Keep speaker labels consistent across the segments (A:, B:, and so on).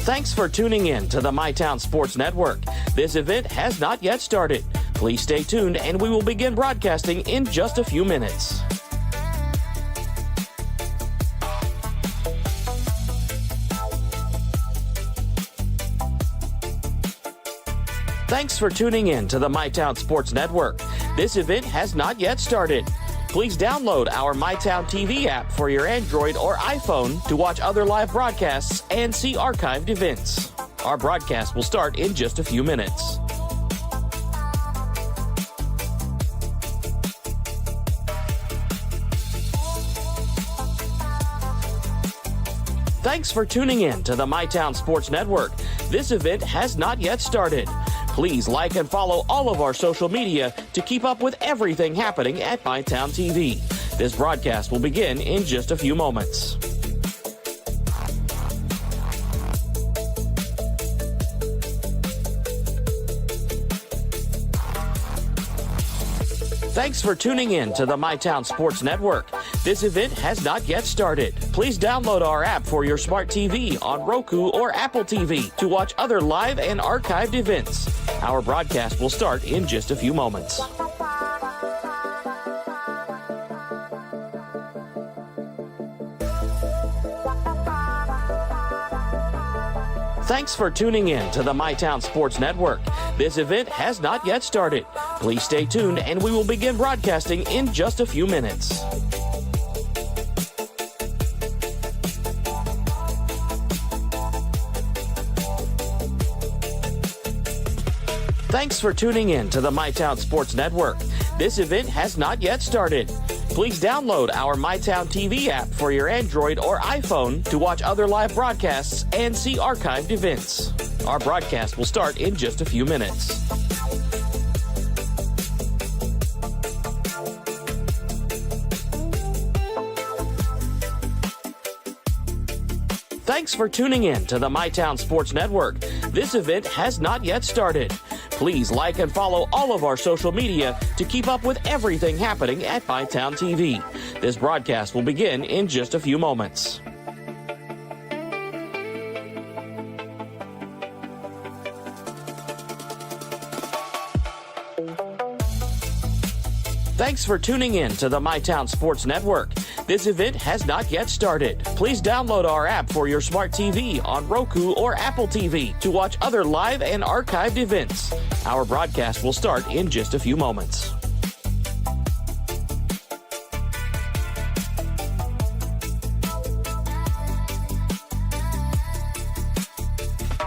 A: Thanks for tuning in to the MyTown Sports Network. This event has not yet started. Please stay tuned and we will begin broadcasting in just a few minutes. Thanks for tuning in to the MyTown Sports Network. This event has not yet started. Please download our MyTown TV app for your Android or iPhone to watch other live broadcasts and see archived events. Our broadcast will start in just a few minutes. Thanks for tuning in to the MyTown Sports Network. This event has not yet started. Please like and follow all of our social media to keep up with everything happening at MyTown TV. This broadcast will begin in just a few moments. Thanks for tuning in to the MyTown Sports Network. This event has not yet started. Please download our app for your smart TV on Roku or Apple TV to watch other live and archived events. Our broadcast will start in just a few moments. Thanks for tuning in to the MyTown Sports Network. This event has not yet started. Please stay tuned and we will begin broadcasting in just a few minutes. Thanks for tuning in to the MyTown Sports Network. This event has not yet started. Please download our MyTown TV app for your Android or iPhone to watch other live broadcasts and see archived events. Our broadcast will start in just a few minutes. Thanks for tuning in to the MyTown Sports Network. This event has not yet started. Please like and follow all of our social media to keep up with everything happening at MyTown TV. This broadcast will begin in just a few moments. Thanks for tuning in to the MyTown Sports Network. This event has not yet started. Please download our app for your smart TV on Roku or Apple TV to watch other live and archived events. Our broadcast will start in just a few moments.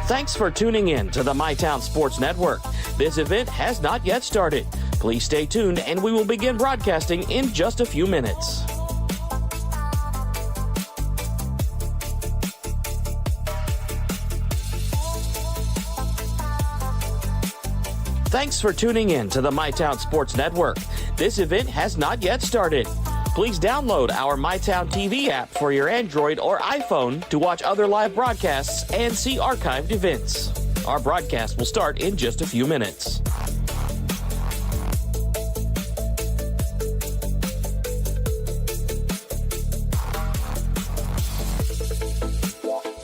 A: Thanks for tuning in to the MyTown Sports Network. This event has not yet started. Please stay tuned and we will begin broadcasting in just a few minutes. Thanks for tuning in to the MyTown Sports Network. This event has not yet started. Please download our MyTown TV app for your Android or iPhone to watch other live broadcasts and see archived events. Our broadcast will start in just a few minutes.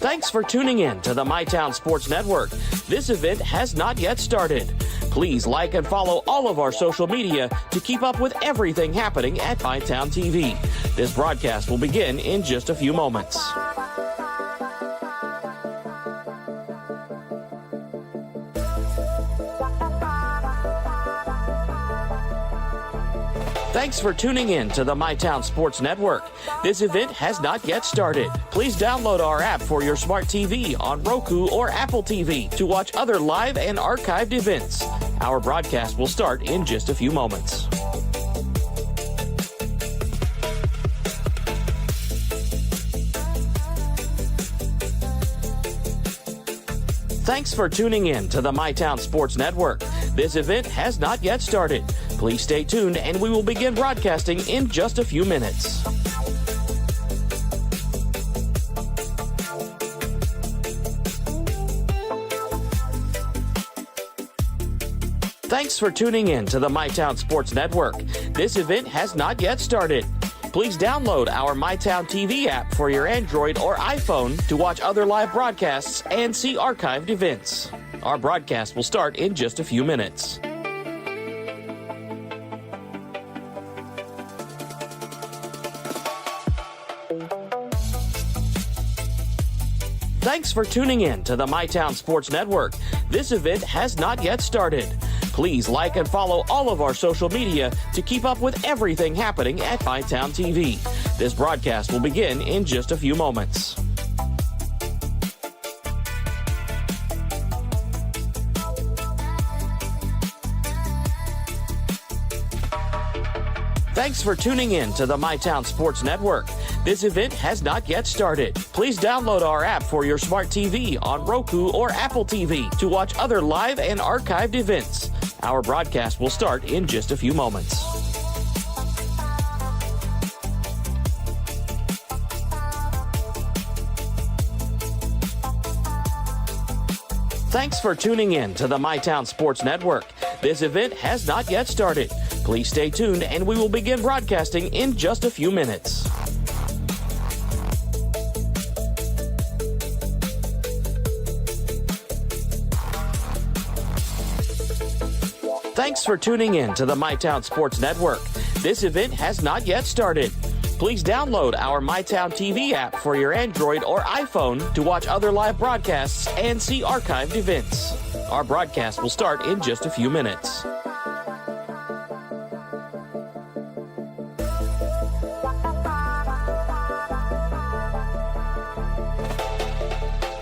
A: Thanks for tuning in to the MyTown Sports Network. This event has not yet started. Please like and follow all of our social media to keep up with everything happening at MyTown TV. This broadcast will begin in just a few moments. Thanks for tuning in to the MyTown Sports Network. This event has not yet started. Please download our app for your smart TV on Roku or Apple TV to watch other live and archived events. Our broadcast will start in just a few moments. Thanks for tuning in to the MyTown Sports Network. This event has not yet started. Please stay tuned and we will begin broadcasting in just a few minutes. Thanks for tuning in to the MyTown Sports Network. This event has not yet started. Please download our MyTown TV app for your Android or iPhone to watch other live broadcasts and see archived events. Our broadcast will start in just a few minutes. Thanks for tuning in to the MyTown Sports Network. This event has not yet started. Please like and follow all of our social media to keep up with everything happening at MyTown TV. This broadcast will begin in just a few moments. Thanks for tuning in to the MyTown Sports Network. This event has not yet started. Please download our app for your smart TV on Roku or Apple TV to watch other live and archived events. Our broadcast will start in just a few moments. Thanks for tuning in to the MyTown Sports Network. This event has not yet started. Please stay tuned and we will begin broadcasting in just a few minutes. Thanks for tuning in to the MyTown Sports Network. This event has not yet started. Please download our MyTown TV app for your Android or iPhone to watch other live broadcasts and see archived events. Our broadcast will start in just a few minutes.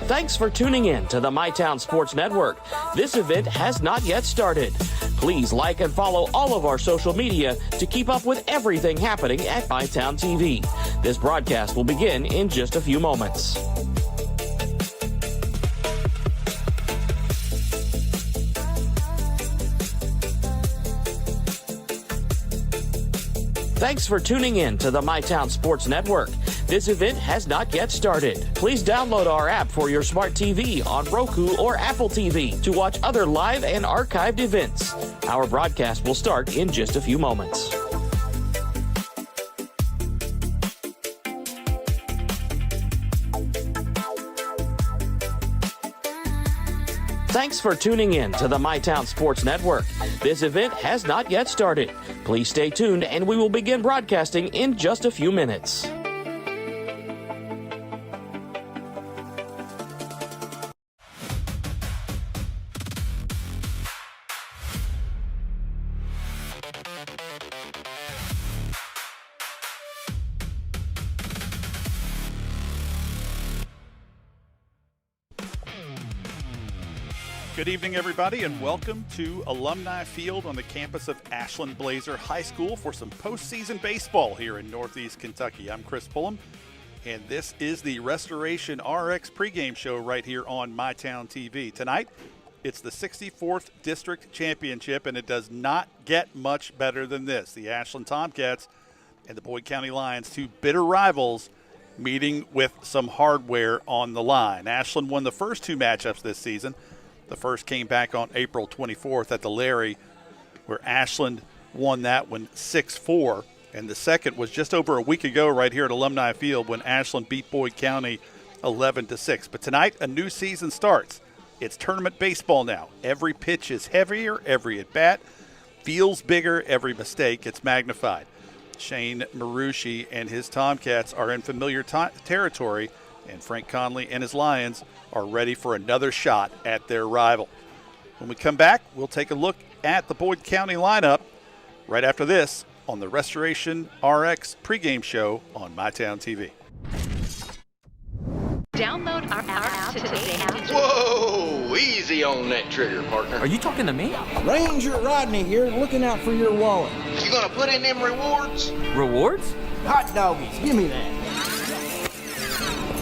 A: Thanks for tuning in to the MyTown Sports Network. This event has not yet started. Please like and follow all of our social media to keep up with everything happening at MyTown TV. This broadcast will begin in just a few moments. Thanks for tuning in to the MyTown Sports Network. This event has not yet started. Please download our app for your smart TV on Roku or Apple TV to watch other live and archived events. Our broadcast will start in just a few moments. Thanks for tuning in to the MyTown Sports Network. This event has not yet started. Please stay tuned and we will begin broadcasting in just a few minutes.
B: Good evening, everybody, and welcome to Alumni Field on the campus of Ashland Blazer High School for some postseason baseball here in Northeast Kentucky. I'm Chris Pullum, and this is the Restoration RX pregame show right here on MyTown TV. Tonight, it's the 64th District Championship, and it does not get much better than this. The Ashland Tomcats and the Boyd County Lions, two bitter rivals, meeting with some hardware on the line. Ashland won the first two matchups this season. The first came back on April 24th at the Larry, where Ashland won that one 6-4. And the second was just over a week ago right here at Alumni Field when Ashland beat Boyd County 11-6. But tonight, a new season starts. It's tournament baseball now. Every pitch is heavier, every at-bat feels bigger, every mistake gets magnified. Shane Marucci and his Tomcats are in familiar territory, and Frank Conley and his Lions are ready for another shot at their rival. When we come back, we'll take a look at the Boyd County lineup right after this on the Restoration RX pregame show on MyTown TV.
C: Download our app today.
D: Whoa, easy on that trigger, partner.
E: Are you talking to me?
F: Ranger Rodney here, looking out for your wallet.
D: You gonna put in them rewards?
E: Rewards?
F: Hot doggies, give me that.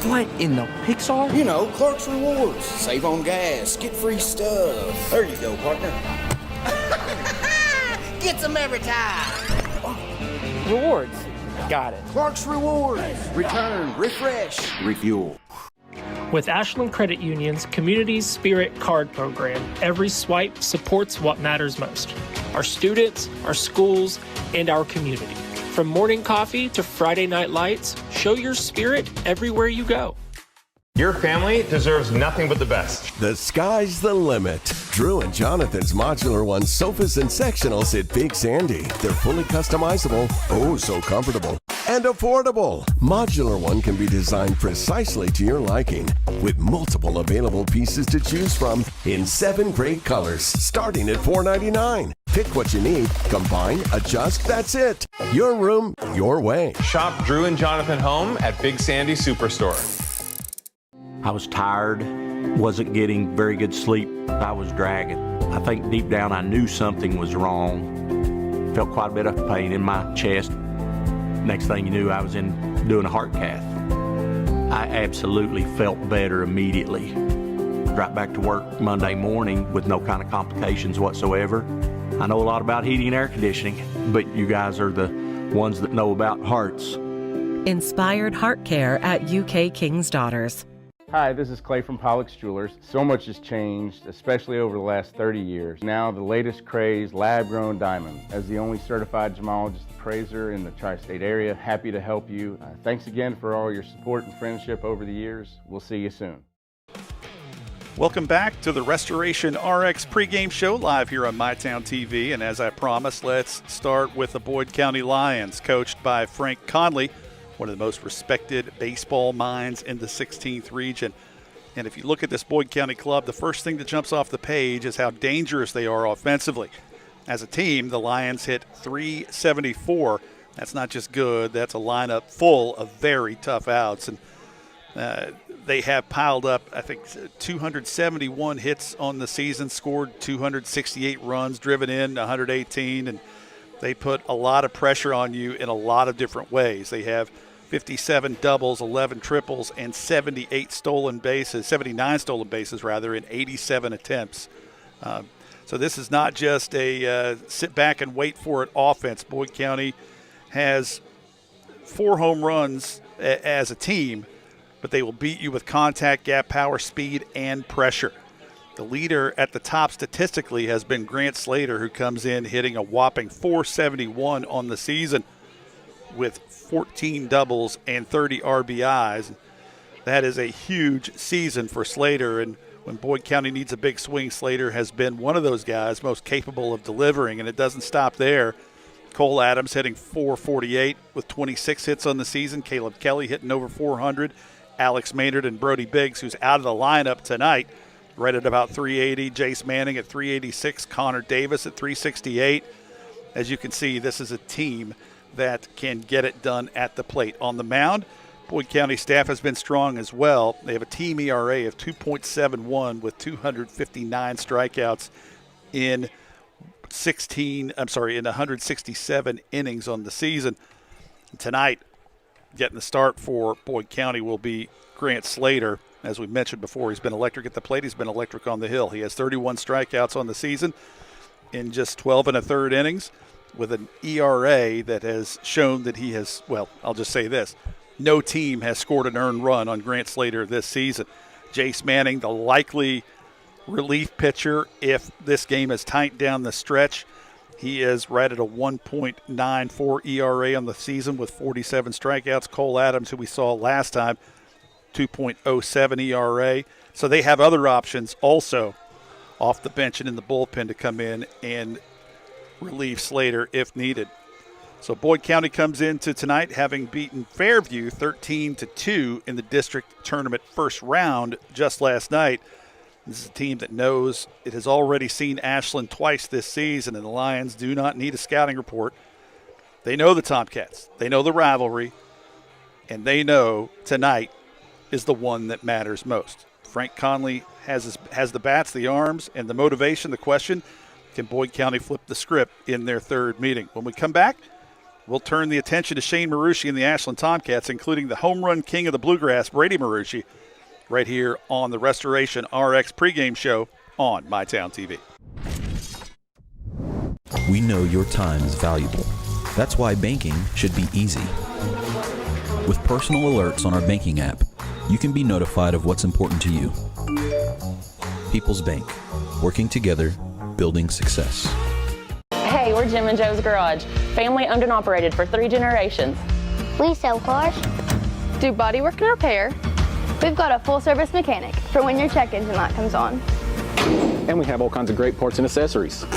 E: What in the Pixar?
F: You know, Clark's Rewards. Save on gas, get free stuff. There you go, partner.
G: Gets them every time.
E: Rewards. Got it.
F: Clark's Rewards. Return, refresh, refuel.
H: With Ashland Credit Union's Community Spirit Card Program, every swipe supports what matters most: our students, our schools, and our community. From morning coffee to Friday night lights, show your spirit everywhere you go.
G: Your family deserves nothing but the best.
I: The sky's the limit. Drew and Jonathan's Modular One sofas and sectionals at Big Sandy. They're fully customizable, oh so comfortable, and affordable. Modular One can be designed precisely to your liking, with multiple available pieces to choose from in 7 great colors, starting at $4.99. Pick what you need, combine, adjust, that's it. Your room, your way.
G: Shop Drew and Jonathan home at Big Sandy Superstore.
J: I was tired, wasn't getting very good sleep. I was dragging. I think deep down I knew something was wrong. Felt quite a bit of pain in my chest. Next thing you knew, I was doing a heart cath. I absolutely felt better immediately. Right back to work Monday morning with no kind of complications whatsoever. I know a lot about heating and air conditioning, but you guys are the ones that know about hearts.
K: Inspired heart care at UK King's Daughters.
L: Hi, this is Clay from Pollock's Jewelers. So much has changed, especially over the last 30 years. Now the latest craze, lab-grown diamonds. As the only certified gemologist appraiser in the tri-state area, happy to help you. Thanks again for all your support and friendship over the years. We'll see you soon.
B: Welcome back to the Restoration RX pregame show live here on MyTown TV. And as I promised, let's start with the Boyd County Lions, coached by Frank Conley, one of the most respected baseball minds in the 16th region. And if you look at this Boyd County club, the first thing that jumps off the page is how dangerous they are offensively. As a team, the Lions hit .374. That's not just good. That's a lineup full of very tough outs. And they have piled up, I think, 271 hits on the season, scored 268 runs, driven in 118, and they put a lot of pressure on you in a lot of different ways. They have 57 doubles, 11 triples, and 79 stolen bases in 87 attempts. So this is not just a sit back and wait for it offense. Boyd County has 4 home runs as a team, but they will beat you with contact, gap, power, speed, and pressure. The leader at the top statistically has been Grant Slater, who comes in hitting a whopping .471 on the season with 14 doubles and 30 RBIs. That is a huge season for Slater, and when Boyd County needs a big swing, Slater has been one of those guys most capable of delivering, and it doesn't stop there. Cole Adams hitting .448 with 26 hits on the season. Caleb Kelly hitting over .400. Alex Maynard and Brody Biggs, who's out of the lineup tonight, right at about .380. Jace Manning at .386. Connor Davis at .368. As you can see, this is a team that can get it done at the plate. On the mound, Boyd County staff has been strong as well. They have a team ERA of 2.71 with 259 strikeouts in 167 innings on the season. Tonight, getting the start for Boyd County will be Grant Slater. As we mentioned before, he's been electric at the plate. He's been electric on the hill. He has 31 strikeouts on the season in just 12 1/3 innings with an ERA that has shown that he has, well, I'll just say this. No team has scored an earned run on Grant Slater this season. Jace Manning, the likely relief pitcher if this game is tight down the stretch. He is right at a 1.94 ERA on the season with 47 strikeouts. Cole Adams, who we saw last time, 2.07 ERA. So they have other options also off the bench and in the bullpen to come in and relieve Slater if needed. So Boyd County comes into tonight having beaten Fairview 13-2 in the district tournament first round just last night. This is a team that knows it has already seen Ashland twice this season, and the Lions do not need a scouting report. They know the Tomcats. They know the rivalry, and they know tonight is the one that matters most. Frank Conley has the bats, the arms, and the motivation. The question, can Boyd County flip the script in their third meeting? When we come back, we'll turn the attention to Shane Marucci and the Ashland Tomcats, including the home run king of the Bluegrass, Brady Marucci, right here on the Restoration RX pregame show on MyTown TV.
M: We know your time is valuable. That's why banking should be easy. With personal alerts on our banking app, you can be notified of what's important to you. People's Bank, working together, building success.
N: Hey, we're Jim and Joe's Garage. Family owned and operated for 3 generations.
O: We sell cars,
N: do bodywork and repair.
O: We've got a full-service mechanic for when your check engine light comes on.
P: And we have all kinds of great parts and accessories.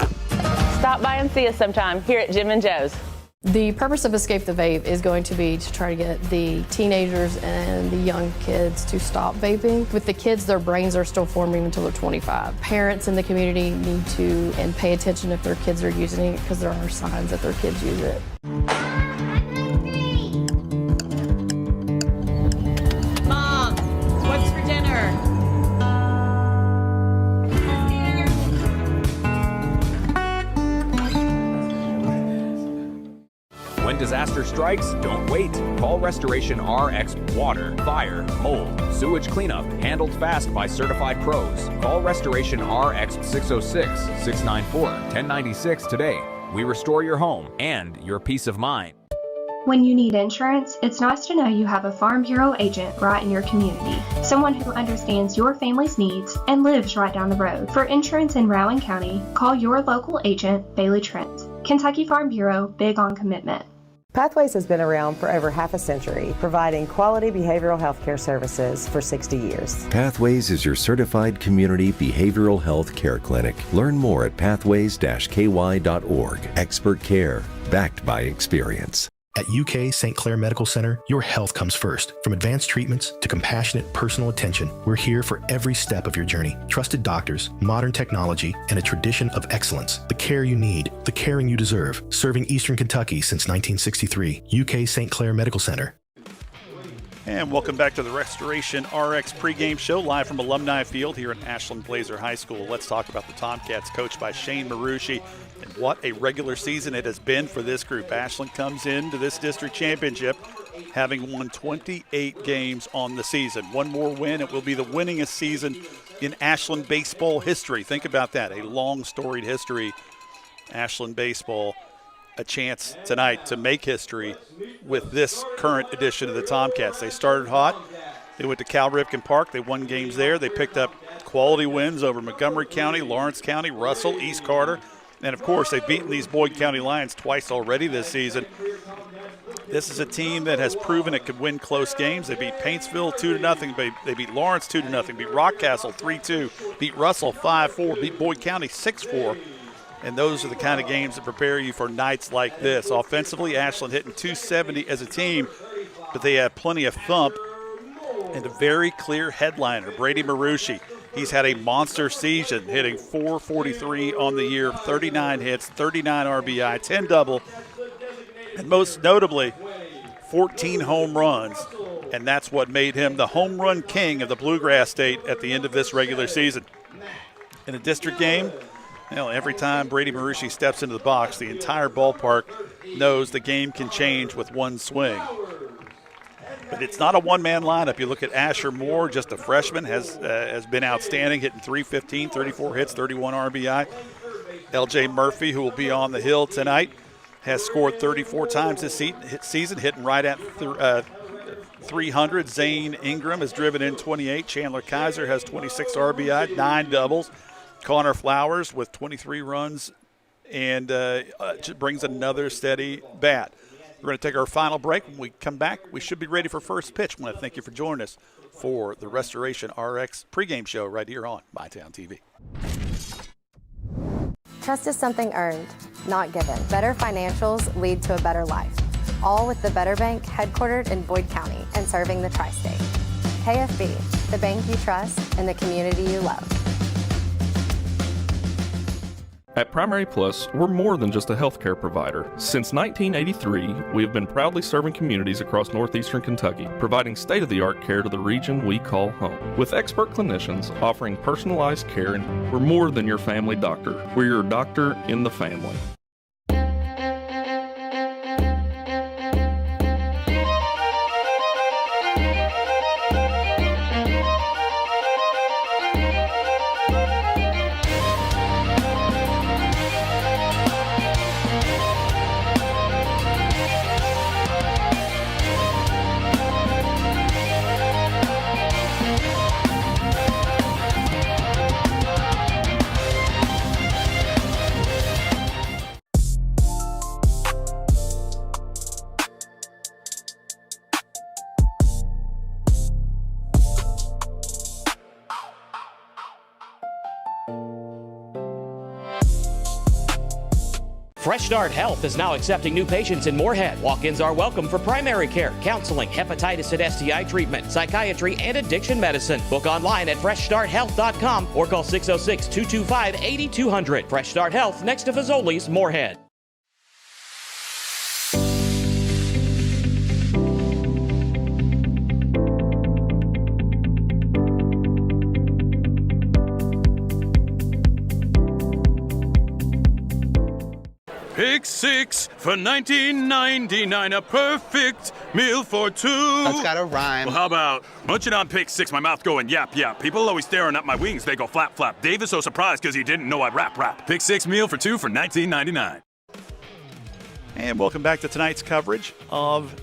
N: Stop by and see us sometime here at Jim and Joe's.
Q: The purpose of Escape the Vape is going to be to try to get the teenagers and the young kids to stop vaping. With the kids, their brains are still forming until they're 25. Parents in the community need to and pay attention if their kids are using it, because there are signs that their kids use it.
R: Mom, what's for dinner?
S: When disaster strikes, don't wait. Call Restoration RX Water, Fire, Mold, Sewage Cleanup, handled fast by certified pros. Call Restoration RX 606-694-1096 today. We restore your home and your peace of mind.
T: When you need insurance, it's nice to know you have a Farm Bureau agent right in your community. Someone who understands your family's needs and lives right down the road. For insurance in Rowan County, call your local agent, Bailey Trent. Kentucky Farm Bureau, big on commitment.
U: Pathways has been around for over half a century, providing quality behavioral health care services for 60 years.
V: Pathways is your certified community behavioral health care clinic. Learn more at pathways-ky.org. Expert care, backed by experience.
W: At UK St. Clair Medical Center, your health comes first. From advanced treatments to compassionate personal attention, we're here for every step of your journey. Trusted doctors, modern technology, and a tradition of excellence. The care you need, the caring you deserve. Serving Eastern Kentucky since 1963. UK St. Clair Medical Center.
B: And welcome back to the Restoration RX pregame show, live from Alumni Field here at Ashland Blazer High School. Let's talk about the Tomcats, coached by Shane Marucci. And what a regular season it has been for this group. Ashland comes into this district championship having won 28 games on the season. One more win, it will be the winningest season in Ashland baseball history. Think about that, a long storied history. Ashland baseball, a chance tonight to make history with this current edition of the Tomcats. They started hot. They went to Cal Ripken Park. They won games there. They picked up quality wins over Montgomery County, Lawrence County, Russell, East Carter. And, of course, they've beaten these Boyd County Lions twice already this season. This is a team that has proven it could win close games. They beat Paintsville 2-0. They beat Lawrence 2-0. Beat Rockcastle 3-2. Beat Russell 5-4. Beat Boyd County 6-4. And those are the kind of games that prepare you for nights like this. Offensively, Ashland hitting .270 as a team, but they have plenty of thump and a very clear headliner, Brady Marucci. He's had a monster season, hitting .443 on the year, 39 hits, 39 RBI, 10 double, and most notably, 14 home runs. And that's what made him the home run king of the Bluegrass State at the end of this regular season. In a district game, every time Brady Marucci steps into the box, the entire ballpark knows the game can change with one swing. But it's not a one-man lineup. You look at Asher Moore, just a freshman, has been outstanding, hitting .315, 34 hits, 31 RBI. L.J. Murphy, who will be on the hill tonight, has scored 34 times this season, hitting right at 300. Zane Ingram has driven in 28. Chandler Kaiser has 26 RBI, 9 doubles. Connor Flowers with 23 runs and brings another steady bat. We're going to take our final break. When we come back, we should be ready for first pitch. I want to thank you for joining us for the Restoration RX pregame show right here on MyTown TV.
X: Trust is something earned, not given. Better financials lead to a better life. All with the Better Bank, headquartered in Boyd County and serving the tri-state. KFB, the bank you trust and the community you love.
Y: At Primary Plus, we're more than just a healthcare provider. Since 1983, we have been proudly serving communities across northeastern Kentucky, providing state-of-the-art care to the region we call home. With expert clinicians offering personalized care, and we're more than your family doctor. We're your doctor in the family.
A: Fresh Start Health is now accepting new patients in Moorhead. Walk-ins are welcome for primary care, counseling, hepatitis and STI treatment, psychiatry, and addiction medicine. Book online at freshstarthealth.com or call 606-225-8200. Fresh Start Health, next to Fazoli's, Moorhead.
C: Pick six for $19.99, a perfect meal for two.
D: That's gotta rhyme.
C: Well, how about munching on pick six, my mouth going yap, yap. People always staring at my wings, they go flap, flap. Dave is so surprised because he didn't know I'd rap. Pick six meal for two for $19.99.
B: And welcome back to tonight's coverage of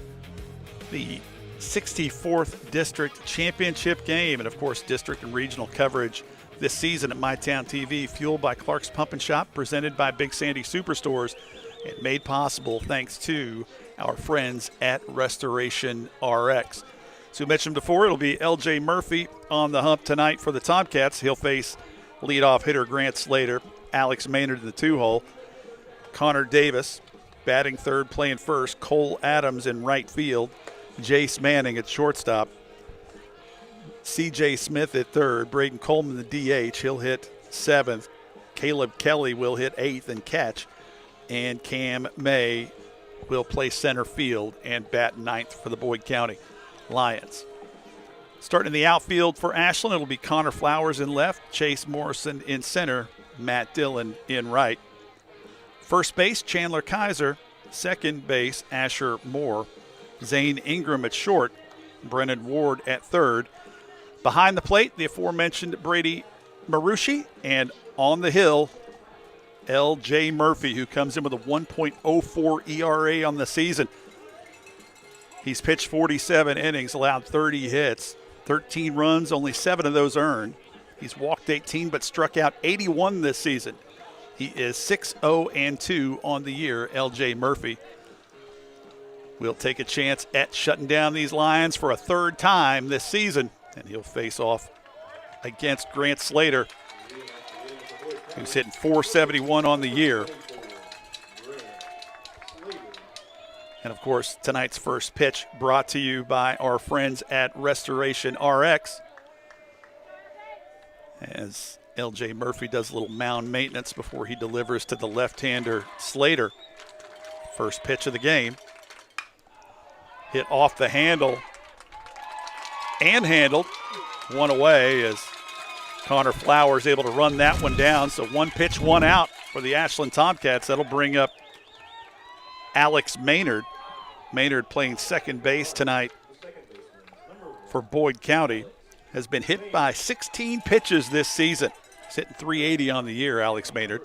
B: the 64th District Championship game. And, of course, district and regional coverage this season at MyTown TV, fueled by Clark's Pump and Shop, presented by Big Sandy Superstores, and made possible thanks to our friends at Restoration RX. So we mentioned before, it'll be L.J. Murphy on the hump tonight for the Tomcats. He'll face leadoff hitter Grant Slater, Alex Maynard in the two-hole, Connor Davis batting third, playing first, Cole Adams in right field, Jace Manning at shortstop, C.J. Smith at third, Braden Coleman the DH, he'll hit seventh, Caleb Kelly will hit eighth and catch, and Cam May will play center field and bat ninth for the Boyd County Lions. Starting in the outfield for Ashland, it'll be Connor Flowers in left, Chase Morrison in center, Matt Dillon in right. First base, Chandler Kaiser. Second base, Asher Moore. Zane Ingram at short, Brennan Ward at third. Behind the plate, the aforementioned Brady Marucci, and on the hill, L.J. Murphy, who comes in with a 1.04 ERA on the season. He's pitched 47 innings, allowed 30 hits, 13 runs, only 7 of those earned. He's walked 18 but struck out 81 this season. He is 6-0-2 on the year, L.J. Murphy. We'll take a chance at shutting down these Lions for a third time this season, and he'll face off against Grant Slater, who's hitting .471 on the year. And, of course, tonight's first pitch brought to you by our friends at Restoration RX, as L.J. Murphy does a little mound maintenance before he delivers to the left-hander Slater. First pitch of the game. Hit off the handle and handled. One away as Connor Flowers able to run that one down. So one pitch, one out for the Ashland Tomcats. That'll bring up Alex Maynard. Maynard playing second base tonight for Boyd County. Has been hit by 16 pitches this season. He's hitting .380 on the year, Alex Maynard.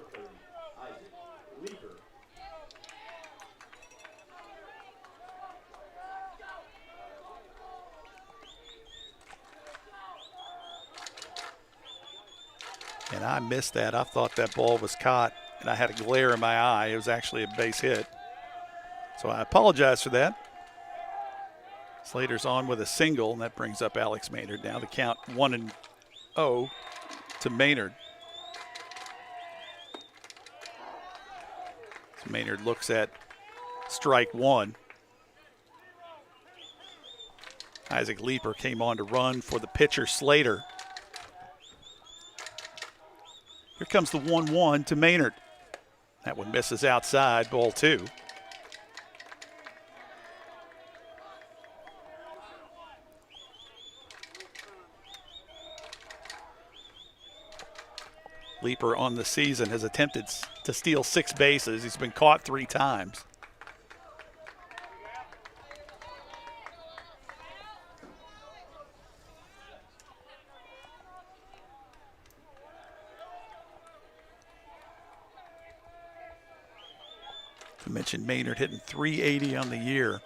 B: And I missed that. I thought that ball was caught, and I had a glare in my eye. It was actually a base hit. So I apologize for that. Slater's on with a single, and that brings up Alex Maynard now. The count 1-0 to Maynard. So Maynard looks at strike one. Isaac Leeper came on to run for the pitcher Slater. Here comes the 1-1 to Maynard. That one misses outside, ball two. Leeper on the season has attempted to steal 6 bases. He's been caught 3 times. I mentioned Maynard hitting .380 on the year.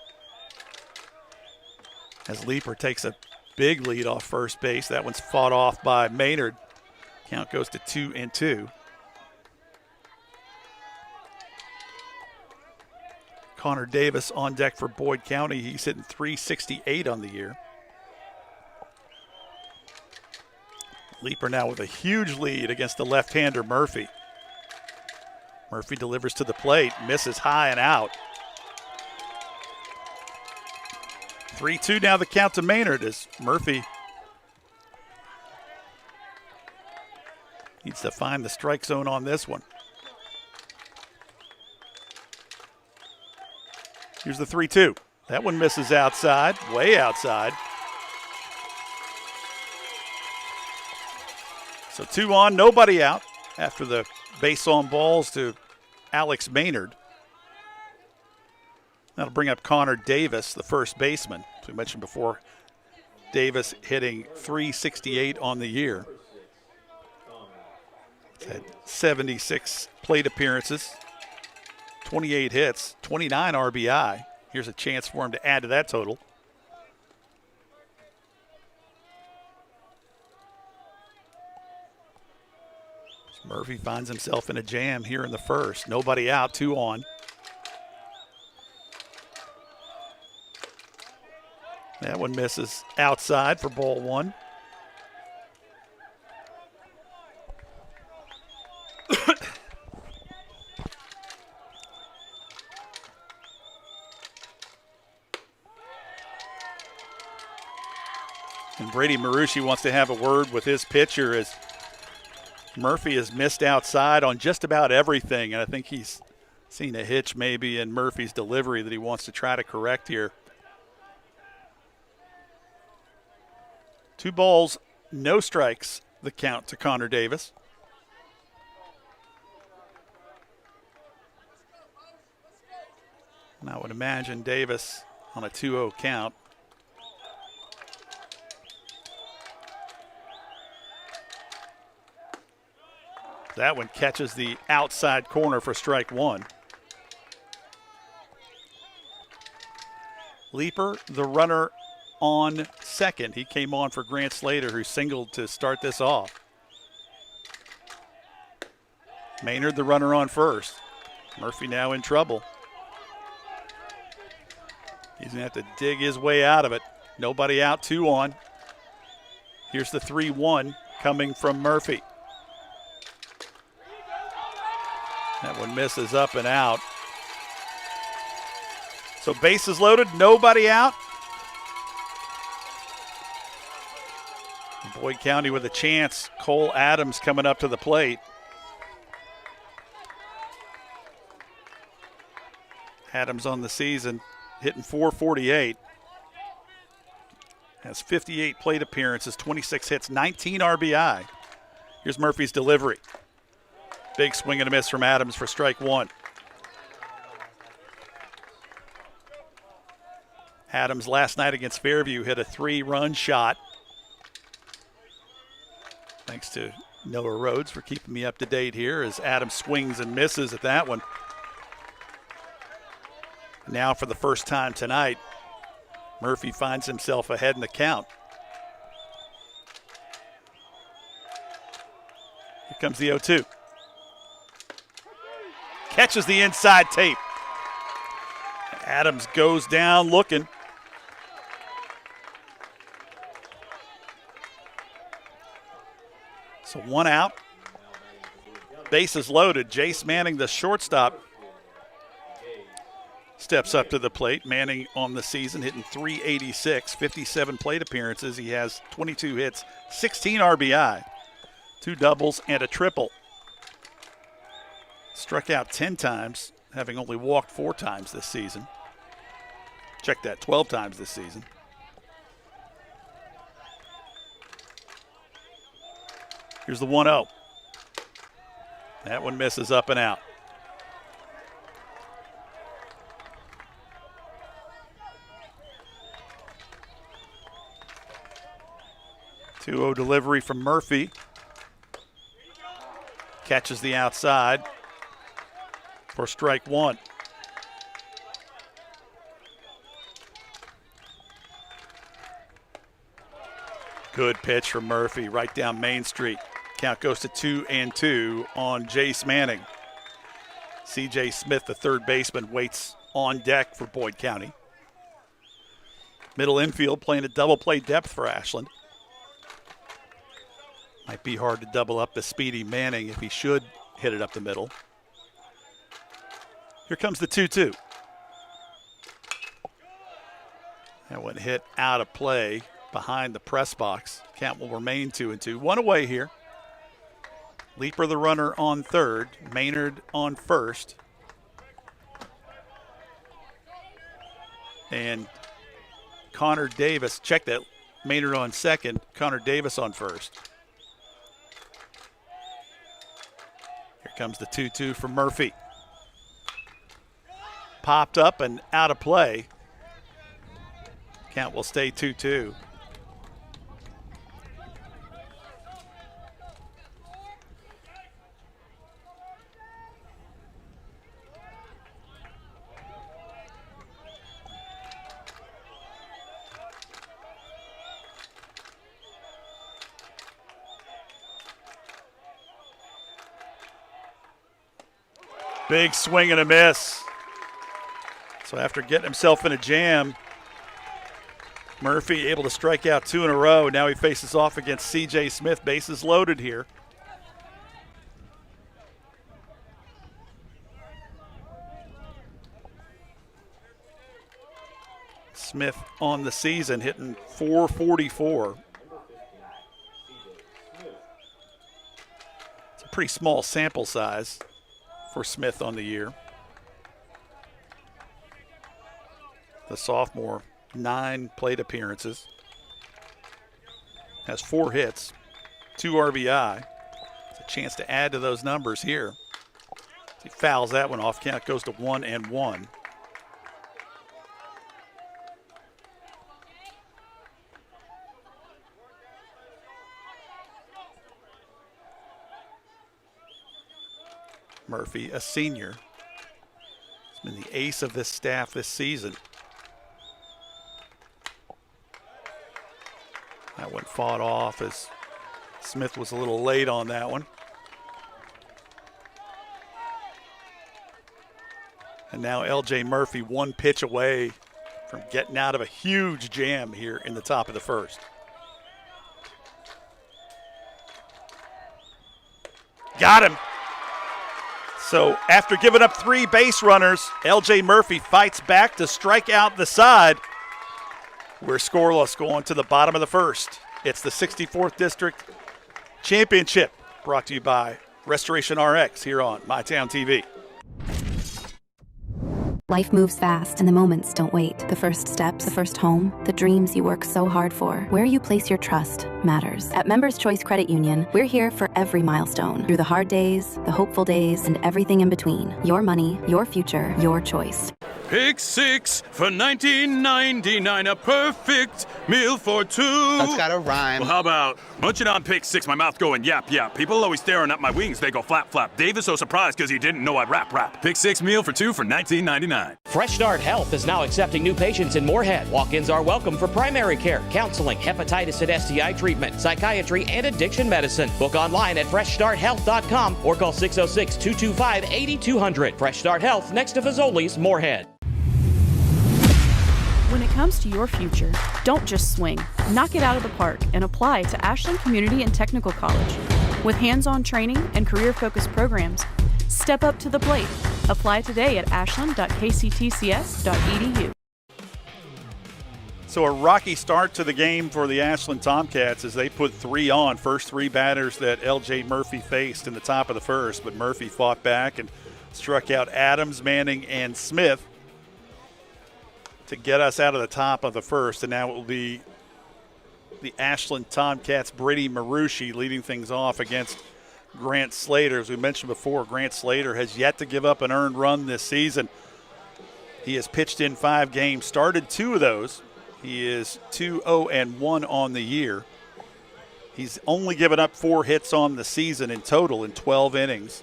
B: As Leeper takes a big lead off first base. That one's fought off by Maynard. Count goes to 2-2. Connor Davis on deck for Boyd County. He's hitting .368 on the year. Leaper now with a huge lead against the left-hander Murphy. Murphy delivers to the plate, misses high and out. 3-2 now the count to Maynard as Murphy needs to find the strike zone on this one. Here's the 3-2. That one misses outside, way outside. So 2 on, nobody out after the base on balls to Alex Maynard. That'll bring up Connor Davis, the first baseman. As we mentioned before, Davis hitting .368 on the year. He's had 76 plate appearances, 28 hits, 29 RBI. Here's a chance for him to add to that total. Murphy finds himself in a jam here in the first. Nobody out, 2 on. That one misses outside for ball 1. And Brady Marucci wants to have a word with his pitcher as Murphy has missed outside on just about everything, and I think he's seen a hitch maybe in Murphy's delivery that he wants to try to correct here. 2 balls, no strikes, the count to Connor Davis. And I would imagine Davis on a 2-0 count. That one catches the outside corner for strike 1. Leaper, the runner on second. He came on for Grant Slater, who singled to start this off. Maynard, the runner on first. Murphy now in trouble. He's going to have to dig his way out of it. Nobody out, 2 on. Here's the 3-1 coming from Murphy. That one misses up and out. So bases loaded, nobody out. Boyd County with a chance. Cole Adams coming up to the plate. Adams on the season hitting .448. Has 58 plate appearances, 26 hits, 19 RBI. Here's Murphy's delivery. Big swing and a miss from Adams for strike 1. Adams last night against Fairview hit a 3-run shot. Thanks to Noah Rhodes for keeping me up to date here as Adams swings and misses at that one. Now for the first time tonight, Murphy finds himself ahead in the count. Here comes the 0-2. Catches the inside tape. Adams goes down looking. So 1 out. Bases loaded. Jace Manning, the shortstop, steps up to the plate. Manning on the season hitting .386, 57 plate appearances. He has 22 hits, 16 RBI, 2 doubles and a triple. Struck out 10 times, having only walked 4 times this season. Check that, 12 times this season. Here's the 1-0. That one misses up and out. Two-0 delivery from Murphy. Catches the outside for strike 1. Good pitch from Murphy right down Main Street. Count goes to 2-2 on Jace Manning. C.J. Smith, the third baseman, waits on deck for Boyd County. Middle infield playing a double play depth for Ashland. Might be hard to double up the speedy Manning if he should hit it up the middle. Here comes the 2-2. That one hit out of play behind the press box. Count will remain 2-2. One away here. Leaper the runner on third. Maynard on first. And Connor Davis, check that. Maynard on second. Connor Davis on first. Here comes the 2-2 from Murphy. Popped up and out of play. Count will stay 2-2. Big swing and a miss. So after getting himself in a jam, Murphy able to strike out 2 in a row. Now he faces off against C.J. Smith. Bases loaded here. Smith on the season hitting .444. It's a pretty small sample size for Smith on the year. The sophomore, 9 plate appearances. Has 4 hits, 2 RBI. It's a chance to add to those numbers here. He fouls that one off. Count goes to 1-1. Murphy, a senior. He's been the ace of this staff this season. That one fought off as Smith was a little late on that one. And now L.J. Murphy 1 pitch away from getting out of a huge jam here in the top of the first. Got him. So after giving up 3 base runners, L.J. Murphy fights back to strike out the side. We're scoreless going to the bottom of the first. It's the 64th District Championship, brought to you by Restoration RX here on MyTown TV.
D: Life moves fast and the moments don't wait. The first steps, the first home, the dreams you work so hard for. Where you place your trust matters. At Members Choice Credit Union, we're here for every milestone. Through the hard days, the hopeful days, and everything in between. Your money, your future, your choice.
C: Pick 6 for $19.99, a perfect meal for 2.
E: That's gotta rhyme.
C: Well, how about munching on Pick 6, my mouth going yap, yap. People always staring at my wings, they go flap, flap. Dave is so surprised because he didn't know I'd rap. Pick 6 meal for 2 for $19.99.
A: Fresh Start Health is now accepting new patients in Moorhead. Walk-ins are welcome for primary care, counseling, hepatitis and STI treatment, psychiatry, and addiction medicine. Book online at freshstarthealth.com or call 606-225-8200. Fresh Start Health, next to Fazoli's, Moorhead.
F: When it comes to your future, don't just swing. Knock it out of the park and apply to Ashland Community and Technical College. With hands-on training and career-focused programs, step up to the plate. Apply today at ashland.kctcs.edu.
B: So a rocky start to the game for the Ashland Tomcats as they put 3 on. First 3 batters that L.J. Murphy faced in the top of the first, but Murphy fought back and struck out Adams, Manning, and Smith to get us out of the top of the first. And now it will be the Ashland Tomcats' Brady Marucci leading things off against Grant Slater. As we mentioned before, Grant Slater has yet to give up an earned run this season. He has pitched in 5 games, started 2 of those. He is 2-0-1 on the year. He's only given up 4 hits on the season in total in 12 innings.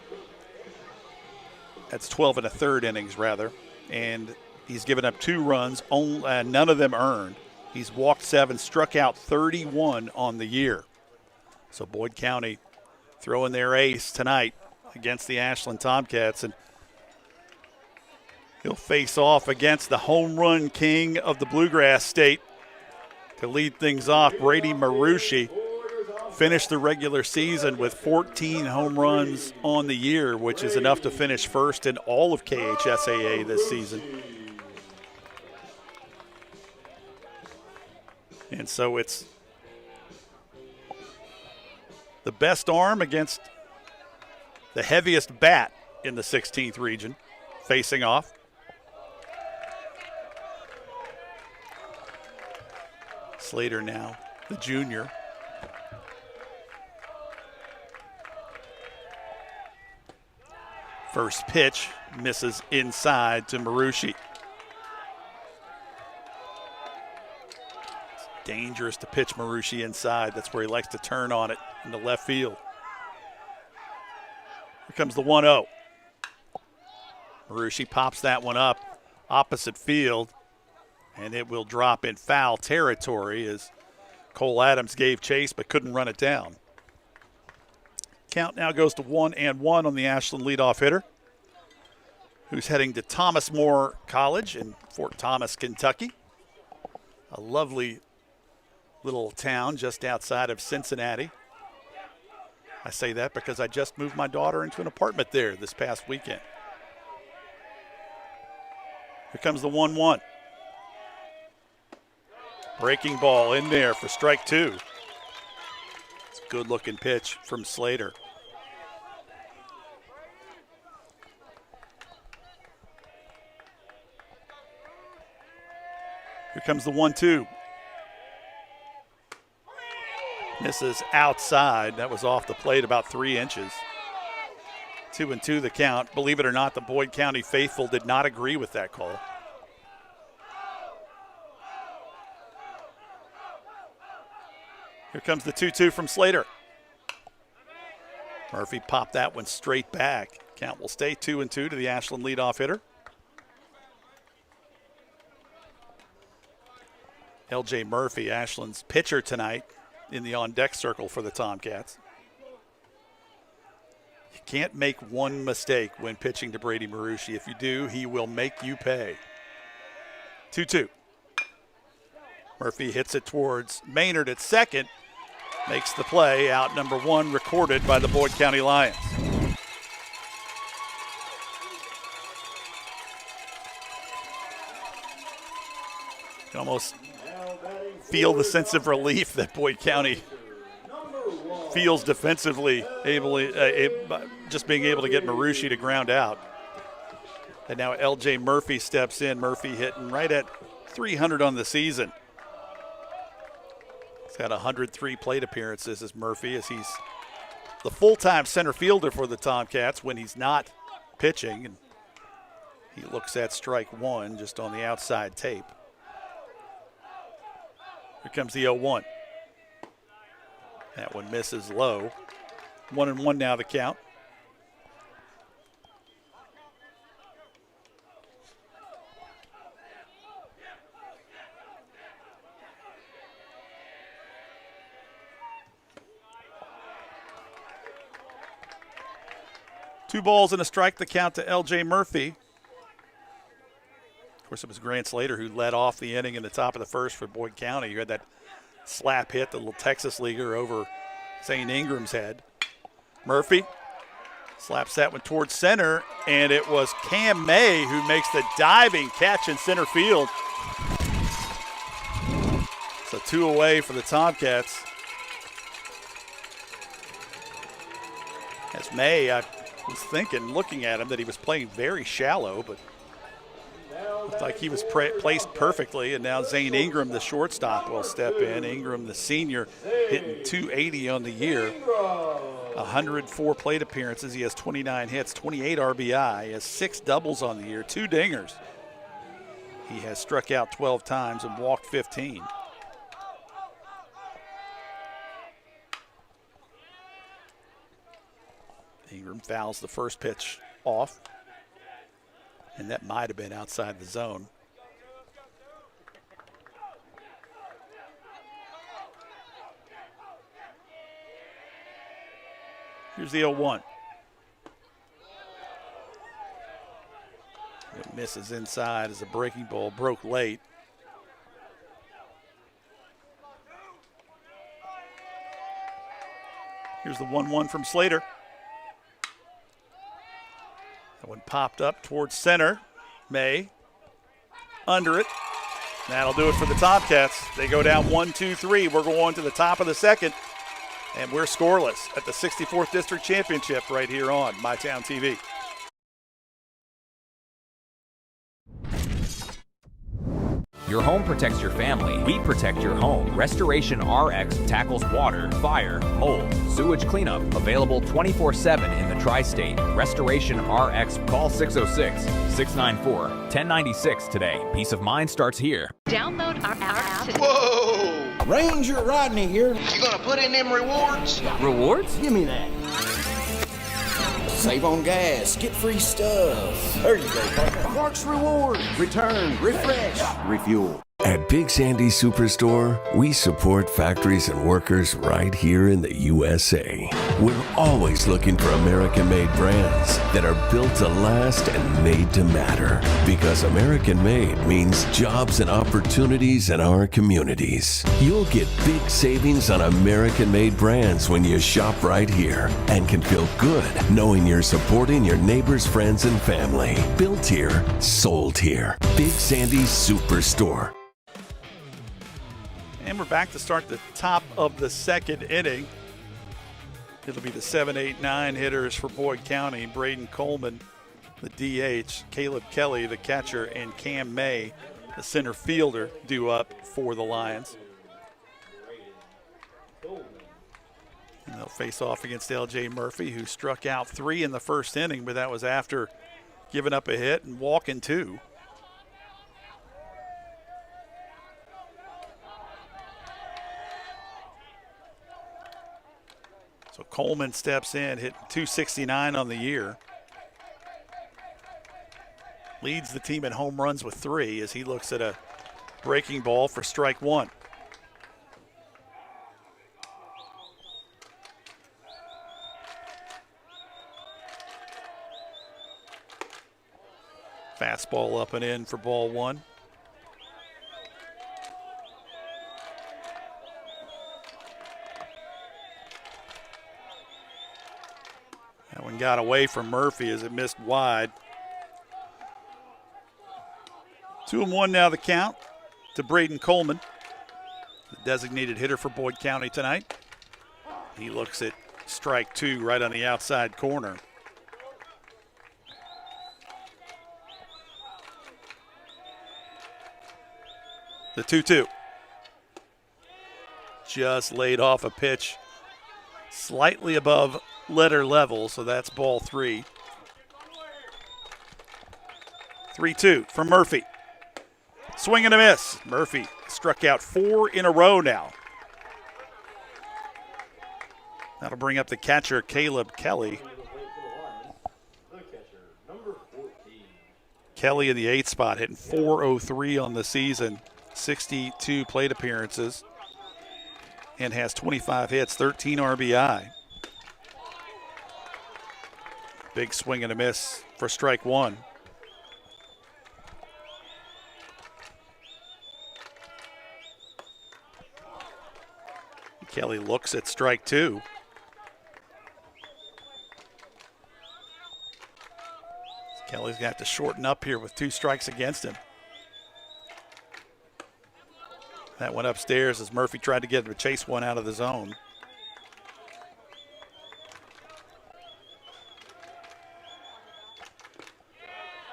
B: That's 12 1/3 innings, rather. And he's given up 2 runs, none of them earned. He's walked 7, struck out 31 on the year. So Boyd County throwing their ace tonight against the Ashland Tomcats. And he'll face off against the home run king of the Bluegrass State to lead things off, Brady Marucci. finished the regular season with 14 home runs on the year, which is enough to finish first in all of KHSAA this season. And so it's the best arm against the heaviest bat in the 16th region facing off. Slater now, the junior. First pitch misses inside to Marucci. It's dangerous to pitch Marucci inside. That's where he likes to turn on it in the left field. Here comes the 1-0. Marucci pops that one up opposite field, and it will drop in foul territory as Cole Adams gave chase but couldn't run it down. Count now goes to 1-1 on the Ashland leadoff hitter, who's heading to Thomas More College in Fort Thomas, Kentucky. A lovely little town just outside of Cincinnati. I say that because I just moved my daughter into an apartment there this past weekend. Here comes the 1-1. Breaking ball in there for strike two. It's a good looking pitch from Slater. Here comes the 1-2. Misses outside. That was off the plate about 3 inches. 2-2 the count. Believe it or not, the Boyd County faithful did not agree with that call. Here comes the 2-2 from Slater. Murphy popped that one straight back. Count will stay 2-2 to the Ashland leadoff hitter. LJ Murphy, Ashland's pitcher tonight in the on-deck circle for the Tomcats. You can't make one mistake when pitching to Brady Marucci. If you do, he will make you pay. 2-2. Murphy hits it towards Maynard at second. Makes the play. Out number one recorded by the Boyd County Lions. You can almost feel the sense of relief that Boyd County feels defensively, just being able to get Marucci to ground out. And now LJ Murphy steps in. Murphy hitting right at 300 on the season. He's got 103 plate appearances as Murphy, as he's the full-time center fielder for the Tomcats when he's not pitching. And he looks at strike one just on the outside tape. Here comes the 0-1. That one misses low. 1-1 now the count. Two balls and a strike, the count to LJ Murphy. Of course, it was Grant Slater who led off the inning in the top of the first for Boyd County. You had that slap hit, the little Texas leaguer over Zane Ingram's head. Murphy slaps that one towards center, and it was Cam May who makes the diving catch in center field. So 2 away for the Tomcats. As May, I was thinking, looking at him, that he was playing very shallow, but looked like he was placed perfectly. And now Zane Ingram, the shortstop, will step in. Ingram, the senior, hitting 280 on the year. 104 plate appearances. He has 29 hits, 28 RBI. He has 6 doubles on the year, 2 dingers. He has struck out 12 times and walked 15. Ingram fouls the first pitch off, and that might have been outside the zone. Here's the 0-1. It misses inside as a breaking ball broke late. Here's the 1-1 from Slater. That one popped up towards center. May under it. That'll do it for the Tomcats. They go down 1-2-3. We're going to the top of the second, and we're scoreless at the 64th District Championship right here on MyTown TV.
S: Your home protects your family. We protect your home. Restoration RX tackles water, fire, mold, sewage cleanup. Available 24/7 in the tri-state. Restoration RX. Call 606-694-1096 today. Peace of mind starts here.
E: Download our app today.
G: Whoa! Ranger Rodney here. You gonna put in them rewards?
E: Rewards?
G: Give me that. Save on gas, get free stuff. There you go, partner. Clark's Reward. Return, refresh, refuel.
V: At Big Sandy Superstore, we support factories and workers right here in the USA. We're always looking for American-made brands that are built to last and made to matter. Because American-made means jobs and opportunities in our communities. You'll get big savings on American-made brands when you shop right here and can feel good knowing you're supporting your neighbors, friends, and family. Built here, sold here. Big Sandy Superstore.
B: And we're back to start the top of the second inning. It'll be the 7, 8, 9 hitters for Boyd County. Braden Coleman, the DH, Caleb Kelly, the catcher, and Cam May, the center fielder, due up for the Lions. And they'll face off against L.J. Murphy, who struck out 3 in the first inning, but that was after giving up a hit and walking 2. So Coleman steps in, hitting .269 on the year. Leads the team in home runs with 3 as he looks at a breaking ball for strike 1. Fastball up and in for ball 1. That one got away from Murphy as it missed wide. 2-1 now the count to Braden Coleman, the designated hitter for Boyd County tonight. He looks at strike 2 right on the outside corner. The 2-2. Just laid off a pitch slightly above letter level, so that's ball 3. 3-2 from Murphy. Swing and a miss. Murphy struck out 4 in a row now. That'll bring up the catcher, Caleb Kelly. Kelly in the 8th spot, hitting .403 on the season, 62 plate appearances, and has 25 hits, 13 RBI. Big swing and a miss for strike 1. Kelly looks at strike 2. Kelly's going to have to shorten up here with 2 strikes against him. That went upstairs as Murphy tried to get him to chase one out of the zone.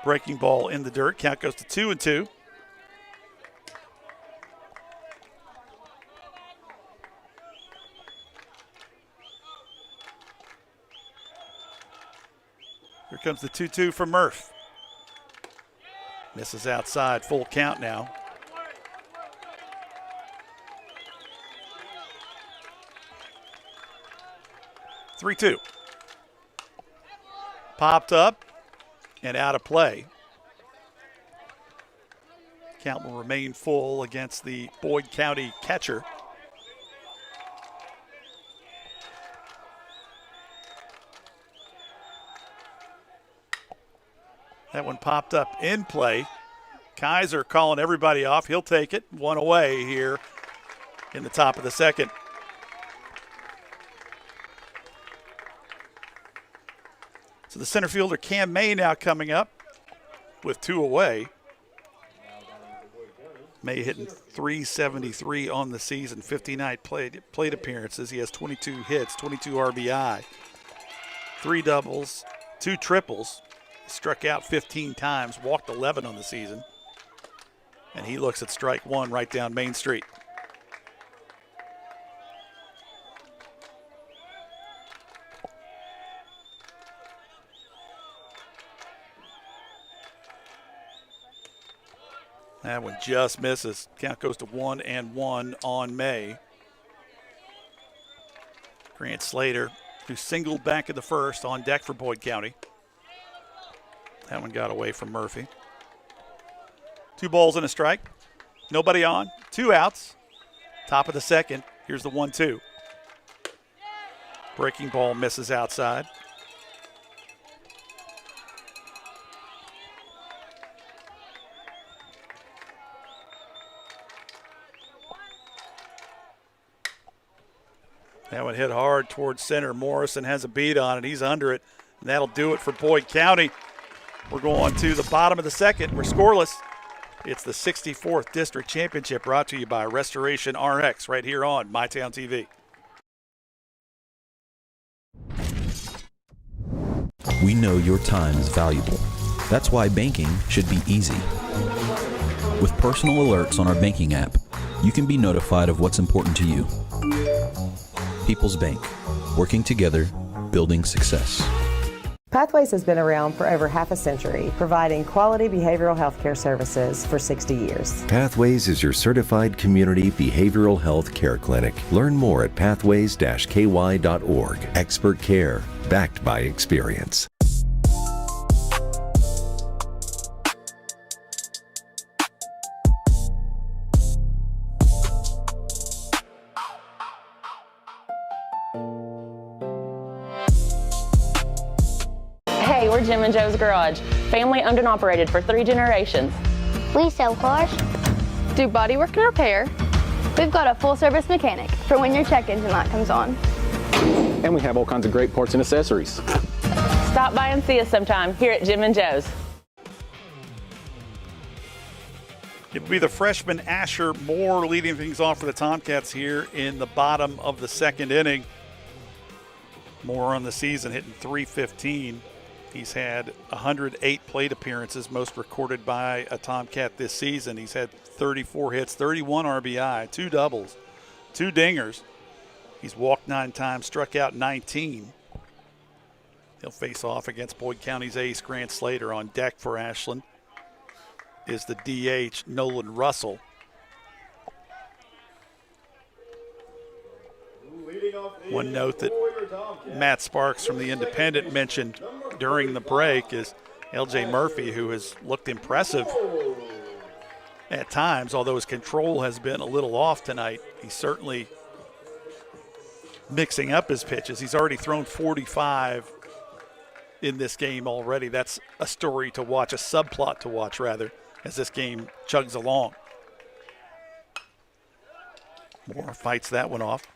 B: Breaking ball in the dirt. Count goes to 2-2. Here comes the 2-2 from Murph. Misses outside. Full count now. (3-2). Popped up and out of play. Count will remain full against the Boyd County catcher. That one popped up in play. Kaiser calling everybody off. He'll take it. 1 away here in the top of the second. So the center fielder Cam May now coming up with 2 away. May hitting .373 on the season, 59 plate appearances. He has 22 hits, 22 RBI, 3 doubles, 2 triples. Struck out 15 times, walked 11 on the season. And he looks at strike 1 right down Main Street. That one just misses. Count goes to 1-1 on May. Grant Slater, who singled back in the first, on deck for Boyd County. That one got away from Murphy. 2 balls and a strike. Nobody on. 2 outs. Top of the second. Here's the 1-2. Breaking ball misses outside. That one hit hard towards center. Morrison has a beat on it. He's under it. And that'll do it for Boyd County. We're going to the bottom of the second. We're scoreless. It's the 64th District Championship, brought to you by Restoration RX right here on MyTown TV.
M: We know your time is valuable. That's why banking should be easy. With personal alerts on our banking app, you can be notified of what's important to you. People's Bank, working together, building success.
U: Pathways has been around for over half a century, providing quality behavioral health care services for 60 years.
V: Pathways is your certified community behavioral health care clinic. Learn more at pathways-ky.org. Expert care, backed by experience.
N: Hey, we're Jim and Joe's Garage. Family owned and operated for 3 generations.
O: We sell cars,
Q: do bodywork and repair.
O: We've got a full-service mechanic for when your check engine light comes on.
P: And we have all kinds of great parts and accessories.
N: Stop by and see us sometime here at Jim and Joe's.
B: It will be the freshman Asher Moore leading things off for the Tomcats here in the bottom of the second inning. Moore on the season hitting .315. He's had 108 plate appearances, most recorded by a Tomcat this season. He's had 34 hits, 31 RBI, 2 doubles, 2 dingers. He's walked 9 times, struck out 19. He'll face off against Boyd County's ace, Grant Slater. On deck for Ashland is the DH, Nolan Russell. One note that Matt Sparks from the Independent mentioned during the break is LJ Murphy, who has looked impressive at times, although his control has been a little off tonight. He's certainly mixing up his pitches. He's already thrown 45 in this game already. That's a story to watch, a subplot to watch, rather, as this game chugs along. Moore fights that one off.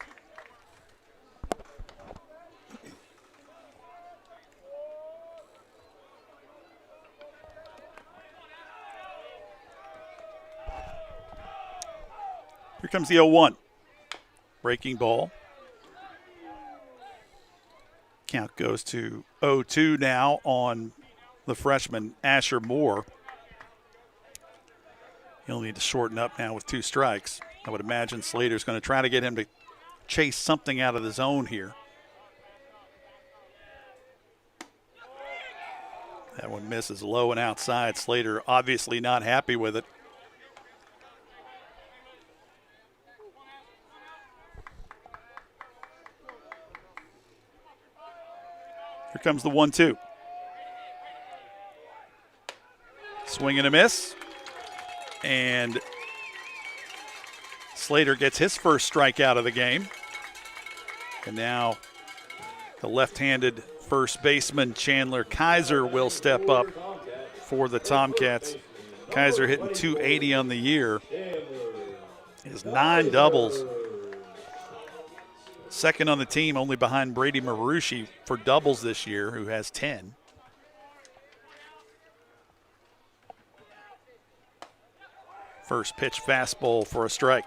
B: Here comes the 0-1. Breaking ball. Count goes to 0-2 now on the freshman Asher Moore. He'll need to shorten up now with 2 strikes. I would imagine Slater's going to try to get him to chase something out of the zone here. That one misses low and outside. Slater obviously not happy with it. Here comes the 1-2. Swing and a miss. And Slater gets his first strikeout of the game. And now the left-handed first baseman Chandler Kaiser will step up for the Tomcats. Kaiser hitting .280 on the year. He has 9 doubles. Second on the team, only behind Brady Marucci for doubles this year, who has 10. First pitch fastball for a strike.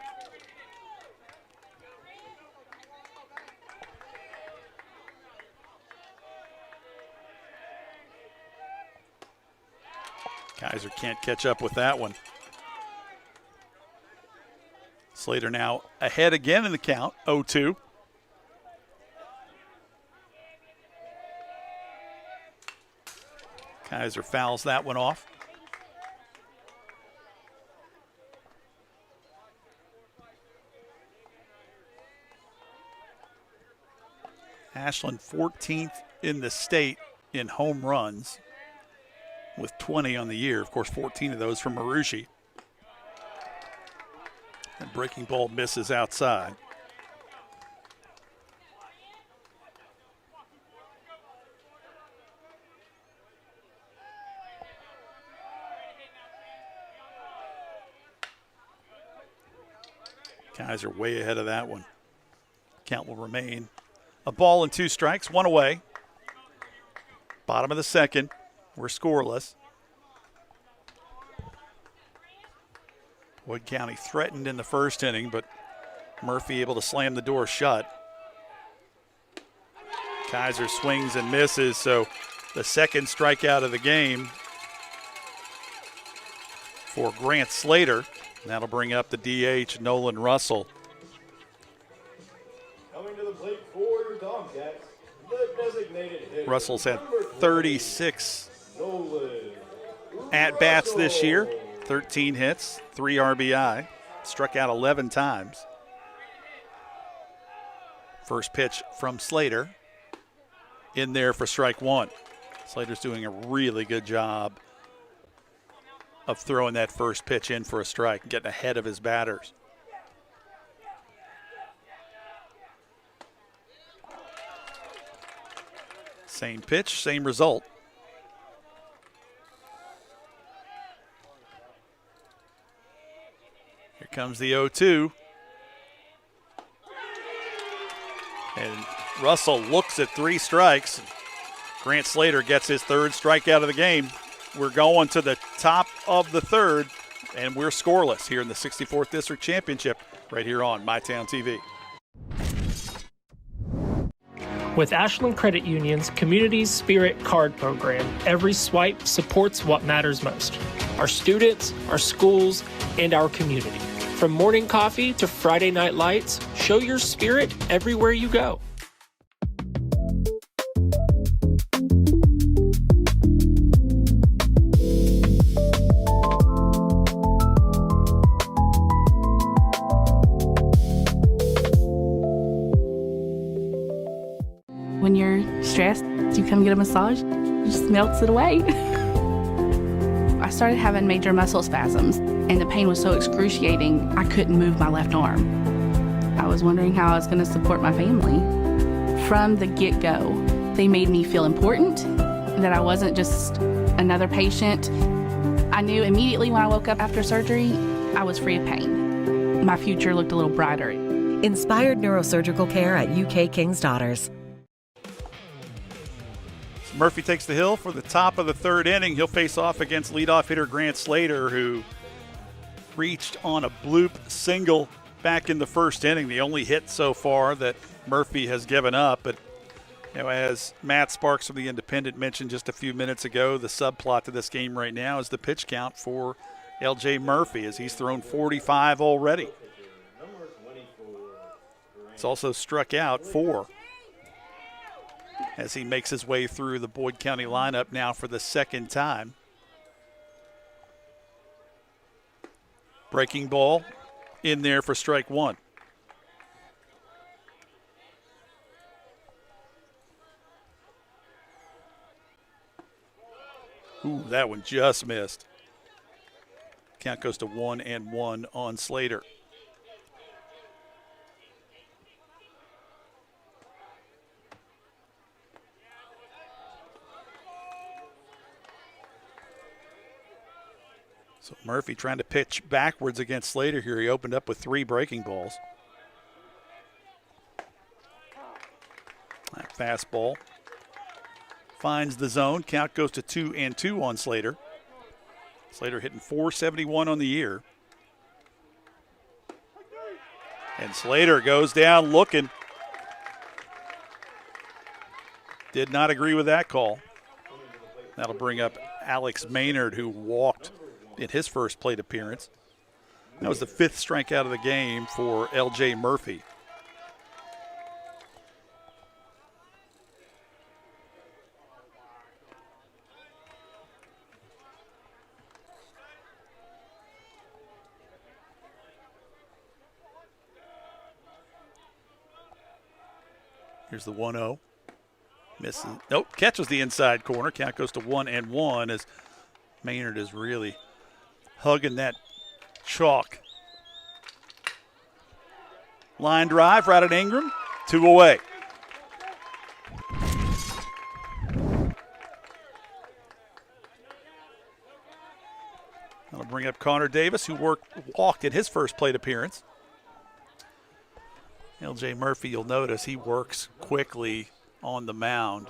B: Kaiser can't catch up with that one. Slater now ahead again in the count, 0-2. Kaiser fouls that one off. Ashland 14th in the state in home runs with 20 on the year. Of course, 14 of those from Marushi. And breaking ball misses outside. Kaiser way ahead of that one. Count will remain a ball and 2 strikes, 1 away. Bottom of the second, we're scoreless. Wood County threatened in the first inning, but Murphy able to slam the door shut. Kaiser swings and misses, so the second strikeout of the game for Grant Slater. That'll bring up the DH, Nolan Russell.
H: Coming to the plate for your Tomcats, the designated hitter.
B: Russell's had 36 at-bats this year, 13 hits, 3 RBI, struck out 11 times. First pitch from Slater, in there for strike 1. Slater's doing a really good job of throwing that first pitch in for a strike, getting ahead of his batters. Same pitch, same result. Here comes the 0-2. And Russell looks at 3 strikes. Grant Slater gets his 3rd strikeout of the game. We're going to the top of the 3rd, and we're scoreless here in the 64th District Championship right here on MyTown TV.
I: With Ashland Credit Union's Community Spirit Card Program, every swipe supports what matters most: our students, our schools, and our community. From morning coffee to Friday night lights, show your spirit everywhere you go.
F: When you're stressed, you come get a massage, it just melts it away. I started having major muscle spasms, and the pain was so excruciating, I couldn't move my left arm. I was wondering how I was going to support my family. From the get-go, they made me feel important, that I wasn't just another patient. I knew immediately when I woke up after surgery, I was free of pain. My future looked a little brighter.
J: Inspired neurosurgical care at UK King's Daughters.
B: Murphy takes the hill for the top of the 3rd inning. He'll face off against leadoff hitter Grant Slater, who reached on a bloop single back in the 1st inning, the only hit so far that Murphy has given up. But as Matt Sparks from the Independent mentioned just a few minutes ago, the subplot to this game right now is the pitch count for LJ Murphy, as he's thrown 45 already. He's also struck out 4. As he makes his way through the Boyd County lineup now for the 2nd time. Breaking ball in there for strike 1. Ooh, that one just missed. Count goes to 1-1 on Slater. So Murphy trying to pitch backwards against Slater here. He opened up with 3 breaking balls. That fastball finds the zone. Count goes to 2-2 on Slater. Slater hitting .471 on the year. And Slater goes down looking. Did not agree with that call. That'll bring up Alex Maynard, who walked in his first plate appearance. That was the 5th strikeout of the game for L.J. Murphy. Here's the 1-0. Misses. Nope, catches the inside corner. Count goes to 1-1 as Maynard is really hugging that chalk. Line drive right at Ingram. 2 away. That'll bring up Connor Davis, who walked in his first plate appearance. L.J. Murphy, you'll notice he works quickly on the mound.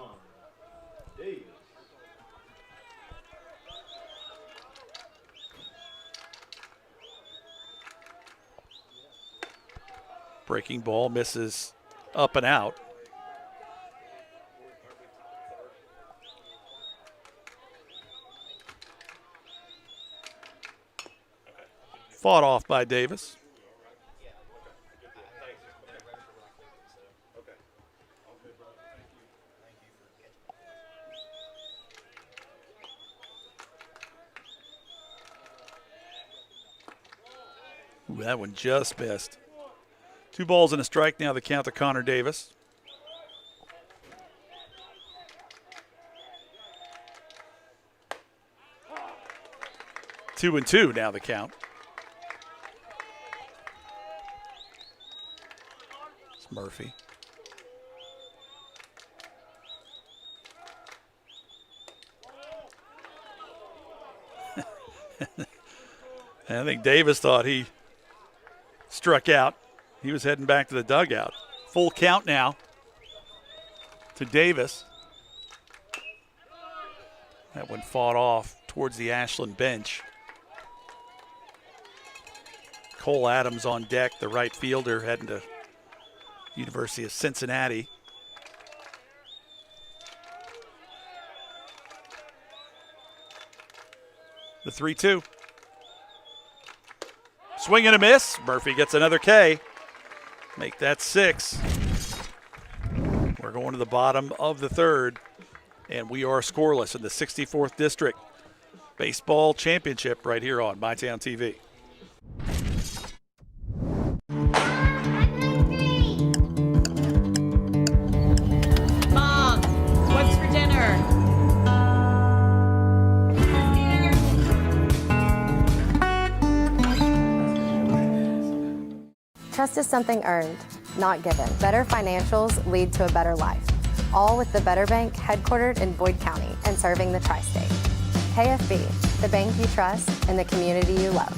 B: Breaking ball misses up and out. Fought off by Davis. Ooh, that one just missed. 2 balls and a strike now, the count to Connor Davis. Two and two now the count. It's Murphy. I think Davis thought he struck out. He was heading back to the dugout. Full count now to Davis. That one fought off towards the Ashland bench. Cole Adams on deck, the right fielder, heading to University of Cincinnati. The 3-2. Swing and a miss. Murphy gets another K. Make that 6. We're going to the bottom of the 3rd, and we are scoreless in the 64th District Baseball Championship right here on MyTown TV.
E: Mom, what's for dinner?
X: Trust is something earned, not given. Better financials lead to a better life. All with the Better Bank, headquartered in Boyd County and serving the tri-state. KFB, the bank you trust and the community you love.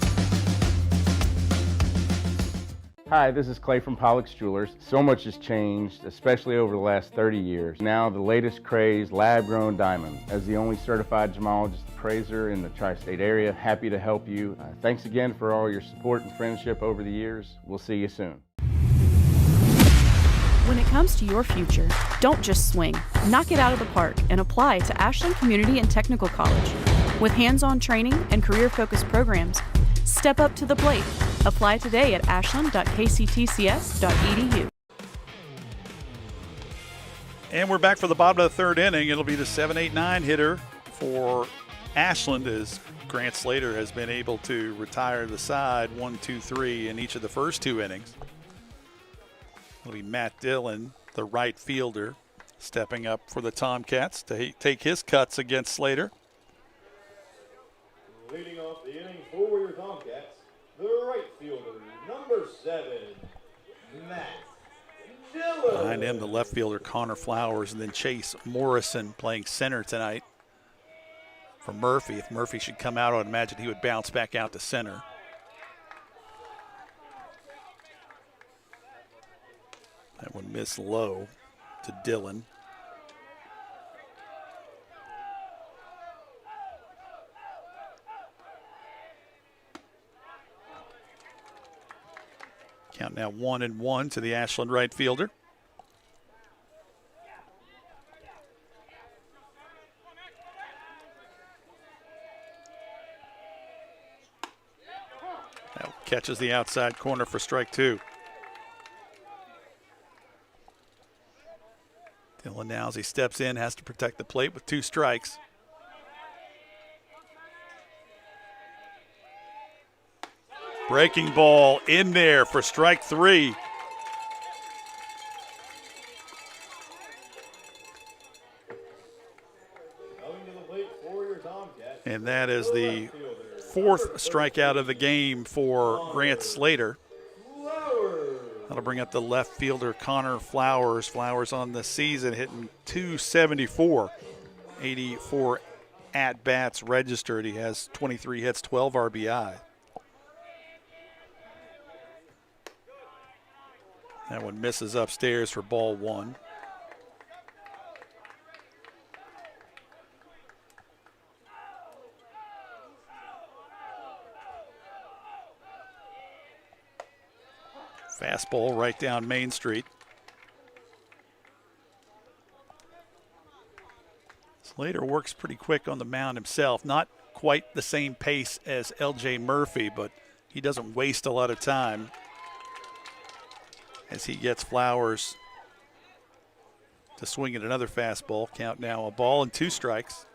K: Hi, this is Clay from Pollock's Jewelers. So much has changed, especially over the last 30 years. Now the latest craze, lab-grown diamond. As the only certified gemologist appraiser in the tri-state area, happy to help you. Thanks again for all your support and friendship over the years. We'll see you soon.
F: When it comes to your future, don't just swing. Knock it out of the park and apply to Ashland Community and Technical College. With hands-on training and career-focused programs, step up to the plate. Apply today at ashland.kctcs.edu.
B: And we're back for the bottom of the 3rd inning. It'll be the 7-8-9 hitter for Ashland as Grant Slater has been able to retire the side 1, 2, 3 in each of the first 2 innings. It'll be Matt Dillon, the right fielder, stepping up for the Tomcats to take his cuts against Slater.
H: Leading off the inning for your Tomcats, the right fielder, number 7, Matt Dillon.
B: Behind him, the left fielder, Connor Flowers, and then Chase Morrison playing center tonight for Murphy. If Murphy should come out, I would imagine he would bounce back out to center. That one missed low to Dillon. Count now 1-1 to the Ashland right fielder. That catches the outside corner for strike 2. Dylan now, as he steps in, has to protect the plate with 2 strikes. Breaking ball in there for strike 3. And that is the 4th strikeout of the game for Grant Slater. That'll bring up the left fielder Connor Flowers. Flowers on the season hitting .274. 84 at-bats registered. He has 23 hits, 12 RBI. That one misses upstairs for ball 1. Fastball right down Main Street. Slater works pretty quick on the mound himself. Not quite the same pace as L.J. Murphy, but he doesn't waste a lot of time as he gets Flowers to swing at another fastball. Count now a ball and 2 strikes.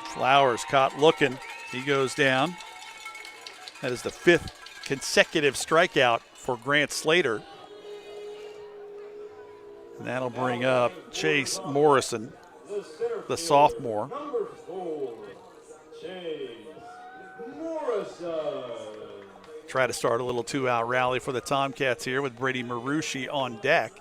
B: Flowers caught looking. He goes down. That is the 5th consecutive strikeout for Grant Slater. And that'll bring up Chase Morrison, the sophomore.
H: Number 4, Chase Morrison.
B: Try to start a little 2-out rally for the Tomcats here with Brady Marucci on deck.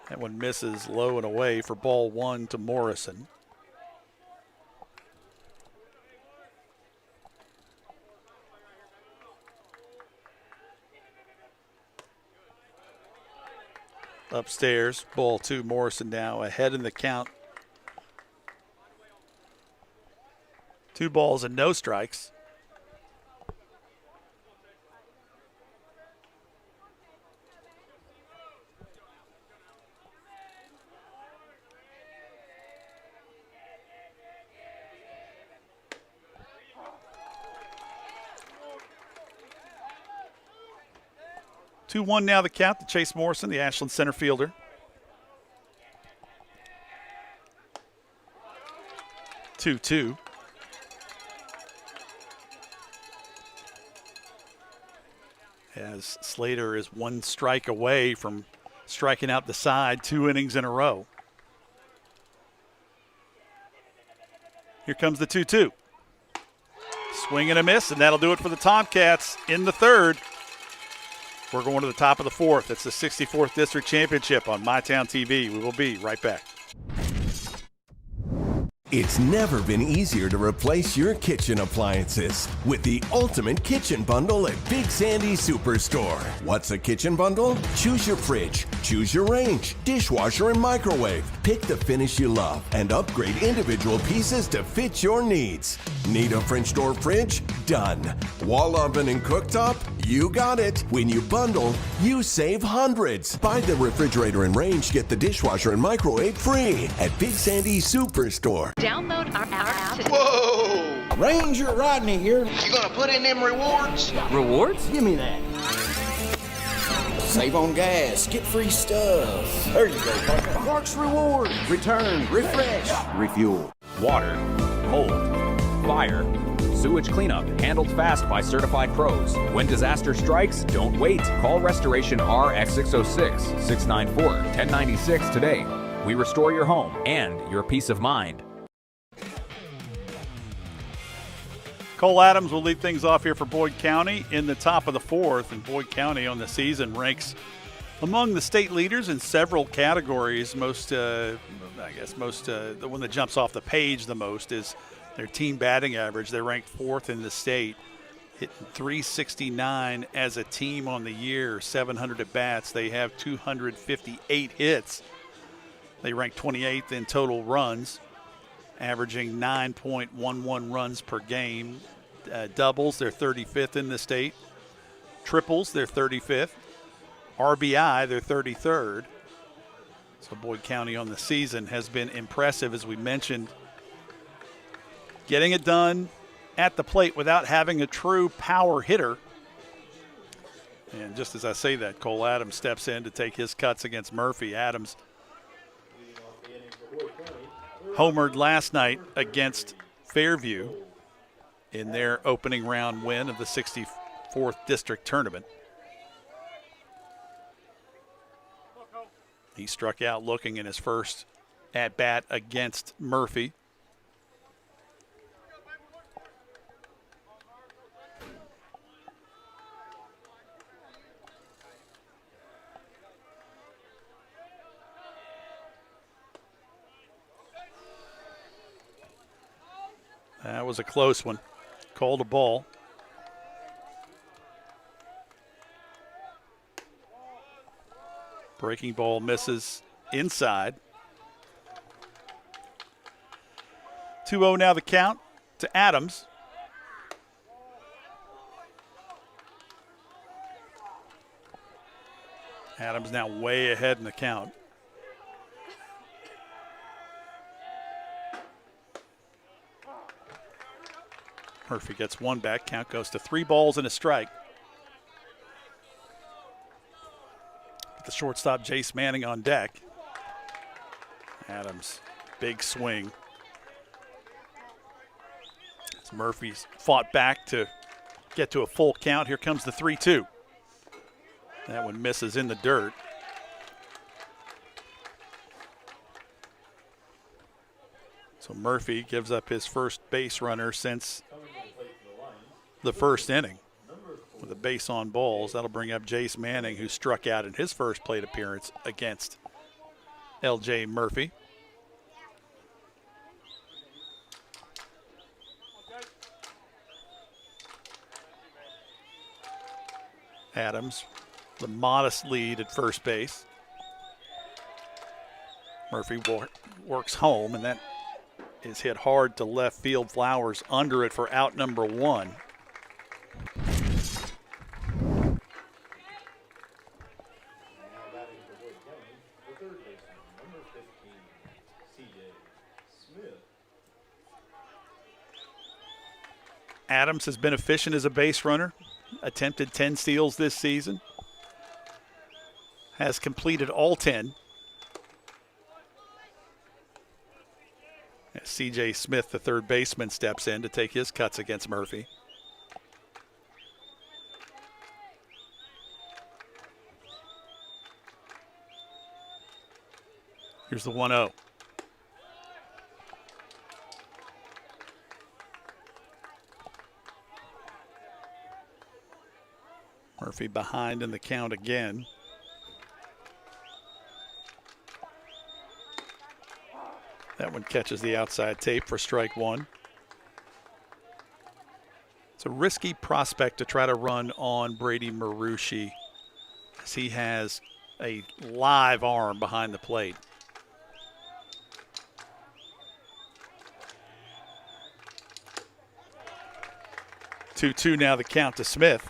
B: That one misses low and away for ball 1 to Morrison. Upstairs, ball 2, Morrison now ahead in the count. 2 balls and no strikes. Two-one now the count to Chase Morrison, the Ashland center fielder. 2-2. As Slater is 1 strike away from striking out the side 2 innings in a row. Here comes the 2-2. Swing and a miss, and that'll do it for the Tomcats in the 3rd. We're going to the top of the 4th. It's the 64th District Championship on MyTown TV. We will be right back.
V: It's never been easier to replace your kitchen appliances with the ultimate kitchen bundle at Big Sandy Superstore. What's a kitchen bundle? Choose your fridge, choose your range, dishwasher, and microwave. Pick the finish you love and upgrade individual pieces to fit your needs. Need a French door fridge? Done. Wall oven and cooktop? You got it. When you bundle, you save hundreds. Buy the refrigerator and range, get the dishwasher and microwave free at Big Sandy Superstore.
E: Download our app today.
G: Whoa! Ranger Rodney here. You gonna put in them rewards?
E: Rewards?
G: Give me that. Save on gas, get free stuff. There you go, partner. Parks Reward. Return, refresh, refuel.
S: Water, mold, fire, sewage cleanup handled fast by certified pros. When disaster strikes, don't wait. Call Restoration RX 606 694 1096 today. We restore your home and your peace of mind.
B: Cole Adams will lead things off here for Boyd County in the top of the 4th, and Boyd County on the season ranks among the state leaders in several categories. The one that jumps off the page the most is their team batting average. They're ranked 4th in the state. hitting .369 as a team on the year, 700 at bats. They have 258 hits. They rank 28th in total runs, averaging 9.11 runs per game. Doubles, they're 35th in the state. Triples, they're 35th. RBI, they're 33rd. So Boyd County on the season has been impressive, as we mentioned. Getting it done at the plate without having a true power hitter. And just as I say that, Cole Adams steps in to take his cuts against Murphy. Adams homered last night against Fairview in their opening round win of the 64th District Tournament. He struck out looking in his first at-bat against Murphy. That was a close one. Called a ball. Breaking ball misses inside. 2-0 now the count to Adams. Adams now way ahead in the count. Murphy gets one back. Count goes to 3 balls and a strike. The shortstop, Jace Manning, on deck. Adams, big swing. As Murphy's fought back to get to a full count. Here comes the 3-2. That one misses in the dirt. So Murphy gives up his first base runner since the first inning with a base on balls. That'll bring up Jace Manning, who struck out in his first plate appearance against L.J. Murphy. Adams, the modest lead at first base. Murphy works home, and that is hit hard to left field. Flowers under it for out number 1. Adams has been efficient as a base runner, attempted 10 steals this season, has completed all 10. As C.J. Smith, the third baseman, steps in to take his cuts against Murphy. Here's the 1-0. Murphy behind in the count again. That one catches the outside tape for strike 1. It's a risky prospect to try to run on Brady Marucci, as he has a live arm behind the plate. Two now the count to Smith.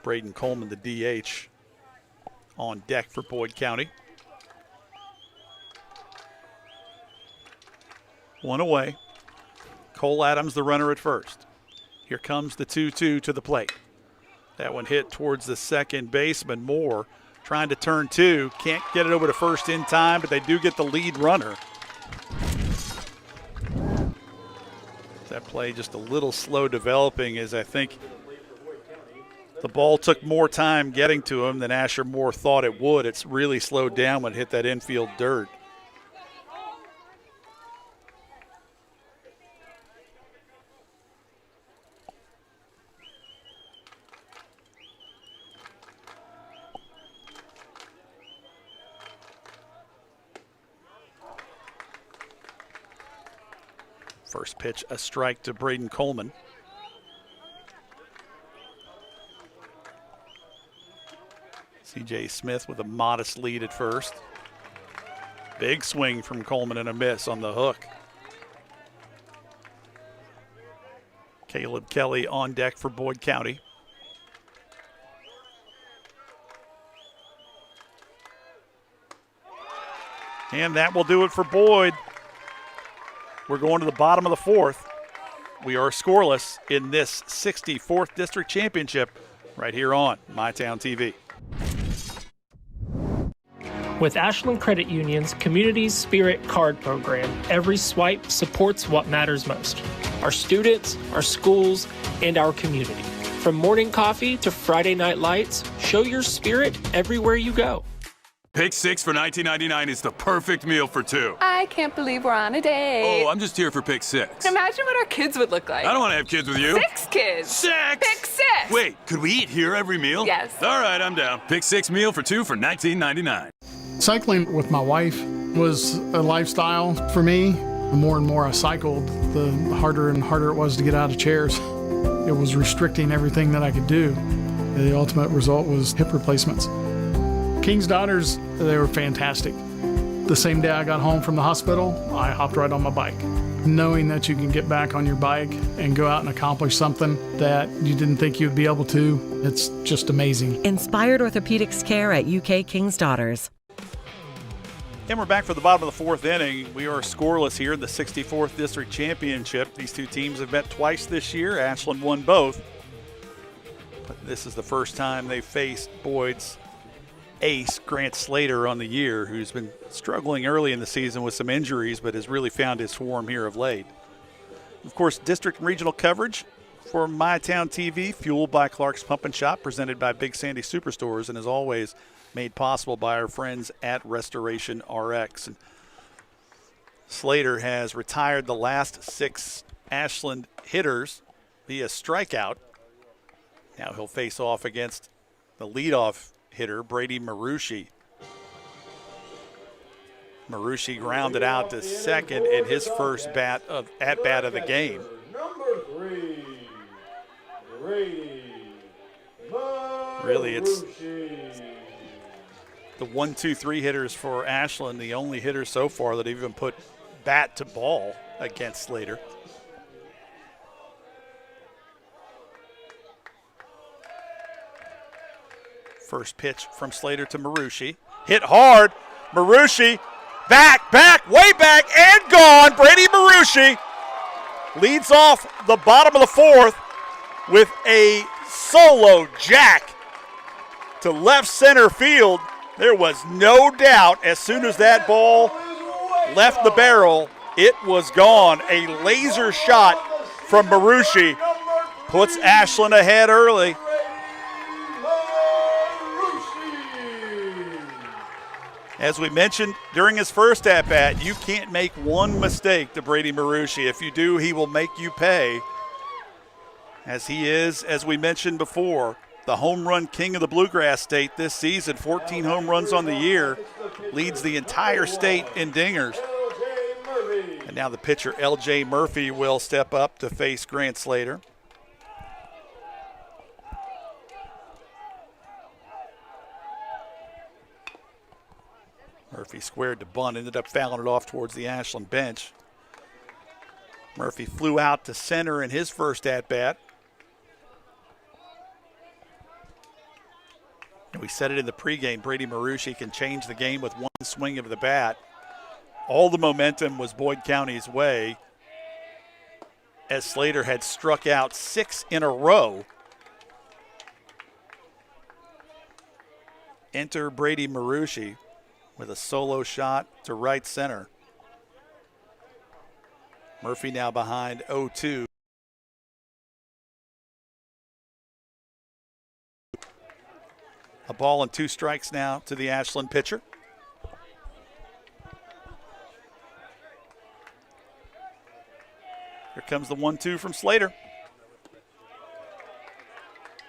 B: Braden Coleman, the DH, on deck for Boyd County. 1 away. Cole Adams, the runner at first. Here comes the 2-2 to the plate. That one hit towards the second baseman. Moore trying to turn 2. Can't get it over to first in time, but they do get the lead runner. That play just a little slow developing, as I think the ball took more time getting to him than Asher Moore thought it would. It's really slowed down when it hit that infield dirt. First pitch, a strike to Braden Coleman. C.J. Smith with a modest lead at first. Big swing from Coleman and a miss on the hook. Caleb Kelly on deck for Boyd County. And that will do it for Boyd. We're going to the bottom of the fourth. We are scoreless in this 64th District Championship right here on MyTown TV.
I: With Ashland Credit Union's Community Spirit Card Program, every swipe supports what matters most: our students, our schools, and our community. From morning coffee to Friday night lights, show your spirit everywhere you go.
C: Pick 6 for $19.99 is the perfect meal for two.
E: I can't believe we're on a date.
C: Oh, I'm just here for pick 6.
E: Imagine what our kids would look like.
C: I don't want to have kids with you.
E: 6 kids.
C: 6!
E: Pick 6!
C: Wait, could we eat here every meal?
E: Yes.
C: All right, I'm down. Pick 6 meal for two for $19.99.
L: Cycling with my wife was a lifestyle for me. The more and more I cycled, the harder and harder it was to get out of chairs. It was restricting everything that I could do. The ultimate result was hip replacements. King's Daughters, they were fantastic. The same day I got home from the hospital, I hopped right on my bike. Knowing that you can get back on your bike and go out and accomplish something that you didn't think you'd be able to, it's just amazing.
J: Inspired orthopedics care at UK King's Daughters.
B: And we're back for the bottom of the fourth inning. We are scoreless here in the 64th District Championship. These two teams have met twice this year. Ashland won both. But this is the first time they've faced Boyd's ace, Grant Slater, on the year, who's been struggling early in the season with some injuries, but has really found his form here of late. Of course, district and regional coverage for MyTown TV, fueled by Clark's Pump and Shop, presented by Big Sandy Superstores, and as always, made possible by our friends at Restoration RX. And Slater has retired the last 6 Ashland hitters via strikeout. Now he'll face off against the leadoff hitter, Brady Marucci. Marucci grounded out to second in his first at-bat of the game.
H: Number 3, Brady Marucci.
B: Really, it's the 1-2-3 hitters for Ashland, the only hitters so far that have even put bat to ball against Slater. First pitch from Slater to Marucci. Hit hard. Marucci back, way back, and gone. Brady Marucci leads off the bottom of the fourth with a solo jack to left center field. There was no doubt as soon as that ball left the barrel, it was gone. A laser shot from Marucci puts Ashland ahead early. As we mentioned during his first at-bat, you can't make one mistake to Brady Marucci. If you do, he will make you pay, as he is, as we mentioned before, the home run king of the Bluegrass State this season. 14 home runs on the year, leads the entire state in dingers. And now the pitcher, L.J. Murphy, will step up to face Grant Slater. Murphy squared to bunt, ended up fouling it off towards the Ashland bench. Murphy flew out to center in his first at-bat. And we said it in the pregame, Brady Marucci can change the game with one swing of the bat. All the momentum was Boyd County's way, as Slater had struck out 6 in a row. Enter Brady Marucci with a solo shot to right center. Murphy now behind 0-2. A ball and 2 strikes now to the Ashland pitcher. Here comes the 1-2 from Slater.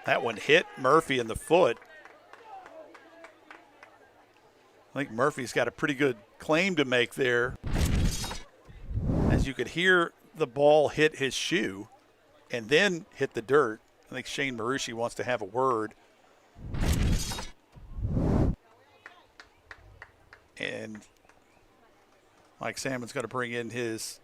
B: That one hit Murphy in the foot. I think Murphy's got a pretty good claim to make there. As you could hear the ball hit his shoe and then hit the dirt. I think Shane Marucci wants to have a word. And Mike Salmon's going to bring in his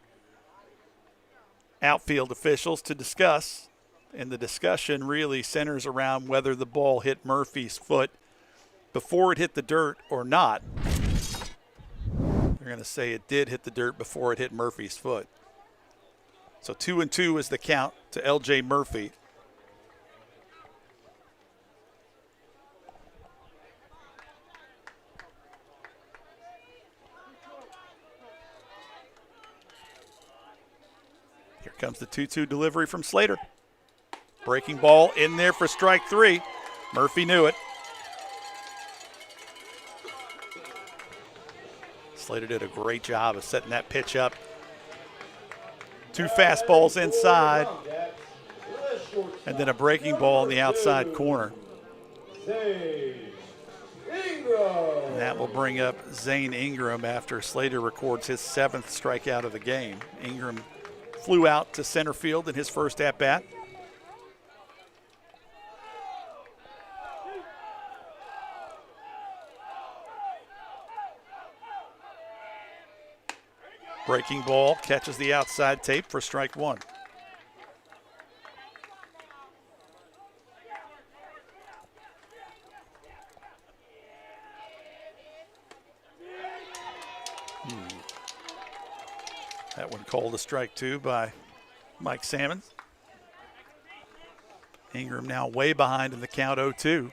B: outfield officials to discuss. And the discussion really centers around whether the ball hit Murphy's foot before it hit the dirt or not. They're going to say it did hit the dirt before it hit Murphy's foot. So 2-2 is the count to LJ Murphy. Here comes the 2-2 delivery from Slater. Breaking ball in there for strike three. Murphy knew it. Slater did a great job of setting that pitch up. Two fastballs inside, and then a breaking ball in the outside corner. And that will bring up Zane Ingram after Slater records his 7th strikeout of the game. Ingram flew out to center field in his first at-bat. Breaking ball catches the outside tape for strike one. That one called a strike two by Mike Salmon. Ingram now way behind in the count 0-2.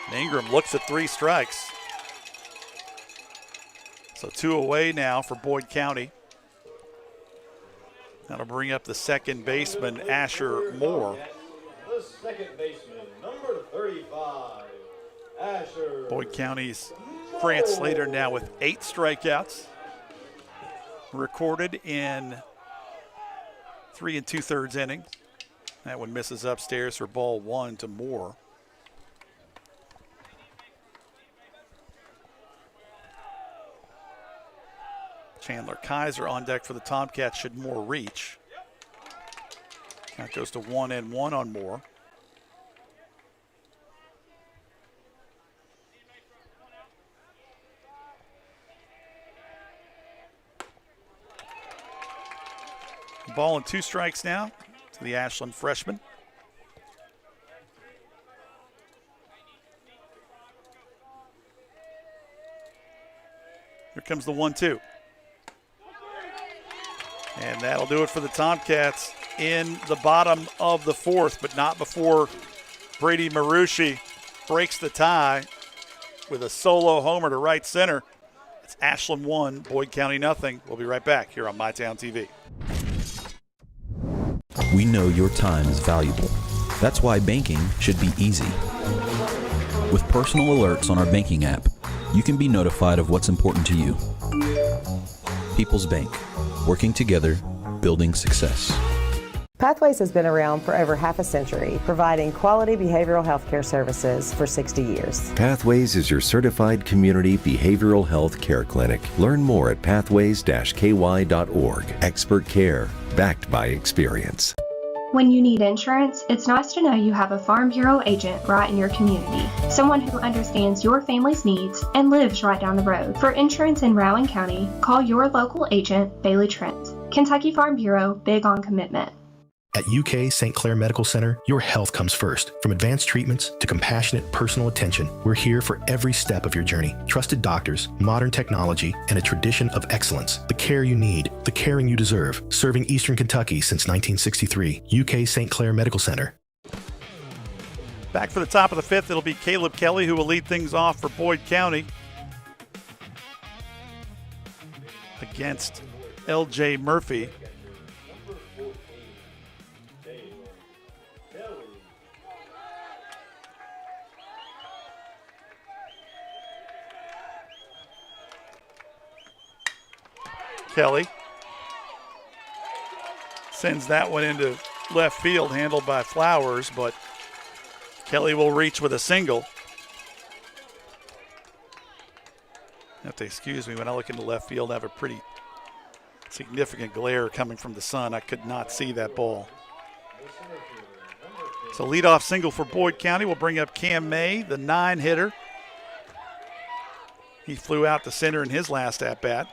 B: And Ingram looks at 3 strikes. So 2 away now for Boyd County. That'll bring up the second baseman, Asher Moore.
H: The second baseman, number 35, Asher.
B: Boyd County's France Slater now with 8 strikeouts. Recorded in 3 2/3 innings. That one misses upstairs for ball 1 to Moore. Chandler Kaiser on deck for the Tomcats should Moore reach. That goes to 1-1 on Moore. Ball and 2 strikes now to the Ashland freshman. Here comes the 1-2. And that'll do it for the Tomcats in the bottom of the 4th, but not before Brady Marucci breaks the tie with a solo homer to right center. It's Ashland 1, Boyd County nothing. We'll be right back here on MyTown TV.
M: We know your time is valuable. That's why banking should be easy. With personal alerts on our banking app, you can be notified of what's important to you. People's Bank. Working together, building success.
U: Pathways has been around for over half a century, providing quality behavioral health care services for 60 years.
V: Pathways is your certified community behavioral health care clinic. Learn more at pathways-ky.org. Expert care, backed by experience.
D: When you need insurance, it's nice to know you have a Farm Bureau agent right in your community. Someone who understands your family's needs and lives right down the road. For insurance in Rowan County, call your local agent, Bailey Trent. Kentucky Farm Bureau, big on commitment.
R: At UK St. Clair Medical Center, your health comes first. From advanced treatments to compassionate personal attention, we're here for every step of your journey. Trusted doctors, modern technology, and a tradition of excellence. The care you need, the caring you deserve. Serving Eastern Kentucky since 1963. UK St. Clair Medical Center.
B: Back for the top of the 5th, it'll be Caleb Kelly who will lead things off for Boyd County against LJ Murphy. Kelly sends that one into left field, handled by Flowers, but Kelly will reach with a single. You have to excuse me when I look into left field. I have a pretty significant glare coming from the sun. I could not see that ball. So leadoff single for Boyd County will bring up Cam May, the 9-hitter. He flew out to center in his last at-bat.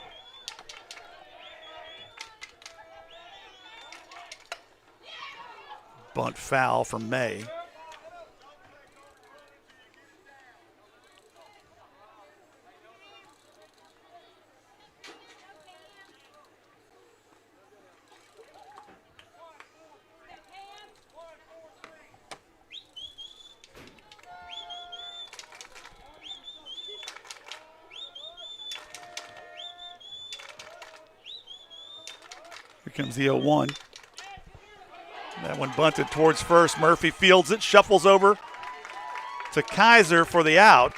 B: Bunt foul from May. Here comes the 0-1. That one bunted towards first. Murphy fields it, shuffles over to Kaiser for the out.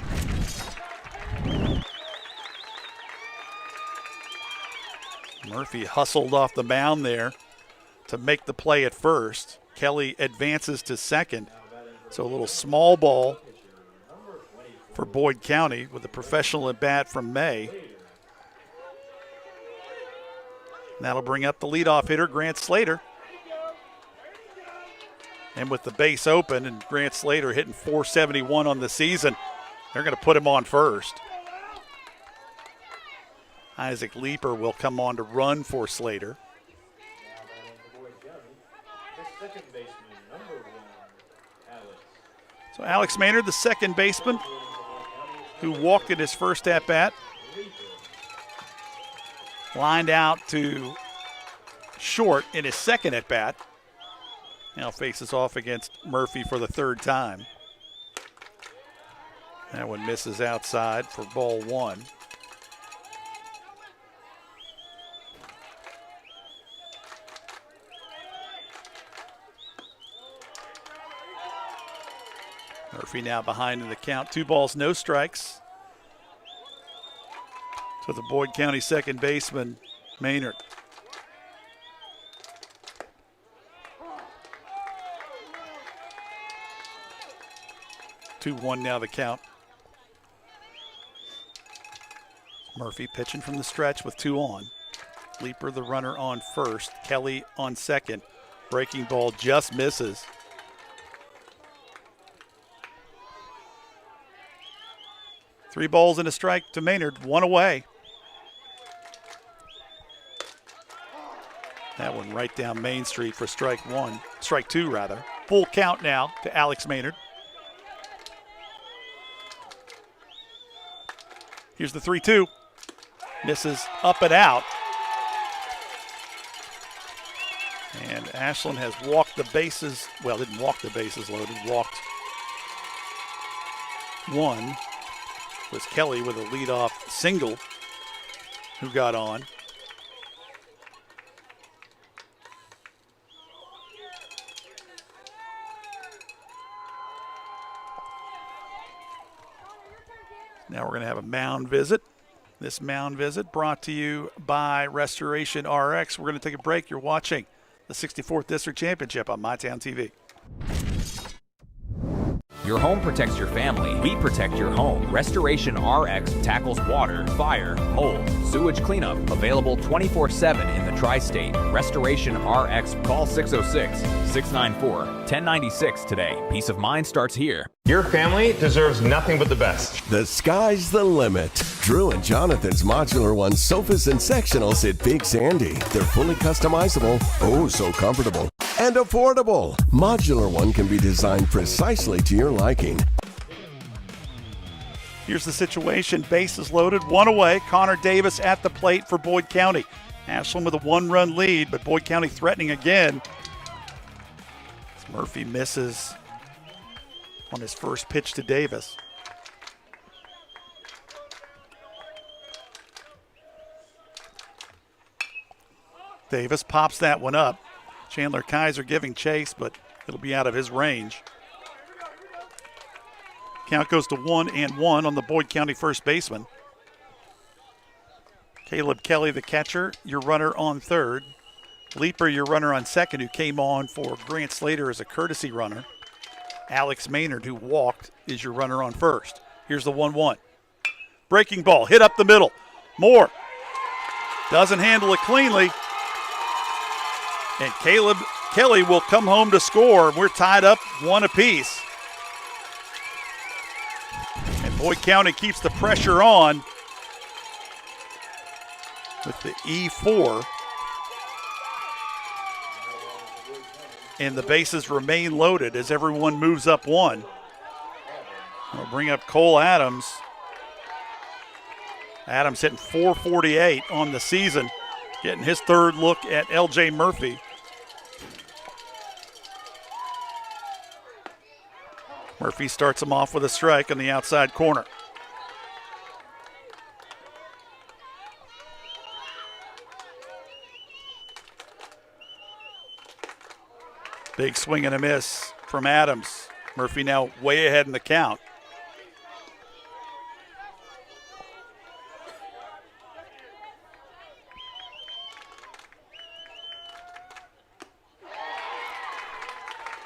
B: Murphy hustled off the mound there to make the play at first. Kelly advances to second. So a little small ball for Boyd County with a professional at bat from May. That'll bring up the leadoff hitter, Grant Slater. And with the base open and Grant Slater hitting .471 on the season, they're going to put him on first. Isaac Leeper will come on to run for Slater. So Alex Maynard, the second baseman, who walked in his first at-bat, lined out to short in his second at-bat. Now faces off against Murphy for the third time. That one misses outside for ball one. Murphy now behind in the count. 2 balls, no strikes. So the Boyd County second baseman, Maynard. Two-one now the count. Murphy pitching from the stretch with 2 on. Leeper the runner on first. Kelly on second. Breaking ball just misses. Three balls and a strike to Maynard, 1 away. That one right down Main Street for strike 2 rather. Full count now to Alex Maynard. Here's the 3-2. Misses up and out. And Ashland has walked the bases, well, didn't walk the bases loaded, walked one. Was Kelly with a leadoff single who got on. Now we're going to have a mound visit. This mound visit brought to you by Restoration RX. We're going to take a break. You're watching the 64th District Championship on MyTown TV.
S: Your home protects your family. We protect your home. Restoration RX tackles water, fire, mold, sewage cleanup. Available 24/7 in the tri-state. Restoration RX. Call 606-694-1096 today. Peace of mind starts here.
A: Your family deserves nothing but the best.
V: The sky's the limit. Drew and Jonathan's Modular One sofas and sectionals at Big Sandy. They're fully customizable, oh so comfortable, and affordable. Modular One can be designed precisely to your liking.
B: Here's the situation. Bases loaded, 1 away. Connor Davis at the plate for Boyd County. Ashland with a 1-run lead, but Boyd County threatening again. Murphy misses on his first pitch to Davis. Davis pops that one up. Chandler Kaiser giving chase, but it'll be out of his range. Count goes to 1-1 on the Boyd County first baseman. Caleb Kelly, the catcher, your runner on third. Leeper, your runner on second, who came on for Grant Slater as a courtesy runner. Alex Maynard, who walked, is your runner on first. Here's the 1-1. Breaking ball, hit up the middle. Moore doesn't handle it cleanly. And Caleb Kelly will come home to score. We're tied up 1 apiece. And Boyd County keeps the pressure on with the E4. And the bases remain loaded as everyone moves up 1. We'll bring up Cole Adams. Adams hitting .448 on the season, getting his 3rd look at LJ Murphy. Murphy starts him off with a strike on the outside corner. Big swing and a miss from Adams. Murphy now way ahead in the count.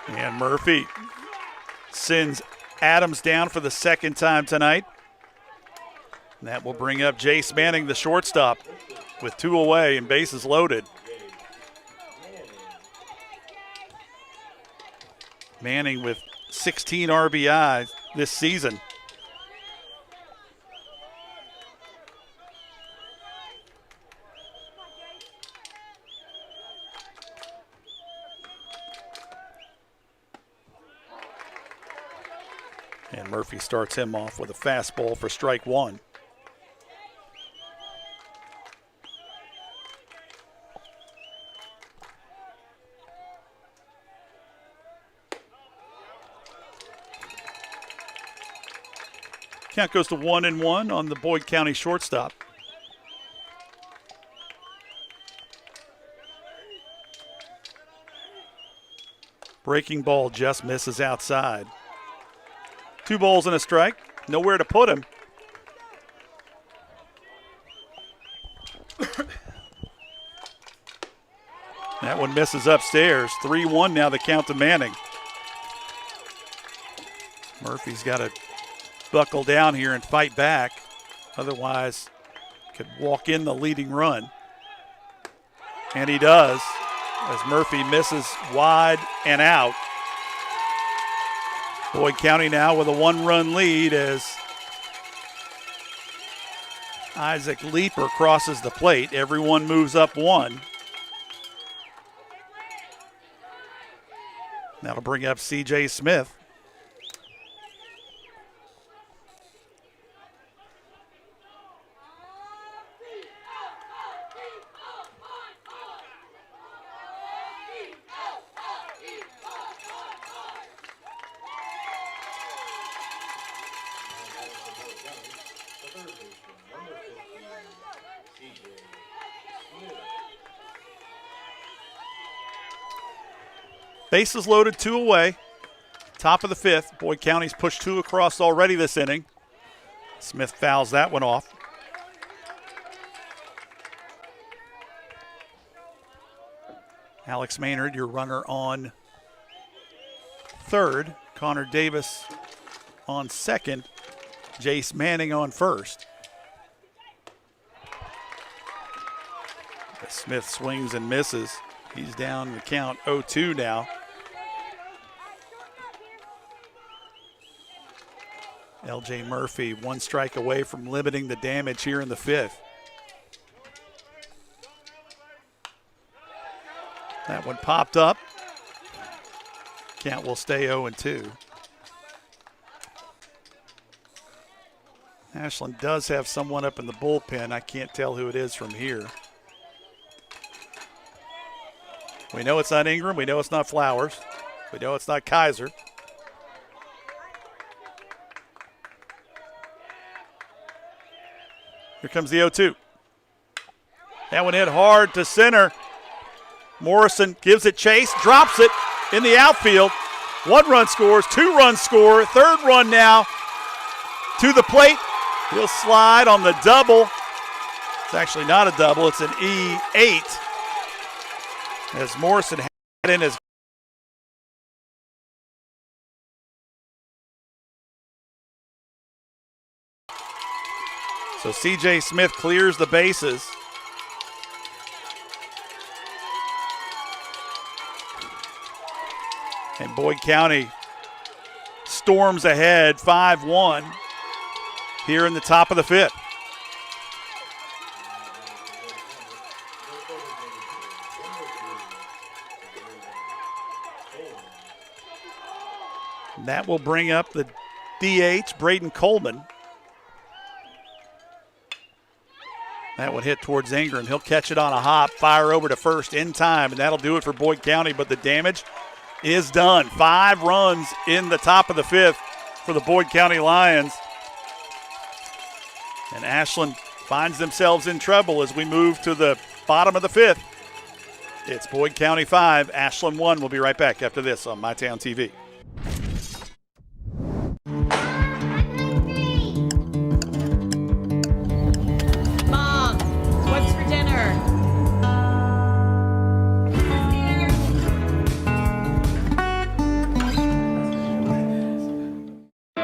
B: And Murphy sends Adams down for the 2nd time tonight. And that will bring up Jace Manning, the shortstop, with 2 away and bases loaded. Manning with 16 RBI this season. And Murphy starts him off with a fastball for strike 1. Count goes to 1-1 on the Boyd County shortstop. Breaking ball just misses outside. 2 balls and a strike. Nowhere to put him. That one misses upstairs. 3-1 now the count to Manning. Murphy's got to buckle down here and fight back. Otherwise, could walk in the leading run. And he does, as Murphy misses wide and out. Boyd County now with a 1-run lead as Isaac Leeper crosses the plate. Everyone moves up 1. That'll bring up C.J. Smith. Bases loaded, 2 away. Top of the 5th. Boyd County's pushed 2 across already this inning. Smith fouls that one off. Alex Maynard, your runner on 3rd. Connor Davis on 2nd. Jace Manning on 1st. Smith swings and misses. He's down the count 0-2 now. LJ Murphy 1 strike away from limiting the damage here in the 5th. That one popped up. Count will stay 0-2. Ashland does have someone up in the bullpen. I can't tell who it is from here. We know it's not Ingram. We know it's not Flowers. We know it's not Kaiser. Here comes the 0-2. That one hit hard to center. Morrison gives it chase, drops it in the outfield. 1 run scores, 2 runs score, 3rd run now to the plate. He'll slide on the double. It's actually not a double, it's an E8. As Morrison had in his So C.J. Smith clears the bases. And Boyd County storms ahead 5-1 here in the top of the fifth. That will bring up the DH, Braden Coleman. That one hit towards Ingram. He'll catch it on a hop, fire over to first in time, and that'll do it for Boyd County, but the damage is done. 5 runs in the top of the fifth for the Boyd County Lions. And Ashland finds themselves in trouble as we move to the bottom of the fifth. It's Boyd County 5, Ashland 1. We'll be right back after this on MyTown TV.
F: Mom, what's for dinner?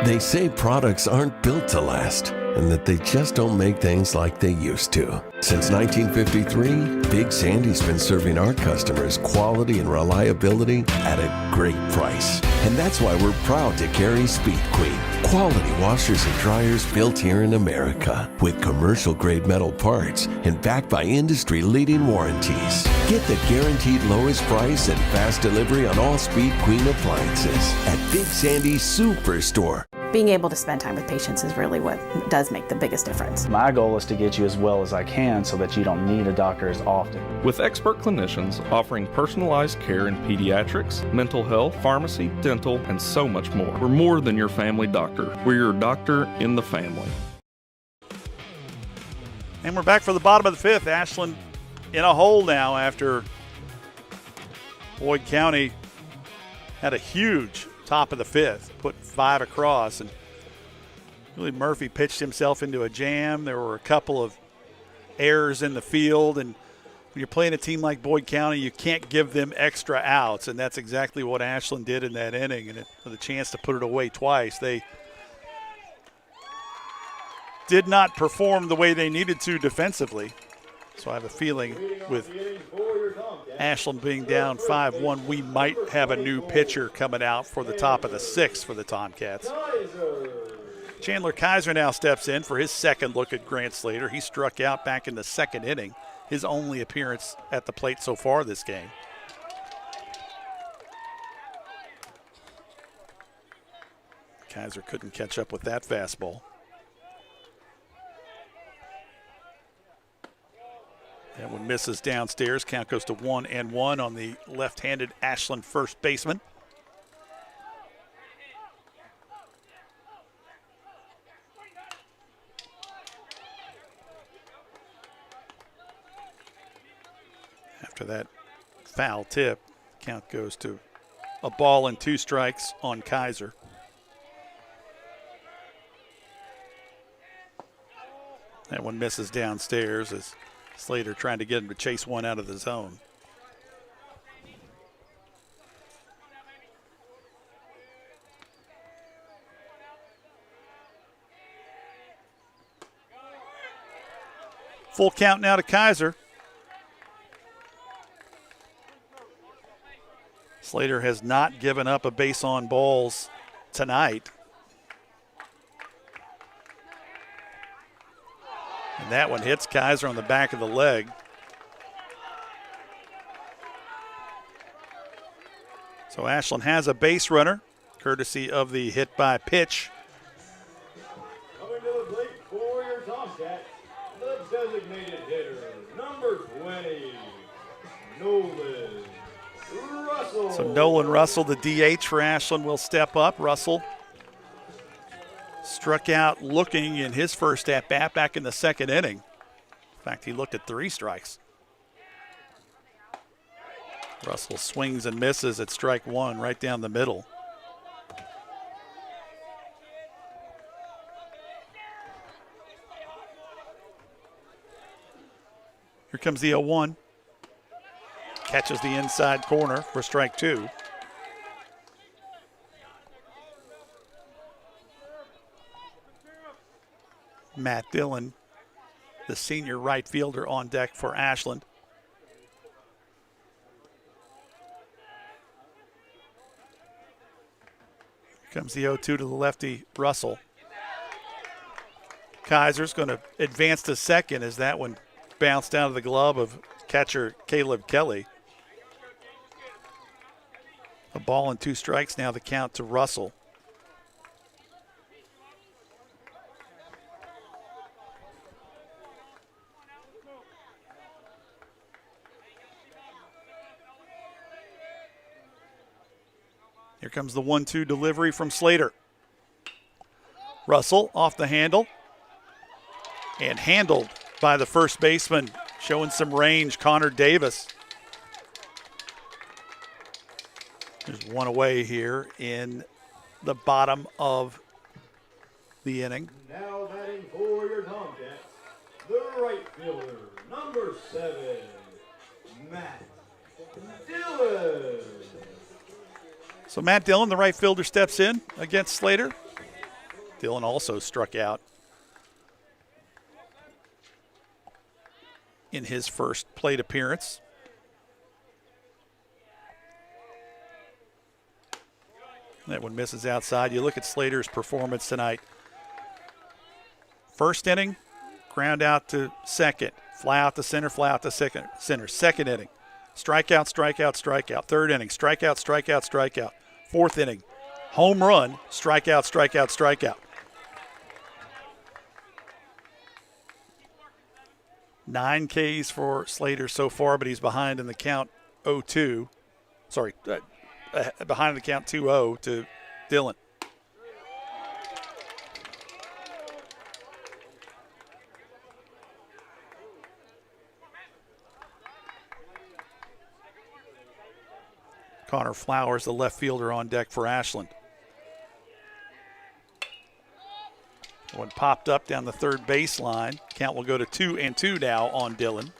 V: They say products aren't built to last, and that they just don't make things like they used to. Since 1953, Big Sandy's been serving our customers quality and reliability at a great price. And that's why we're proud to carry Speed Queen, quality washers and dryers built here in America, with commercial-grade metal parts and backed by industry-leading warranties. Get the guaranteed lowest price and fast delivery on all Speed Queen appliances at Big Sandy's Superstore.
O: Being able to spend time with patients is really what does make the biggest difference.
Q: My goal is to get you as well as I can so that you don't need a doctor as often.
T: With expert clinicians offering personalized care in pediatrics, mental health, pharmacy, dental, and so much more. We're more than your family doctor. We're your doctor in the family.
B: And we're back for the bottom of the fifth. Ashland in a hole now after Boyd County had a huge top of the fifth, put 5 across, and really Murphy pitched himself into a jam. There were a couple of errors in the field, and when you're playing a team like Boyd County, you can't give them extra outs, and that's exactly what Ashland did in that inning, and with a chance to put it away twice. They did not perform the way they needed to defensively, so I have a feeling with Ashland being down 5-1, we might have a new pitcher coming out for the top of the sixth for the Tomcats. Chandler Kaiser now steps in for his second look at Grant Slater. He struck out back in the second inning, his only appearance at the plate so far this game. Kaiser couldn't catch up with that fastball. That one misses downstairs. Count goes to 1-1 on the left-handed Ashland first baseman. After that foul tip, count goes to a ball and 2 strikes on Kaiser. That one misses downstairs as Slater trying to get him to chase one out of the zone. Full count now to Kaiser. Slater has not given up a base on balls tonight. And that one hits Kaiser on the back of the leg. So Ashland has a base runner, courtesy of the hit by pitch.
H: Coming to the plate for your Tomcats, the designated hitter, number 20, Nolan Russell.
B: So Nolan Russell, the DH for Ashland, will step up. Russell struck out looking in his first at-bat back in the second inning. In fact, he looked at 3 strikes. Russell swings and misses at strike 1 right down the middle. Here comes the 0-1. Catches the inside corner for strike 2. Matt Dillon the senior right fielder, on deck for Ashland. Here comes the 0-2 to the lefty, Russell. Kaiser's going to advance to second as that one bounced out of the glove of catcher Caleb Kelly. A ball and 2 strikes now, the count to Russell. Here comes the 1-2 delivery from Slater. Russell off the handle and handled by the first baseman, showing some range, Connor Davis. There's one away here in the bottom of the inning.
H: Now batting for your Tomcats, the right fielder, number 7, Matt Dillon.
B: So Matt Dillon, the right fielder, steps in against Slater. Dillon also struck out in his first plate appearance. That one misses outside. You look at Slater's performance tonight. First inning, ground out to second. Fly out to center, fly out to center. Second inning, strikeout, strikeout, strikeout. Third inning, strikeout, strikeout, strikeout. Fourth inning, home run, strikeout, strikeout, strikeout. 9 Ks for Slater so far, but he's behind in the count 0-2. Sorry, behind in the count 2-0 to Dillon. Connor Flowers, the left fielder, on deck for Ashland. One popped up down the third baseline. Count will go to 2-2 now on Dillon.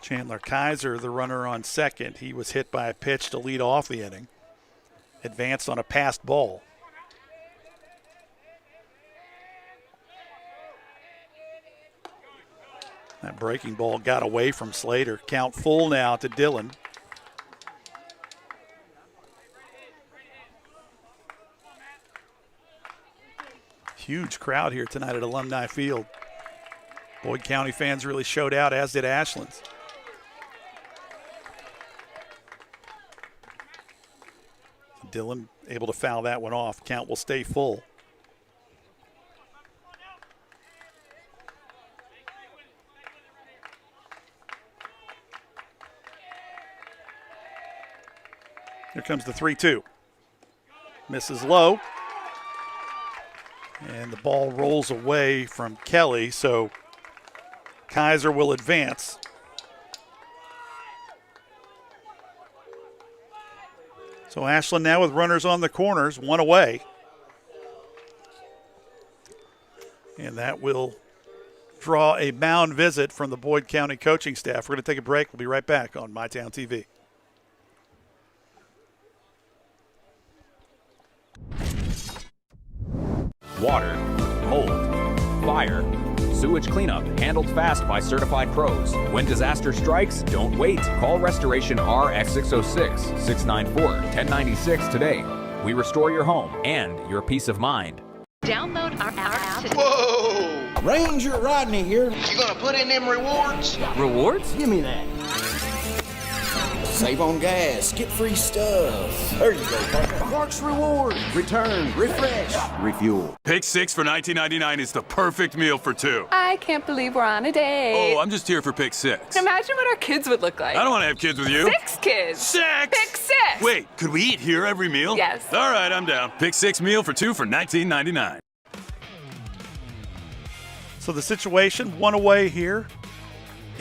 B: Chandler Kaiser, the runner on second. He was hit by a pitch to lead off the inning. Advanced on a passed ball. That breaking ball got away from Slater. Count full now to Dillon. Huge crowd here tonight at Alumni Field. Boyd County fans really showed out, as did Ashland's. Dillon able to foul that one off. Count will stay full. Here comes the 3-2. Misses low. And the ball rolls away from Kelly, so Kaiser will advance. So Ashland now with runners on the corners, one away. And that will draw a mound visit from the Boyd County coaching staff. We're going to take a break. We'll be right back on MyTown TV.
S: Water, mold, fire, sewage cleanup handled fast by certified pros. When disaster strikes, don't wait. Call Restoration RX 606-694-1096 today. We restore your home and your peace of mind.
N: Download our app today.
G: Whoa! Ranger Rodney here. You gonna put in them rewards?
S: Rewards?
G: Give me that. Save on gas, get free stuff. There you go, partner. Parks Reward. Return, refresh, refuel.
C: Pick 6 for $19.99 is the perfect meal for 2.
E: I can't believe we're on a date.
C: Oh, I'm just here for pick 6.
E: Imagine what our kids would look like.
C: I don't want to have kids with you.
E: 6 kids.
C: 6!
E: Pick 6!
C: Wait, could we eat here every meal?
E: Yes.
C: All right, I'm down. Pick 6 meal for 2 for $19.99.
B: So the situation, one away here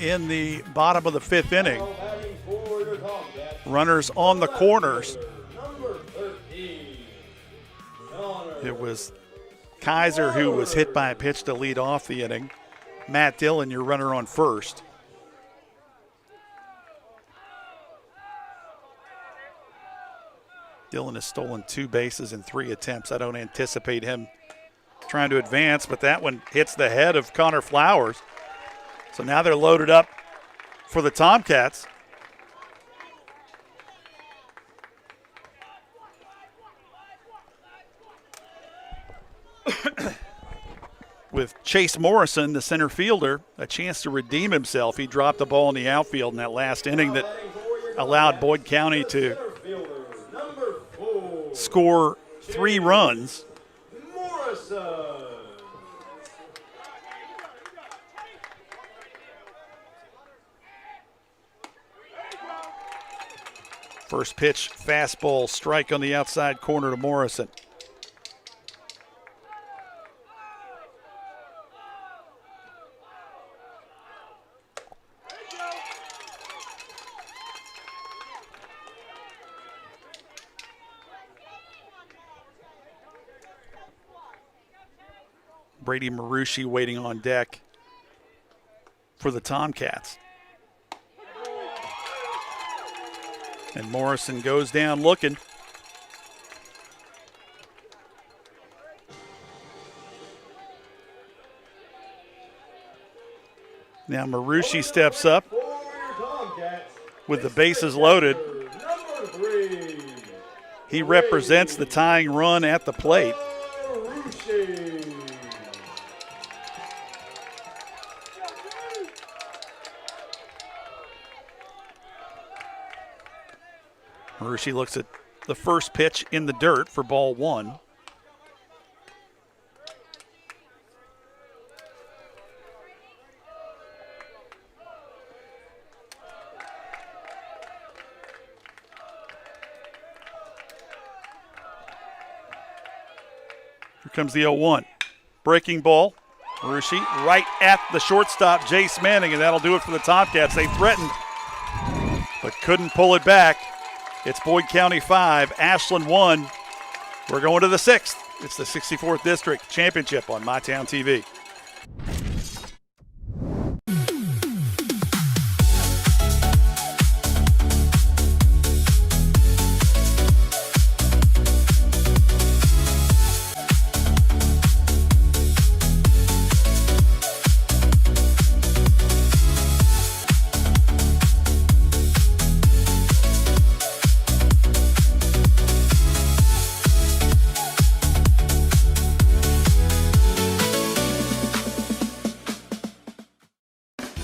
B: in the bottom of the 5th inning. Runners on the corners. It was Kaiser who was hit by a pitch to lead off the inning. Matt Dillon, your runner on first. Dylan has stolen 2 bases in 3 attempts. I don't anticipate him trying to advance, but that one hits the head of Connor Flowers. So now they're loaded up for the Tomcats. With Chase Morrison, the center fielder, a chance to redeem himself. He dropped the ball in the outfield in that last inning that allowed Boyd County to score 3 runs. First pitch, fastball, strike on the outside corner to Morrison. Brady Marucci waiting on deck for the Tomcats. And Morrison goes down looking. Now Marucci steps up with the bases loaded. He represents the tying run at the plate. Marucci looks at the first pitch in the dirt for ball 1. Here comes the 0-1. Breaking ball. Marucci right at the shortstop, Jace Manning, and that'll do it for the Tomcats. They threatened, but couldn't pull it back. It's Boyd County 5, Ashland 1. We're going to the 6th. It's the 64th District Championship on MyTown TV.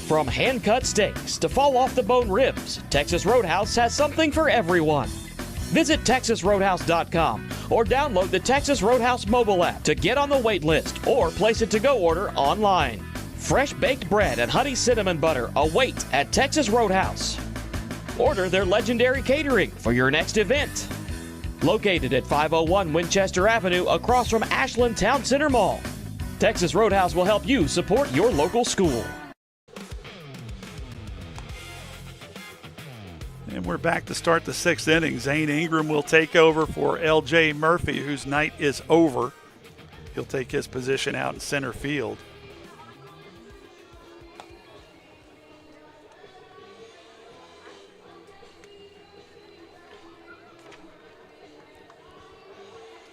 K: From hand-cut steaks to fall-off-the-bone ribs, Texas Roadhouse has something for everyone. Visit TexasRoadhouse.com or download the Texas Roadhouse mobile app to get on the wait list or place a to-go order online. Fresh baked bread and honey cinnamon butter await at Texas Roadhouse. Order their legendary catering for your next event. Located at 501 Winchester Avenue across from Ashland Town Center Mall, Texas Roadhouse will help you support your local school.
B: And we're back to start the 6th inning. Zane Ingram will take over for L.J. Murphy, whose night is over. He'll take his position out in center field.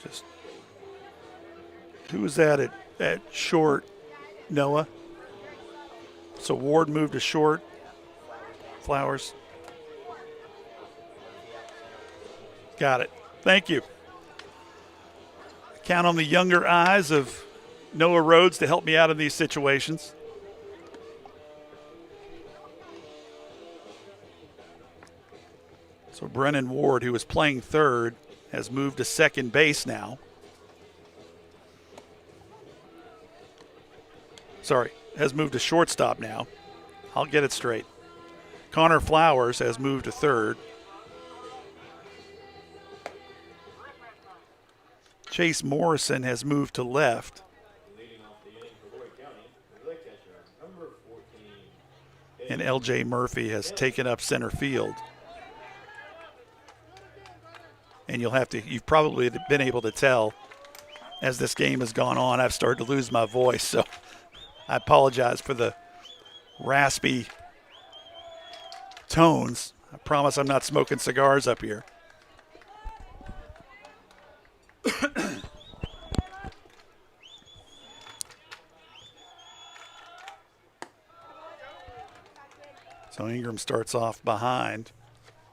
B: Just who was that at short, Noah? So Ward moved to short. Flowers. Got it. Thank you. Count on the younger eyes of Noah Rhodes to help me out in these situations. So Brennan Ward, who was playing third, has moved to second base now. Sorry, has moved to shortstop now. I'll get it straight. Connor Flowers has moved to third. Chase Morrison has moved to left. And L.J. Murphy has taken up center field. And you've probably been able to tell as this game has gone on, I've started to lose my voice. So I apologize for the raspy tones. I promise I'm not smoking cigars up here. So Ingram starts off behind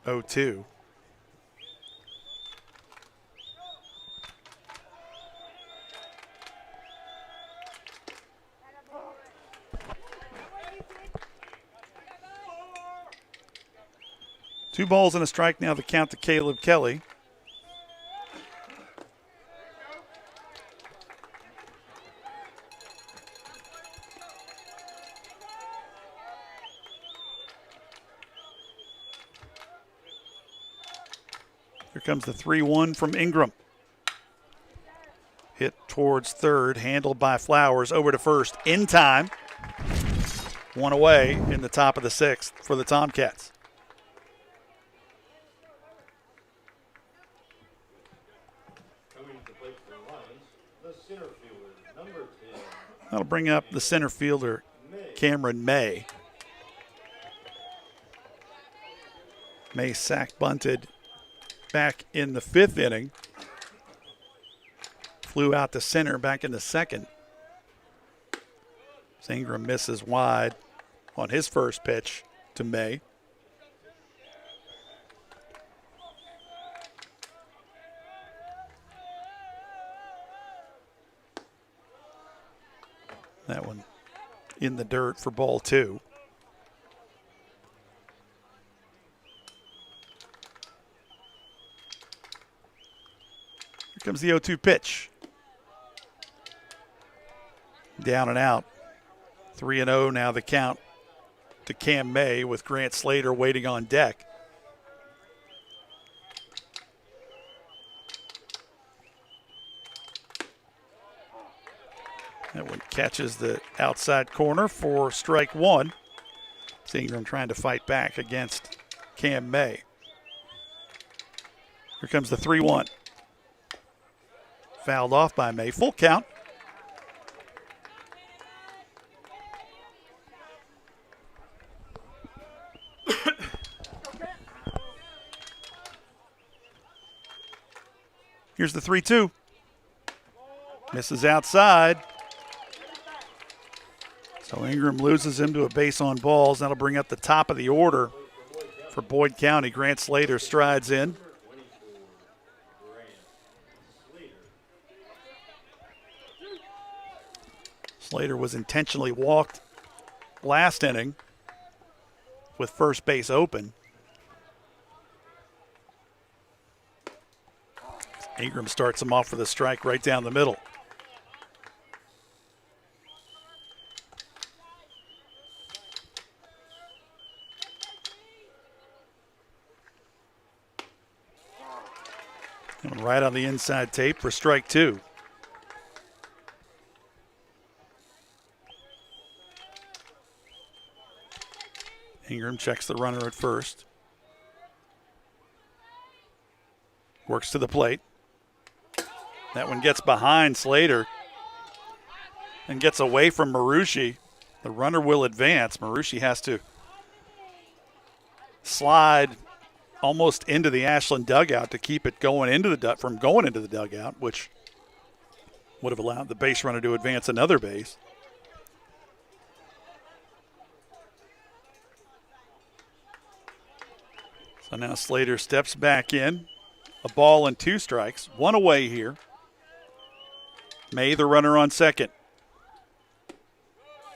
B: 0-2. Two balls and a strike now, the count to Caleb Kelly. Here comes the 3-1 from Ingram. Hit towards third, handled by Flowers, over to first, in time. One away in the top of the sixth for the Tomcats. That'll bring up the center fielder, Cameron May. May sack bunted back in the fifth inning. Flew out to center back in the second. Ingram misses wide on his first pitch to May. That one in the dirt for ball two. Here comes the 0-2 pitch. Down and out. 3-0 now the count to Cam May with Grant Slater waiting on deck. That one catches the outside corner for strike one. Ingram trying to fight back against Cam May. Here comes the 3-1. Fouled off by May. Full count. Here's the 3-2. Misses outside. So Ingram loses him to a base on balls. That'll bring up the top of the order for Boyd County. Grant Slater strides in. Slater was intentionally walked last inning with first base open. Ingram starts him off with a strike right down the middle. And right on the inside tape for strike two. Ingram checks the runner at first. Works to the plate. That one gets behind Slater and gets away from Marucci. The runner will advance. Marucci has to slide almost into the Ashland dugout to keep it going into the from going into the dugout, which would have allowed the base runner to advance another base. So now Slater steps back in. A ball and two strikes. One away here. May, the runner on second.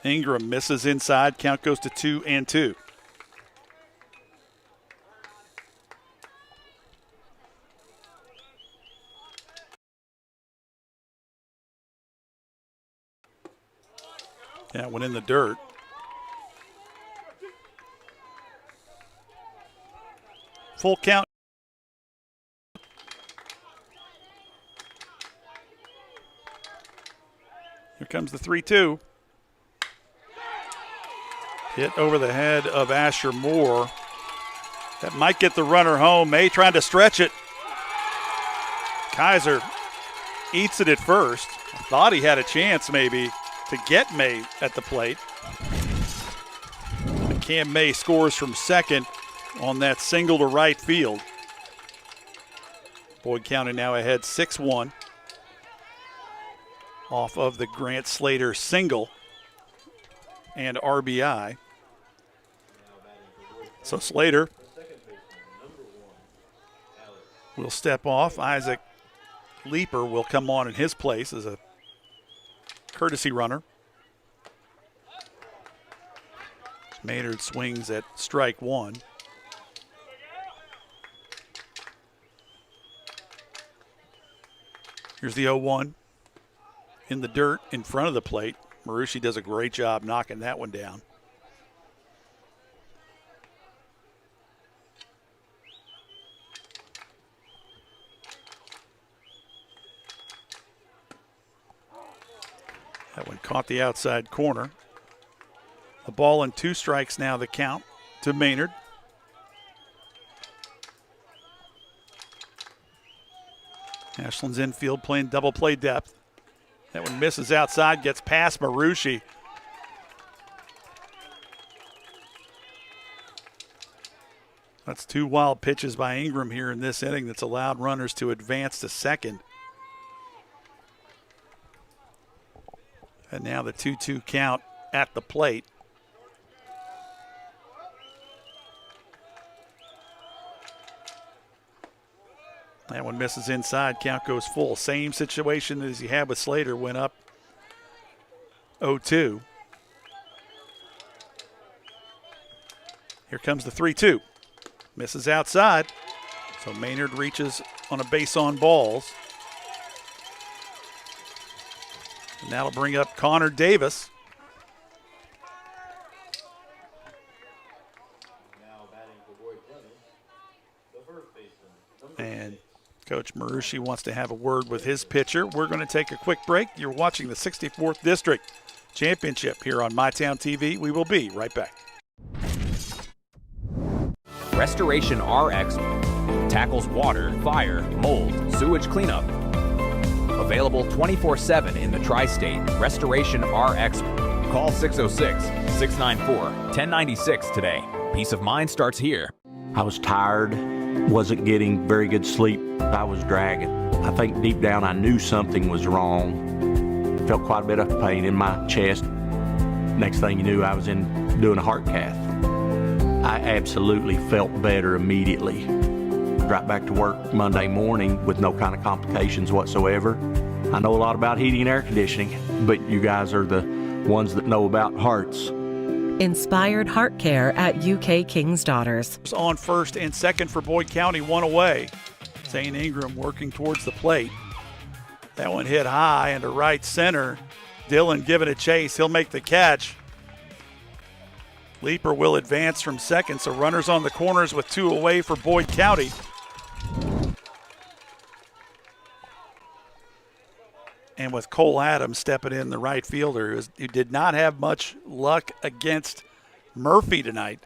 B: Ingram misses inside. Count goes to 2-2. That one in the dirt. Full count. Here comes the 3-2. Hit over the head of Asher Moore. That might get the runner home. May trying to stretch it. Kaiser eats it at first. Thought he had a chance maybe to get May at the plate. But Cam May scores from second on that single to right field. Boyd County now ahead 6-1 off of the Grant Slater single and RBI. So Slater will step off. Isaac Leeper will come on in his place as a courtesy runner. Maynard swings at strike one. Here's the 0-1 in the dirt in front of the plate. Marucci does a great job knocking that one down. That one caught the outside corner. A ball and 2 strikes now the count to Maynard. Ashland's infield playing double play depth. That one misses outside, gets past Marucci. That's 2 wild pitches by Ingram here in this inning that's allowed runners to advance to second. And now the 2-2 count at the plate. That one misses inside, count goes full. Same situation as he had with Slater, went up 0-2. Here comes the 3-2. Misses outside, so Maynard reaches on a base on balls. And that'll bring up Connor Davis. And Coach Marucci wants to have a word with his pitcher. We're going to take a quick break. You're watching the 64th District Championship here on MyTown TV. We will be right back.
S: Restoration RX tackles water, fire, mold, sewage cleanup. Available 24/7 in the tri-state. Restoration RX. Call 606-694-1096 today. Peace of mind starts here.
I: I was tired, wasn't getting very good sleep. I was dragging. I think deep down I knew something was wrong. Felt quite a bit of pain in my chest. Next thing you knew, I was doing a heart cath. I absolutely felt better immediately. Right back to work Monday morning with no kind of complications whatsoever. I know a lot about heating and air conditioning, but you guys are the ones that know about hearts.
J: Inspired Heart Care at UK King's Daughters.
B: On first and second for Boyd County, 1 away. Zane Ingram working towards the plate. That one hit high into right center. Dillon giving a chase. He'll make the catch. Leeper will advance from second, so runners on the corners with 2 away for Boyd County. And with Cole Adams stepping in, the right fielder, who did not have much luck against Murphy tonight.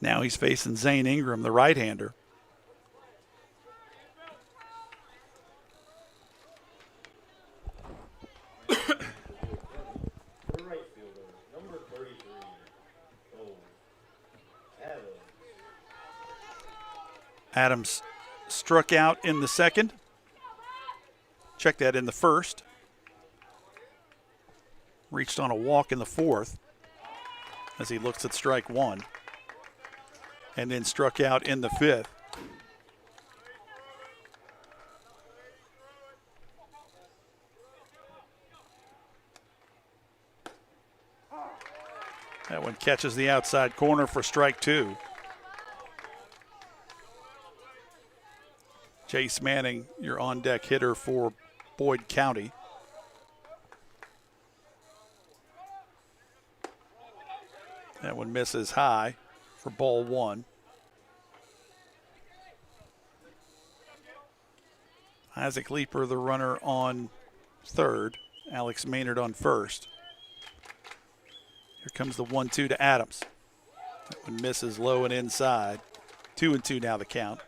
B: Now he's facing Zane Ingram, the right-hander. Adams struck out in the second. Check that in the first. Reached on a walk in the fourth as he looks at strike one. And then struck out in the fifth. That one catches the outside corner for strike two. Chase Manning, your on-deck hitter for Boyd County. That one misses high for ball one. Isaac Leeper, the runner on third. Alex Maynard on first. Here comes the 1-2 to Adams. That one misses low and inside. 2-2 now the count.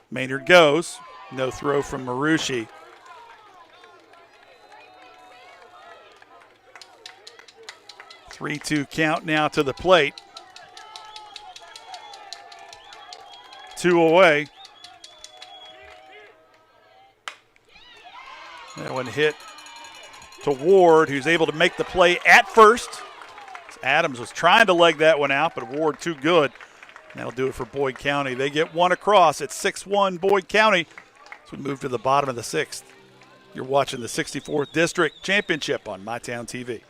B: Maynard goes. No throw from Marucci. Three-two count now to the plate. 2 away. That one hit to Ward, who's able to make the play at first. Adams was trying to leg that one out, but Ward too good. That'll do it for Boyd County. They get one across. It's 6-1 Boyd County. So we move to the bottom of the 6th. You're watching the 64th District Championship on MyTown TV.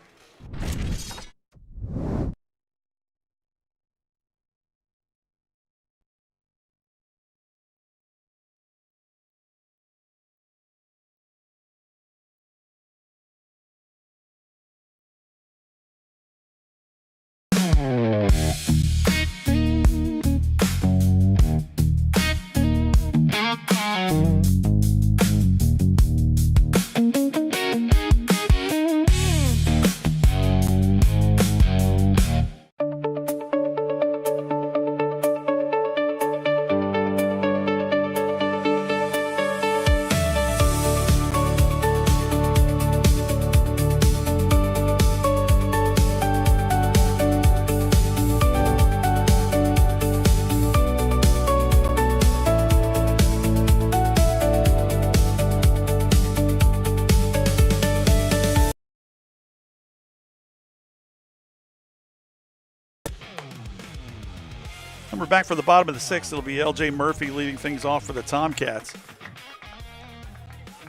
B: And we're back for the bottom of the 6th. It'll be L.J. Murphy leading things off for the Tomcats.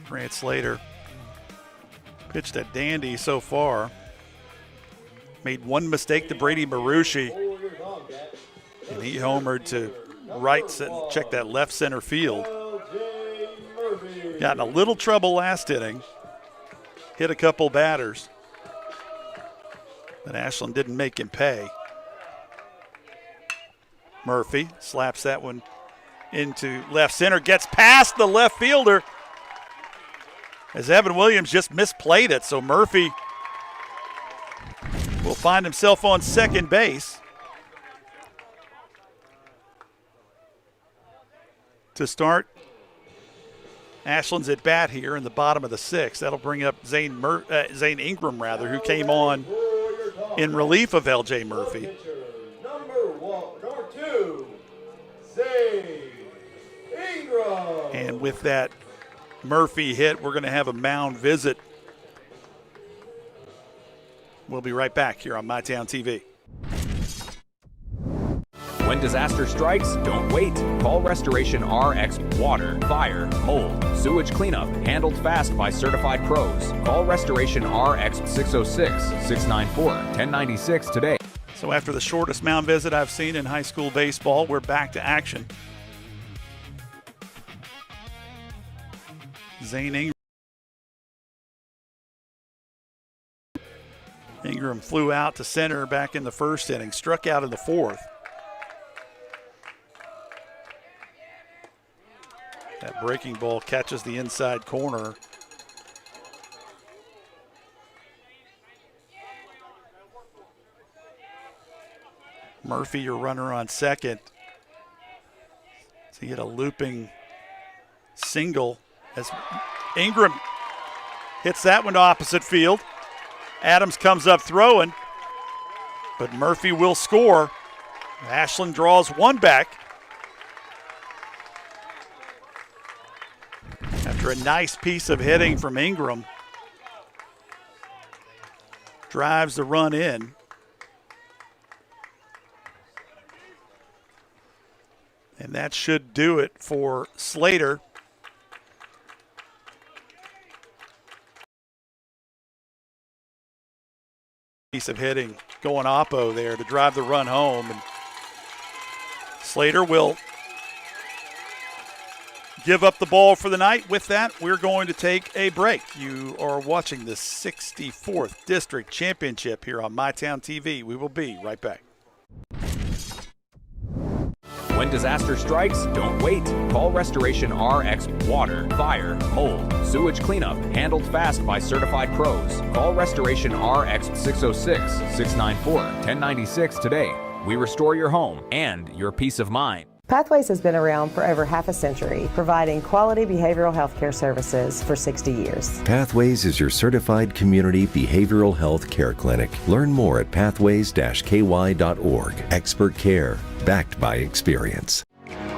B: Grant Slater pitched a dandy so far. Made one mistake to Brady Marucci. And he homered to check that left center field. Got in a little trouble last inning. Hit a couple batters. But Ashland didn't make him pay. Murphy slaps that one into left center, gets past the left fielder as Evan Williams just misplayed it. So Murphy will find himself on second base to start Ashland's at bat here in the bottom of the 6th. That'll bring up Zane Ingram, who came on in relief of L.J. Murphy. And with that Murphy hit, we're going to have a mound visit. We'll be right back here on MyTown TV.
S: When disaster strikes, don't wait. Call Restoration RX Water, Fire, Mold, Sewage Cleanup, handled fast by certified pros. Call Restoration RX 606-694-1096 today.
B: So after the shortest mound visit I've seen in high school baseball, we're back to action. Zane Ingram flew out to center back in the first inning, struck out in the 4th. That breaking ball catches the inside corner. Murphy, your runner on second. So he hit a looping single as Ingram hits that one to opposite field. Adams comes up throwing, but Murphy will score. Ashland draws one back. After a nice piece of hitting from Ingram. Drives the run in. And that should do it for Slater. Piece of hitting going oppo there to drive the run home. And Slater will give up the ball for the night. With that, we're going to take a break. You are watching the 64th District Championship here on MyTown TV. We will be right back.
S: When disaster strikes, don't wait. Call Restoration RX Water, Fire, Mold, Sewage Cleanup, handled fast by certified pros. Call Restoration RX 606-694-1096 today. We restore your home and your peace of mind.
U: Pathways has been around for over half a century, providing quality behavioral health care services for 60 years.
V: Pathways is your certified community behavioral health care clinic. Learn more at pathways-ky.org. Expert care, backed by experience.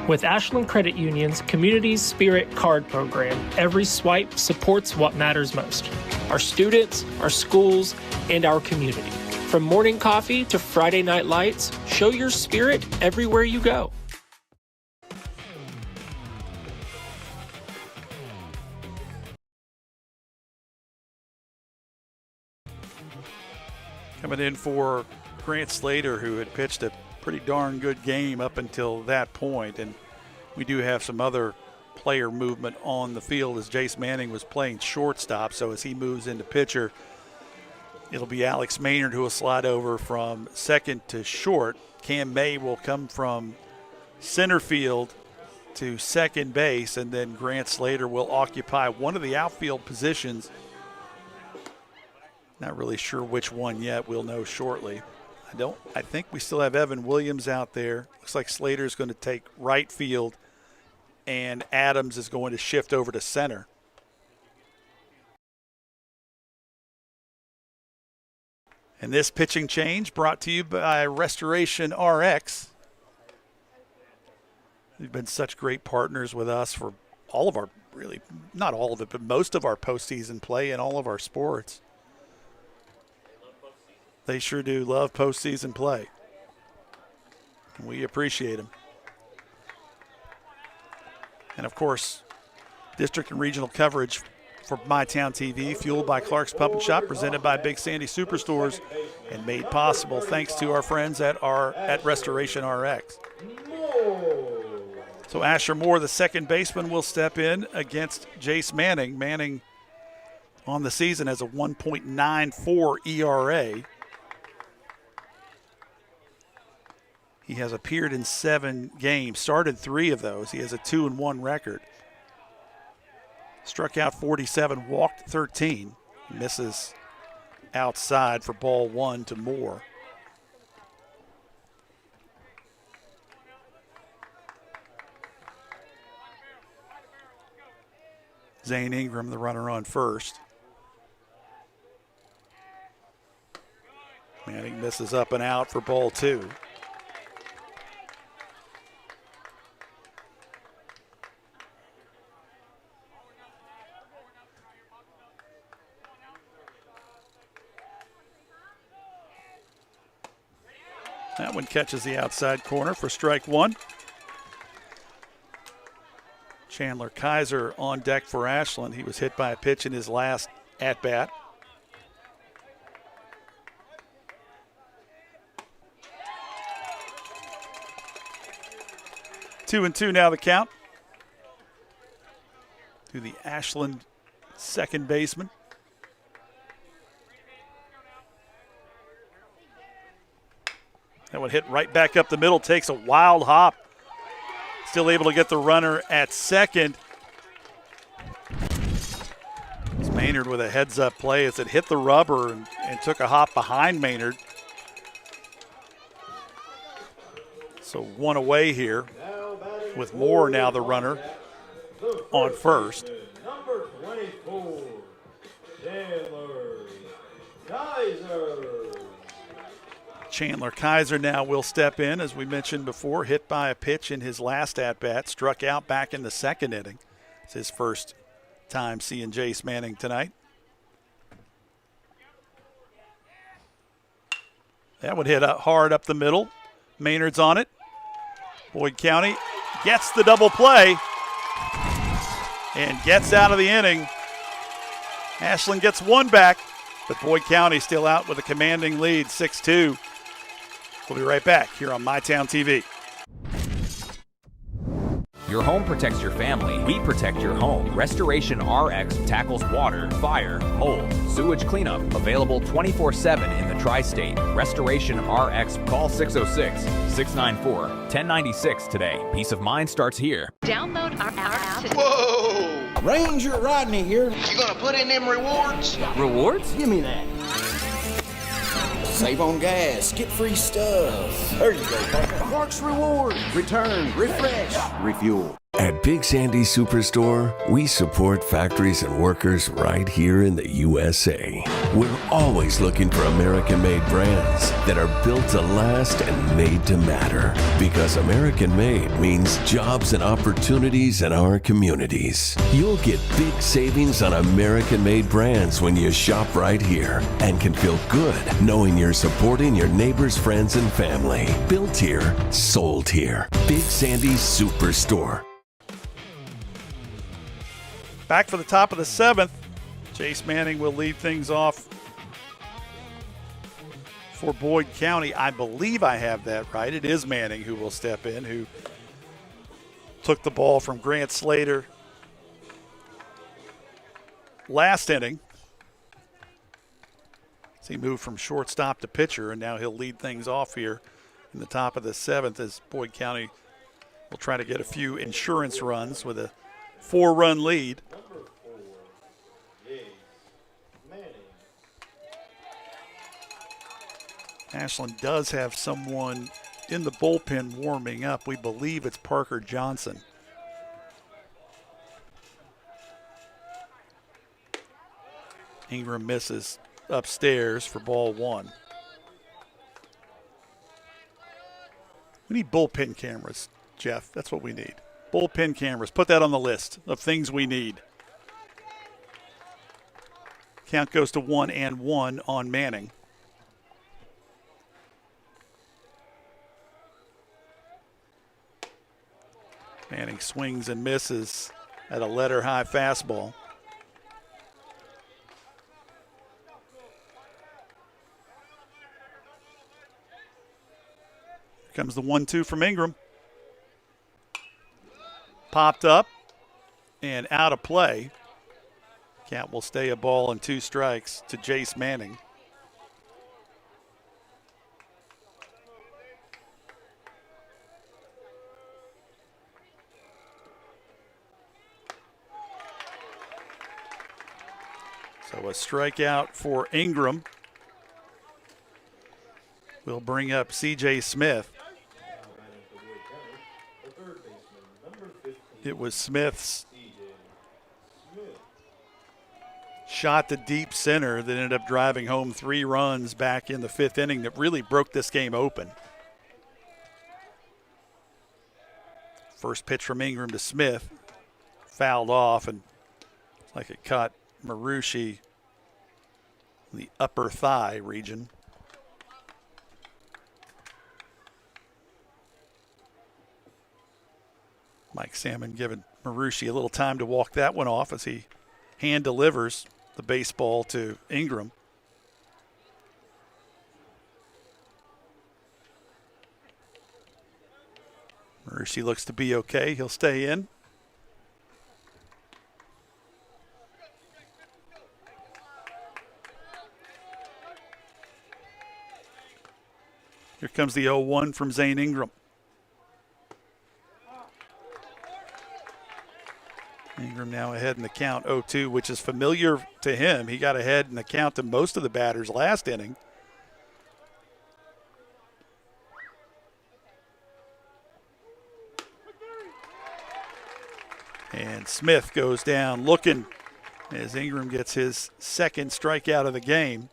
L: With Ashland Credit Union's Community Spirit Card Program, every swipe supports what matters most: our students, our schools, and our community. From morning coffee to Friday night lights, show your spirit everywhere you go.
B: Coming in for Grant Slater, who had pitched a pretty darn good game up until that point. And we do have some other player movement on the field as Jace Manning was playing shortstop. So as he moves into pitcher, it'll be Alex Maynard who will slide over from second to short. Cam May will come from center field to second base, and then Grant Slater will occupy one of the outfield positions. Not really sure which one yet. We'll know shortly. I think we still have Evan Williams out there. Looks like Slater's going to take right field, and Adams is going to shift over to center. And this pitching change brought to you by Restoration RX. They've been such great partners with us for all of our, really, not all of it, but most of our postseason play in all of our sports. They sure do love postseason play. And we appreciate them. And, of course, district and regional coverage for MyTown TV, fueled by Clark's Pump and Shop, presented by Big Sandy Superstores, and made possible thanks to our friends at Restoration RX. So Asher Moore, the second baseman, will step in against Jace Manning. Manning on the season has a 1.94 ERA. He has appeared in 7 games, started 3 of those. He has a 2-1 record. Struck out 47, walked 13. Misses outside for ball 1 to Moore. Zane Ingram, the runner on first. Manning misses up and out for ball 2. That one catches the outside corner for strike 1. Chandler Kaiser on deck for Ashland. He was hit by a pitch in his last at-bat. Two and two now the count to the Ashland second baseman. That one hit right back up the middle, takes a wild hop. Still able to get the runner at second. It's Maynard with a heads-up play as it hit the rubber and took a hop behind Maynard. So one away here with Moore now the runner on first.
H: Number 24, Chandler Kaiser.
B: Chandler Kaiser now will step in, as we mentioned before, hit by a pitch in his last at-bat, struck out back in the second inning. It's his first time seeing Jace Manning tonight. That would hit hard up the middle. Maynard's on it. Boyd County gets the double play and gets out of the inning. Ashland gets one back, but Boyd County still out with a commanding lead, 6-2. We'll be right back here on MyTown TV.
S: Your home protects your family. We protect your home. Restoration RX tackles water, fire, mold, sewage cleanup. Available 24/7 in the tri-state. Restoration RX. Call 606-694-1096 today. Peace of mind starts here.
N: Download our app today.
G: Whoa! Ranger Rodney here. You gonna put in them rewards?
S: Rewards?
G: Give me that. Save on gas, get free stuff. There you go, partner. Clark's Reward. Return, refresh, refuel.
V: At Big Sandy Superstore, we support factories and workers right here in the USA. We're always looking for American-made brands that are built to last and made to matter. Because American-made means jobs and opportunities in our communities. You'll get big savings on American-made brands when you shop right here and can feel good knowing you're supporting your neighbors, friends, and family. Built here, sold here. Big Sandy Superstore.
B: Back for the top of the 7th. Chase Manning will lead things off for Boyd County. I believe I have that right. It is Manning who will step in, who took the ball from Grant Slater last inning. So he moved from shortstop to pitcher, and now he'll lead things off here in the top of the 7th as Boyd County will try to get a few insurance runs with a 4-run lead. Ashland does have someone in the bullpen warming up. We believe it's Parker Johnson. Ingram misses upstairs for ball 1. We need bullpen cameras, Jeff. That's what we need. Bullpen cameras. Put that on the list of things we need. Count goes to 1-1 on Manning. Manning swings and misses at a letter-high fastball. Here comes the 1-2 from Ingram. Popped up and out of play. Count will stay a ball and 2 strikes to Jace Manning. So a strikeout for Ingram will bring up C.J. Smith. It was Smith's shot to deep center that ended up driving home 3 runs back in the 5th inning that really broke this game open. First pitch from Ingram to Smith, fouled off, and it's like it caught Marucci in the upper thigh region. Mike Salmon giving Marucci a little time to walk that one off as he hand delivers the baseball to Ingram. Marucci looks to be okay. He'll stay in. Here comes the 0-1 from Zane Ingram. Ingram now ahead in the count, 0-2, which is familiar to him. He got ahead in the count to most of the batters last inning. And Smith goes down looking as Ingram gets his 2nd strikeout of the game.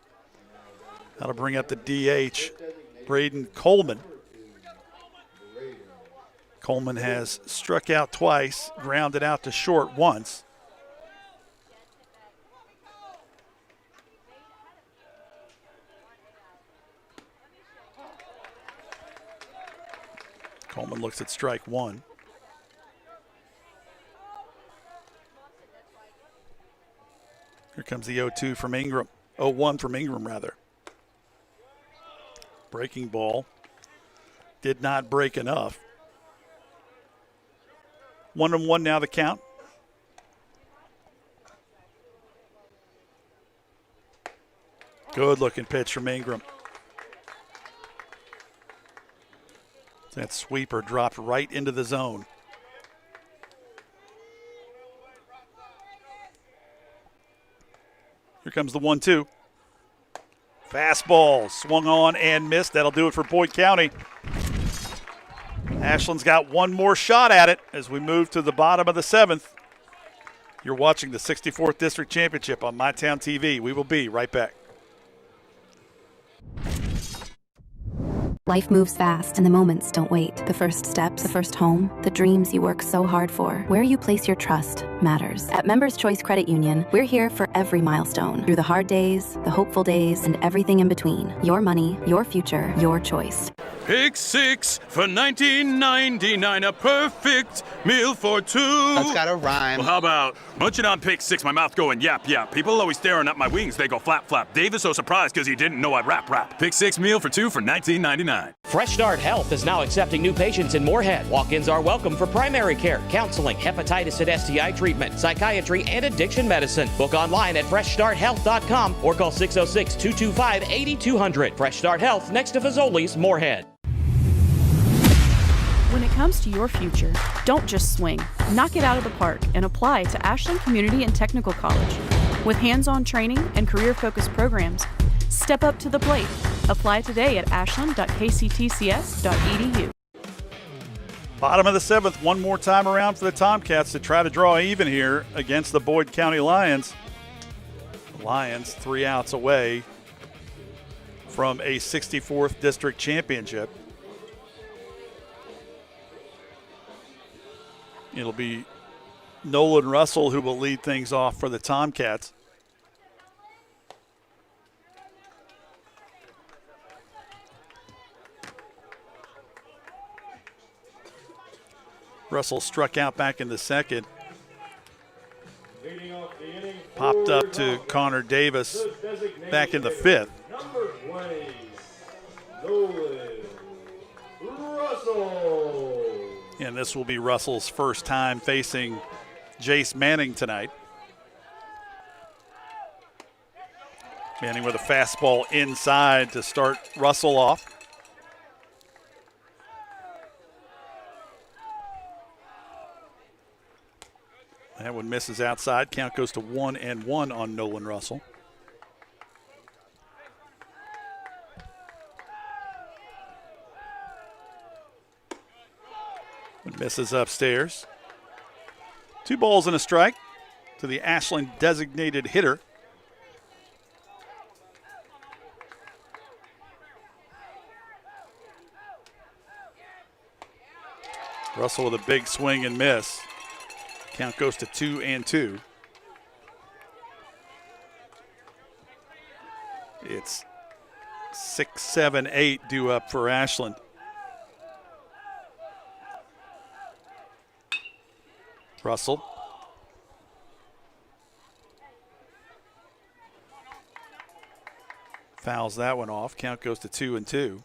B: That'll bring up the DH, Braden Coleman. Coleman has struck out twice, grounded out to short once. Coleman looks at strike 1. Here comes the 0-2 from Ingram. 0-1 from Ingram, rather. Breaking ball. Did not break enough. 1-1 now the count. Good looking pitch from Ingram. That sweeper dropped right into the zone. Here comes the 1-2. Fastball swung on and missed. That'll do it for Boyd County. Ashland's got one more shot at it as we move to the bottom of the 7th. You're watching the 64th District Championship on MyTown TV. We will be right back.
M: Life moves fast and the moments don't wait. The first steps, the first home, the dreams you work so hard for. Where you place your trust matters. At Members Choice Credit Union, we're here for every milestone. Through the hard days, the hopeful days, and everything in between. Your money, your future, your choice.
C: Pick 6 for $19.99, a perfect meal for two.
P: That's gotta rhyme.
C: Well, how about munching on Pick 6, my mouth going yap, yap. People always staring at my wings, they go flap, flap. Dave is so surprised because he didn't know I'd rap, rap. Pick 6 meal for two for $19.99.
K: Fresh Start Health is now accepting new patients in Moorhead. Walk-ins are welcome for primary care, counseling, hepatitis and STI treatment, psychiatry, and addiction medicine. Book online at freshstarthealth.com or call 606-225-8200. Fresh Start Health, next to Fazoli's, Moorhead.
F: When it comes to your future, don't just swing. Knock it out of the park and apply to Ashland Community and Technical College. With hands-on training and career-focused programs, step up to the plate. Apply today at ashland.kctcs.edu.
B: Bottom of the 7th, one more time around for the Tomcats to try to draw even here against the Boyd County Lions. The Lions 3 outs away from a 64th District Championship. It'll be Nolan Russell who will lead things off for the Tomcats. Russell struck out back in the second. Popped up to Connor Davis back in the 5th.
H: Number 20, Nolan Russell.
B: And this will be Russell's first time facing Jace Manning tonight. Manning with a fastball inside to start Russell off. That one misses outside. Count goes to 1-1 on Nolan Russell. Misses upstairs. 2 balls and a strike to the Ashland designated hitter. Russell with a big swing and miss. Count goes to 2-2. It's 6, 7, 8 due up for Ashland. Russell. Fouls that one off. Count goes to 2-2.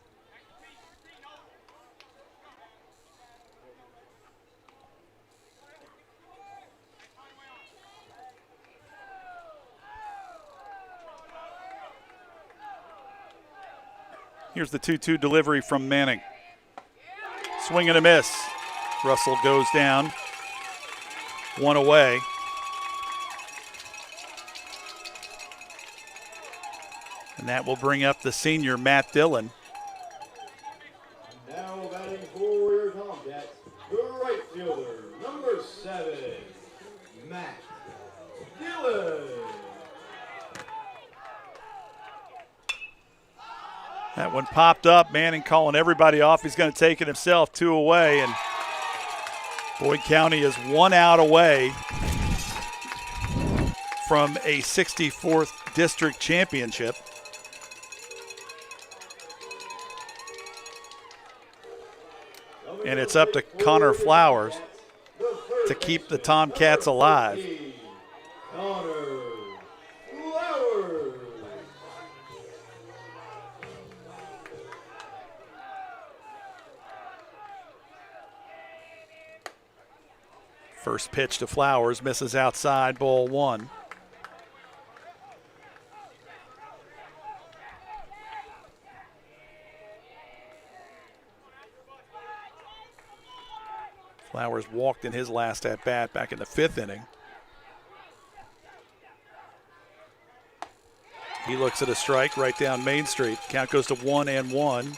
B: Here's the 2-2 delivery from Manning. Swing and a miss. Russell goes down. 1 away. And that will bring up the senior Matt Dillon.
H: Now batting for your Tomcats, the right fielder, number 7, Matt Dillon.
B: That one popped up. Manning calling everybody off. He's going to take it himself. 2 away. And Boyd County is 1 out away from a 64th District Championship. And it's up to Connor Flowers to keep the Tomcats alive.
H: Connor Flowers.
B: First pitch to Flowers, misses outside, ball 1. Flowers walked in his last at-bat back in the 5th inning. He looks at a strike right down Main Street. Count goes to 1-1.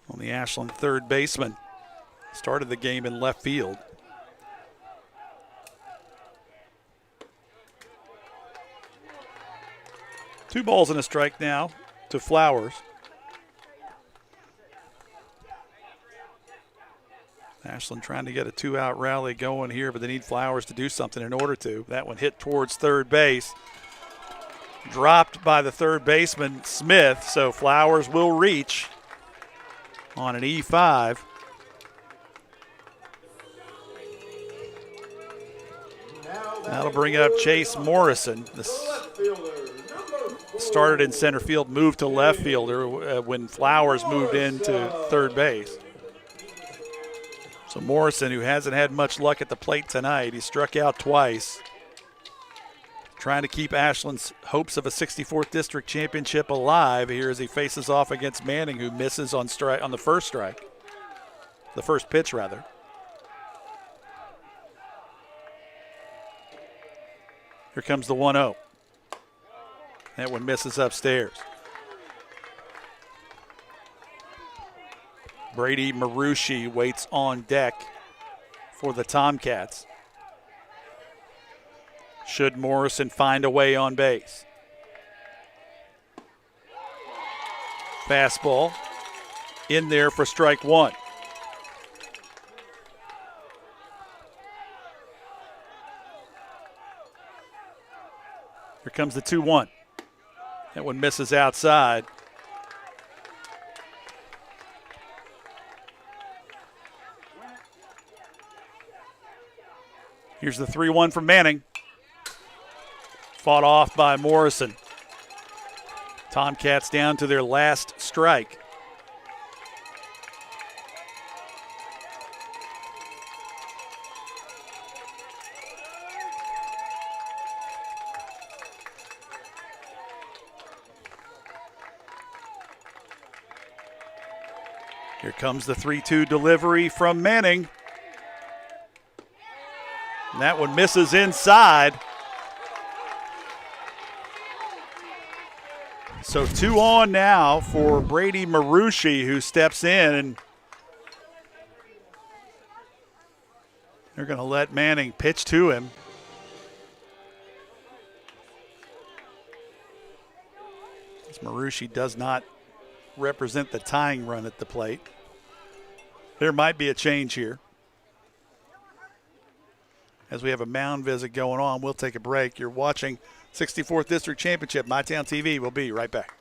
B: on the Ashland third baseman. Started the game in left field. Two balls and a strike now to Flowers. Ashland trying to get a two-out rally going here, but they need Flowers to do something in order to. That one hit towards third base. Dropped by the third baseman, Smith, so Flowers will reach on an E5. That'll bring up Chase Morrison. This started in center field, moved to left fielder when Flowers moved into third base. So Morrison, who hasn't had much luck at the plate tonight, he struck out twice. Trying to keep Ashland's hopes of a 64th District Championship alive here as he faces off against Manning, who misses on the first strike. The first pitch, rather. Here comes the 1-0. That one misses upstairs. Brady Marucci waits on deck for the Tomcats. Should Morrison find a way on base. Fastball in there for strike one. Here comes the 2-1. That one misses outside. Here's the 3-1 from Manning. Fought off by Morrison. Tomcats down to their last strike. Here comes the 3-2 delivery from Manning. And that one misses inside. So 2 on now for Brady Marucci, who steps in, and they're going to let Manning pitch to him. As Marucci does not represent the tying run at the plate. There might be a change here. As we have a mound visit going on, we'll take a break. You're watching 64th District Championship. MyTown TV. We'll be right back.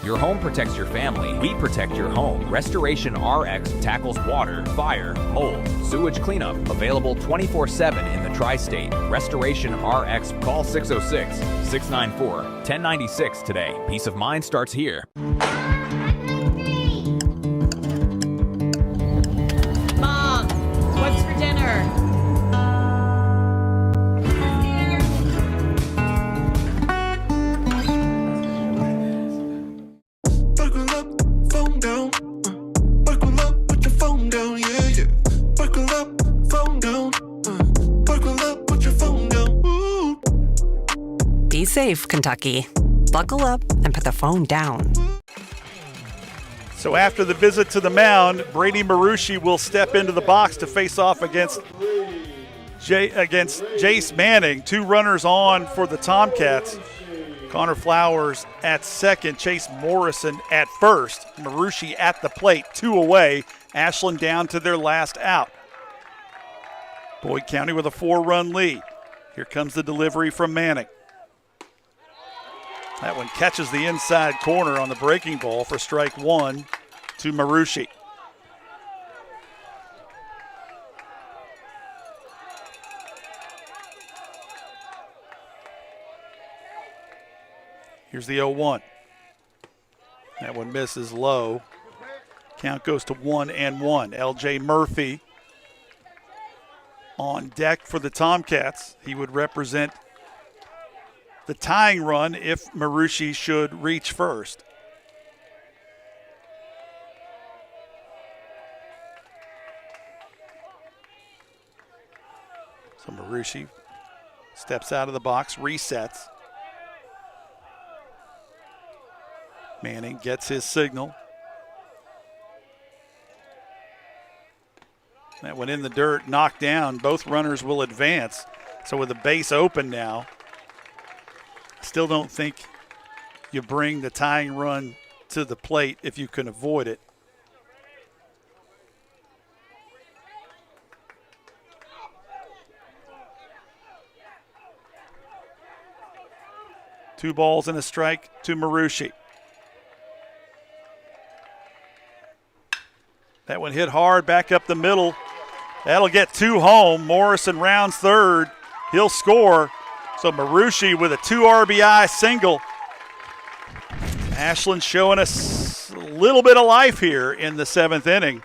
S: Your home protects your family. We protect your home. Restoration RX tackles water, fire, mold, sewage cleanup. Available 24/7 in the tri-state. Restoration RX. Call 606-694-1096 today. Peace of mind starts here.
D: Mom, what's for dinner?
J: Be safe, Kentucky. Buckle up and put the phone down.
B: So after the visit to the mound, Brady Marucci will step into the box to face off against Jace Manning. 2 runners on for the Tomcats. Connor Flowers at second, Chase Morrison at first. Marucci at the plate, 2 away. Ashland down to their last out. Boyd County with a 4-run lead. Here comes the delivery from Manning. That one catches the inside corner on the breaking ball for strike 1 to Marucci. Here's the 0-1. That one misses low. Count goes to 1-1. L.J. Murphy on deck for the Tomcats. He would represent the tying run if Marucci should reach first. So Marucci steps out of the box, resets. Manning gets his signal. That went in the dirt, knocked down. Both runners will advance. So with the base open now, I still don't think you bring the tying run to the plate if you can avoid it. Two balls and a strike to Marucci. That one hit hard back up the middle. That'll get two home. Morrison rounds third. He'll score. So Marucci with a 2 RBI single. Ashland showing us a little bit of life here in the 7th inning.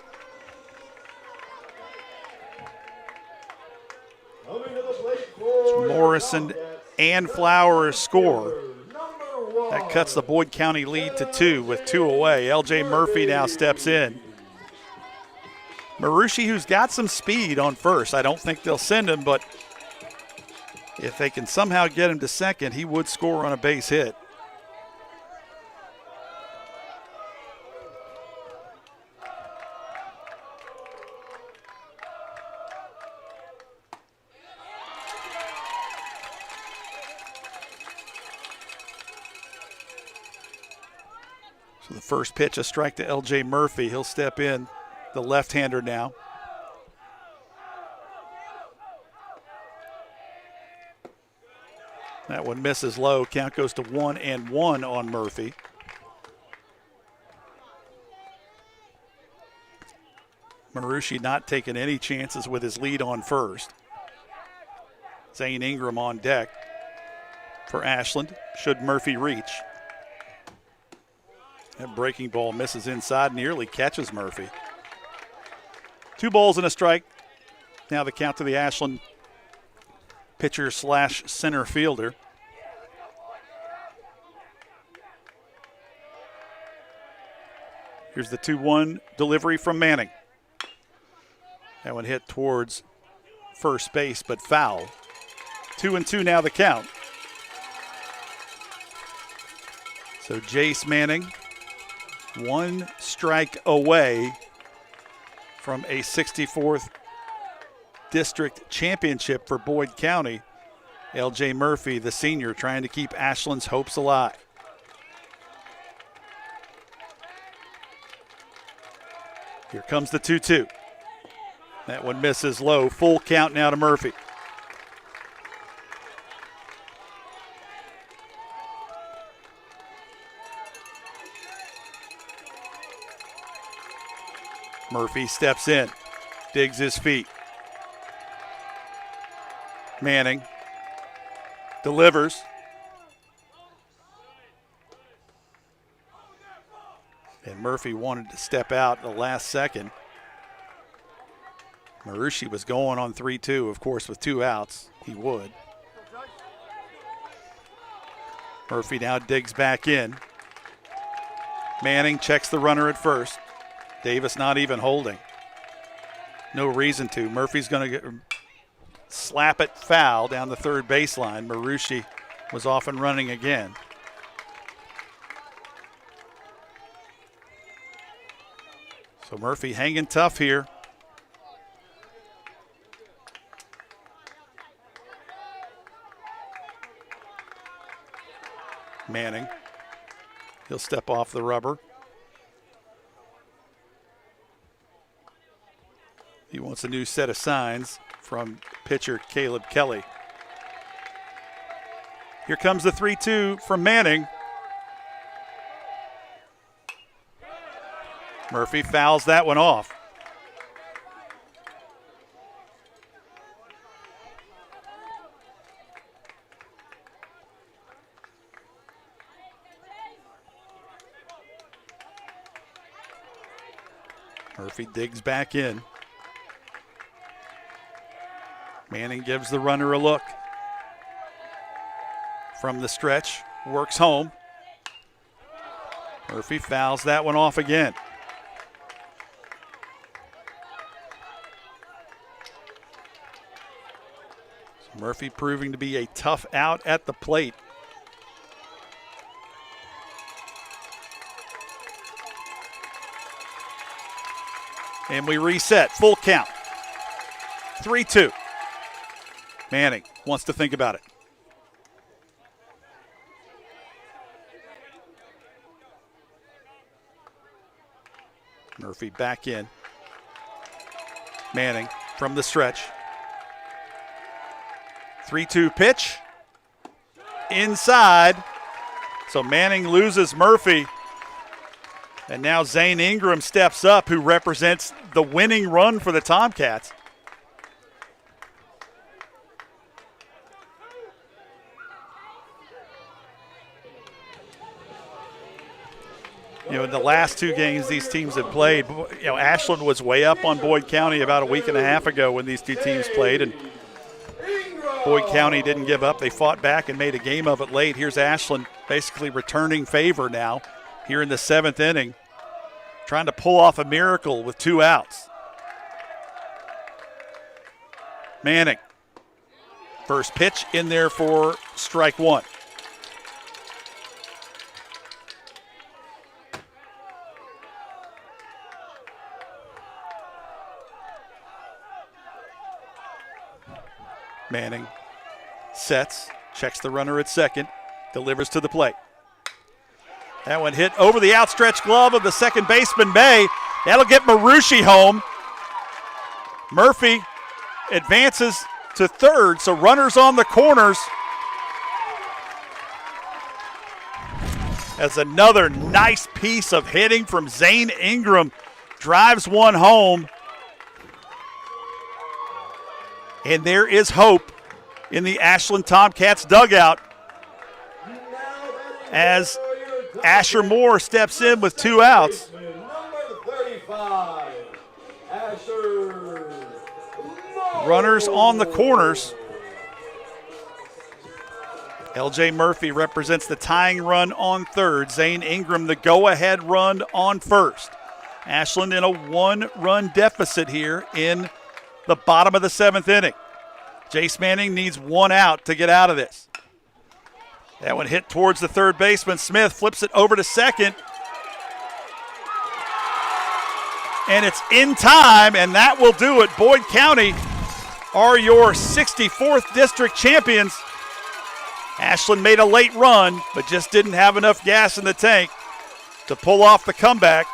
B: Morrison and Flowers score. That cuts the Boyd County lead to 2 with 2 away. LJ Murphy now steps in. Marucci, who's got some speed on first. I don't think they'll send him, but if they can somehow get him to second, he would score on a base hit. So the first pitch, a strike to LJ Murphy. He'll step in, the left-hander now. That one misses low. Count goes to 1-1 on Murphy. Marucci not taking any chances with his lead on first. Zane Ingram on deck for Ashland, should Murphy reach. That breaking ball misses inside, nearly catches Murphy. 2 balls and a strike. Now the count to the Ashland pitcher / center fielder. Here's the 2-1 delivery from Manning. That one hit towards first base, but foul. 2-2 now the count. So Jace Manning, 1 strike away from a 64th district championship for Boyd County. LJ Murphy, the senior, trying to keep Ashland's hopes alive. Here comes the 2-2. That one misses low. Full count now to Murphy. Murphy steps in, digs his feet. Manning delivers. And Murphy wanted to step out the last second. Marucci was going on 3-2, of course, with 2 outs. He would. Murphy now digs back in. Manning checks the runner at first. Davis not even holding. No reason to. Murphy's going to slap it foul down the third baseline. Marucci was off and running again. So Murphy hanging tough here. Manning. He'll step off the rubber. He wants a new set of signs from pitcher Caleb Kelly. Here comes the 3-2 from Manning. Murphy fouls that one off. Murphy digs back in. Manning gives the runner a look. From the stretch, works home. Murphy fouls that one off again. So Murphy proving to be a tough out at the plate. And we reset, full count. 3-2. Manning wants to think about it. Murphy back in. Manning from the stretch. 3-2 pitch. Inside. So Manning loses Murphy. And now Zane Ingram steps up, who represents the winning run for the Tomcats. In the last two games these teams have played, Ashland was way up on Boyd County about a week and a half ago when these two teams played, and Boyd County didn't give up. They fought back and made a game of it late. Here's Ashland basically returning favor now here in the 7th inning, trying to pull off a miracle with 2 outs. Manning, first pitch in there for strike 1. Manning sets, checks the runner at second, delivers to the plate. That one hit over the outstretched glove of the second baseman, May. That'll get Marucci home. Murphy advances to third, so runners on the corners. As another nice piece of hitting from Zane Ingram drives one home. And there is hope in the Ashland Tomcats dugout as Asher Moore steps in with 2 outs. Runners on the corners. LJ Murphy represents the tying run on third. Zane Ingram the go-ahead run on first. Ashland in a 1-run deficit here in the bottom of the 7th inning. Jace Manning needs 1 out to get out of this. That one hit towards the third baseman. Smith flips it over to second. And it's in time, and that will do it. Boyd County are your 64th district champions. Ashland made a late run, but just didn't have enough gas in the tank to pull off the comeback.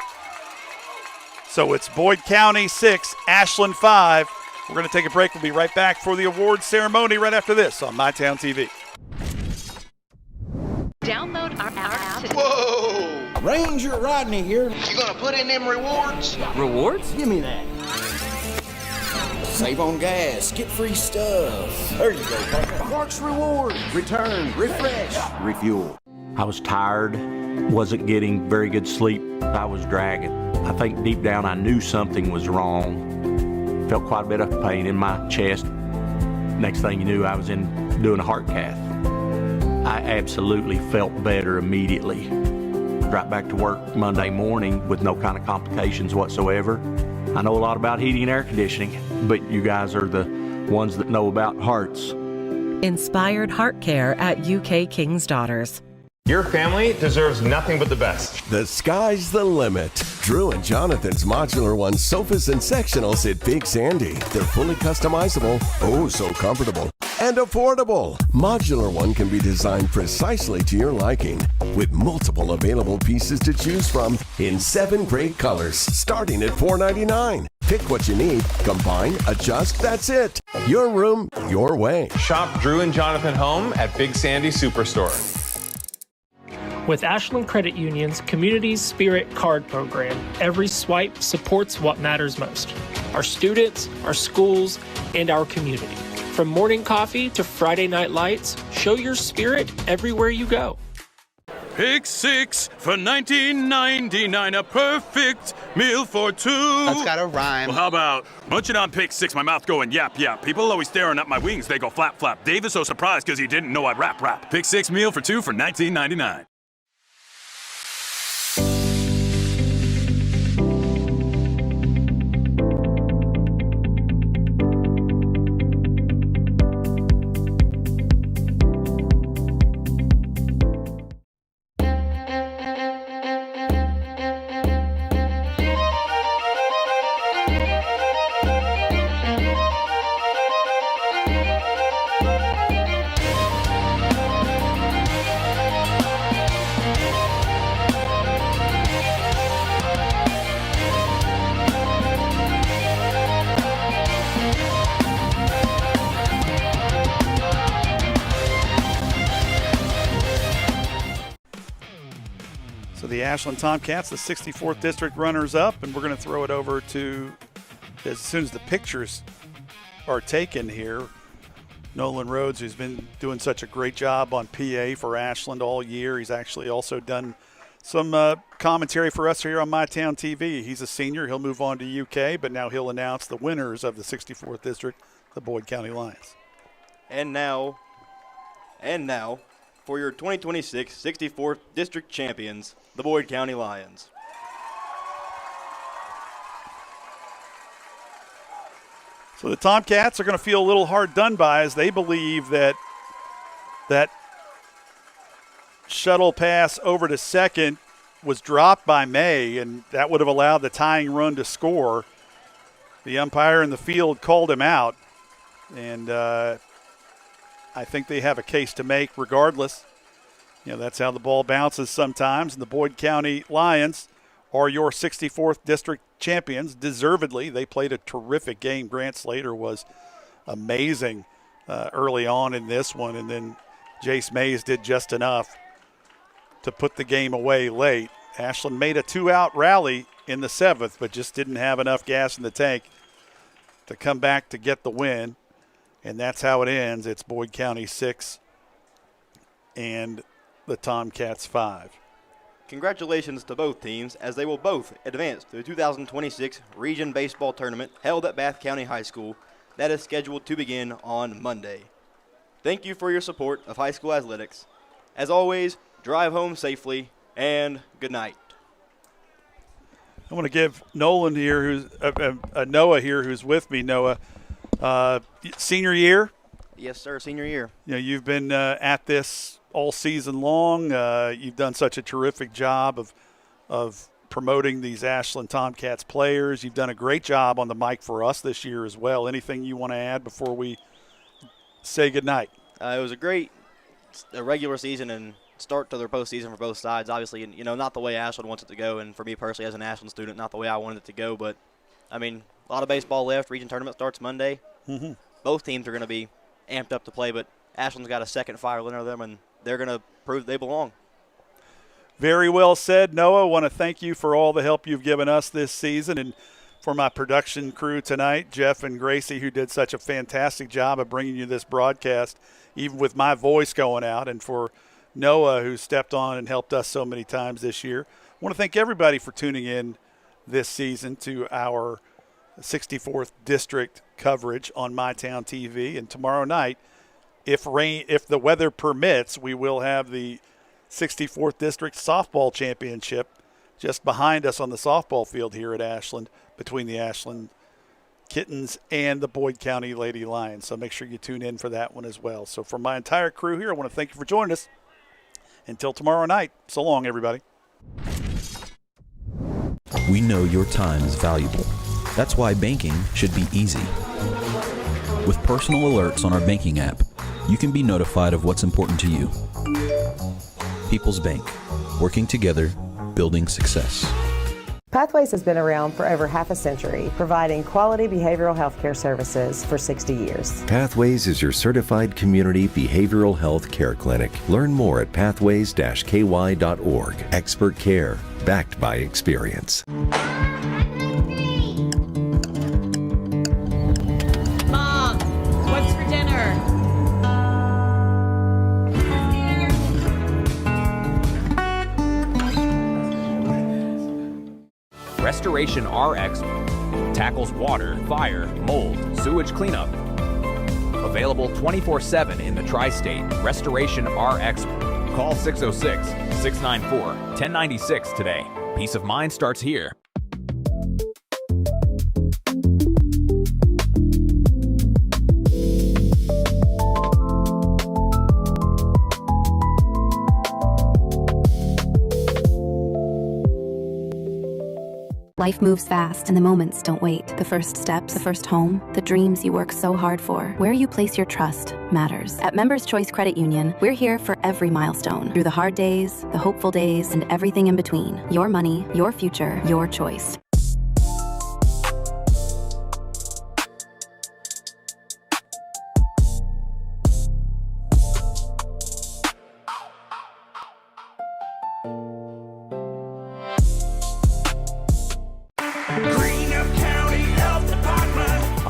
B: So it's Boyd County 6, Ashland 5. We're going to take a break. We'll be right back for the awards ceremony right after this on MyTown TV.
N: Download our app today.
G: Whoa! Ranger Rodney here. You gonna put in them rewards?
P: Rewards?
G: Give me that. Save on gas, get free stuff. There you go, partner. Parks Reward. Return, refresh, refuel.
I: I was tired, wasn't getting very good sleep. I was dragging. I think deep down I knew something was wrong. Felt quite a bit of pain in my chest. Next thing you knew, I was doing a heart cath. I absolutely felt better immediately. Right back to work Monday morning with no kind of complications whatsoever. I know a lot about heating and air conditioning, but you guys are the ones that know about hearts.
R: Inspired heart care at UK King's Daughters.
A: Your family deserves nothing but the best.
V: The sky's the limit. Drew and Jonathan's Modular One sofas and sectionals at Big Sandy. They're fully customizable, oh so comfortable, and affordable. Modular One can be designed precisely to your liking, with multiple available pieces to choose from in 7 great colors, starting at $4.99. Pick what you need, combine, adjust, that's it. Your room, your way.
A: Shop Drew and Jonathan Home at Big Sandy Superstore.
L: With Ashland Credit Union's Community Spirit Card Program, every swipe supports what matters most: our students, our schools, and our community. From morning coffee to Friday night lights, show your spirit everywhere you go.
C: Pick 6 for $19.99, a perfect meal for 2.
P: That's gotta rhyme.
C: Well, how about munching on Pick 6, my mouth going yap, yap. People always staring at my wings, they go flap, flap. Dave is so surprised because he didn't know I'd rap, rap. Pick 6 meal for 2 for $19.99.
B: So the Ashland Tomcats, the 64th district runners-up, and we're going to throw it over to, as soon as the pictures are taken here, Nolan Rhodes, who's been doing such a great job on PA for Ashland all year. He's actually also done some commentary for us here on MyTown TV. He's a senior. He'll move on to UK, but now he'll announce the winners of the 64th district, the Boyd County Lions.
O: And now, for your 2026 64th district champions, the Boyd County Lions.
B: So the Tomcats are going to feel a little hard done by as they believe that shuttle pass over to second was dropped by May, and that would have allowed the tying run to score. The umpire in the field called him out, and I think they have a case to make regardless. You know, that's how the ball bounces sometimes, and the Boyd County Lions are your 64th district champions, deservedly. They played a terrific game. Grant Slater was amazing early on in this one, and then Jace Mays did just enough to put the game away late. Ashland made a 2-out rally in the 7th, but just didn't have enough gas in the tank to come back to get the win, and that's how it ends. It's Boyd County 6 and the Tomcats 5.
O: Congratulations to both teams as they will both advance to the 2026 Region Baseball Tournament held at Bath County High School that is scheduled to begin on Monday. Thank you for your support of high school athletics. As always, drive home safely, and good night.
B: I want to give Nolan here, who's Noah here, who's with me. Noah, senior year.
O: Yes, sir. Senior year.
B: You know, you've been at this all season long. You've done such a terrific job of promoting these Ashland Tomcats players. You've done a great job on the mic for us this year as well. Anything you want to add before we say goodnight?
O: It was a regular season and start to their postseason for both sides. Obviously, you know, not the way Ashland wants it to go, and for me personally as an Ashland student, not the way I wanted it to go. But, I mean, a lot of baseball left. Region tournament starts Monday.
B: Mm-hmm.
O: Both teams are going to be amped up to play, but Ashland's got a second fire lit under them, and they're going to prove they belong.
B: Very well said, Noah. I want to thank you for all the help you've given us this season, and for my production crew tonight, Jeff and Gracie, who did such a fantastic job of bringing you this broadcast, even with my voice going out, and for Noah, who stepped on and helped us so many times this year. I want to thank everybody for tuning in this season to our 64th district coverage on MyTown TV. And tomorrow night, if the weather permits, we will have the 64th district softball championship just behind us on the softball field here at Ashland, between the Ashland Kittens and the Boyd County Lady Lions. So make sure you tune in for that one as well. So for my entire crew here, I want to thank you for joining us. Until tomorrow night, so long, everybody.
P: We know your time is valuable. That's why banking should be easy. With personal alerts on our banking app, you can be notified of what's important to you. People's Bank, working together, building success.
U: Pathways has been around for over half a century, providing quality behavioral health care services for 60 years.
V: Pathways is your certified community behavioral health care clinic. Learn more at pathways-ky.org. Expert care, backed by experience.
D: Mom, what's for dinner?
S: Restoration RX tackles water, fire, mold, sewage cleanup. Available 24/7 in the tri-state. Restoration RX. Call 606-694-1096 today. Peace of mind starts here.
M: Life moves fast and the moments don't wait. The first steps, the first home, the dreams you work so hard for. Where you place your trust matters. At Members Choice Credit Union, we're here for every milestone. Through the hard days, the hopeful days, and everything in between. Your money, your future, your choice.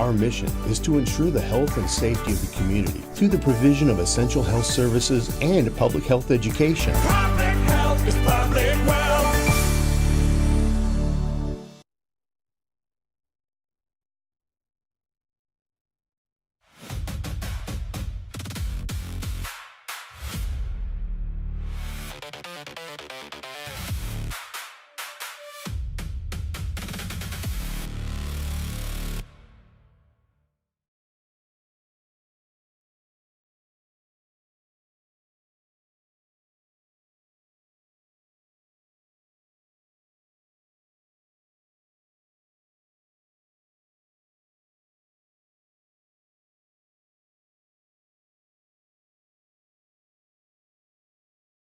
Q: Our mission is to ensure the health and safety of the community through the provision of essential health services and public health education.
T: Public health is public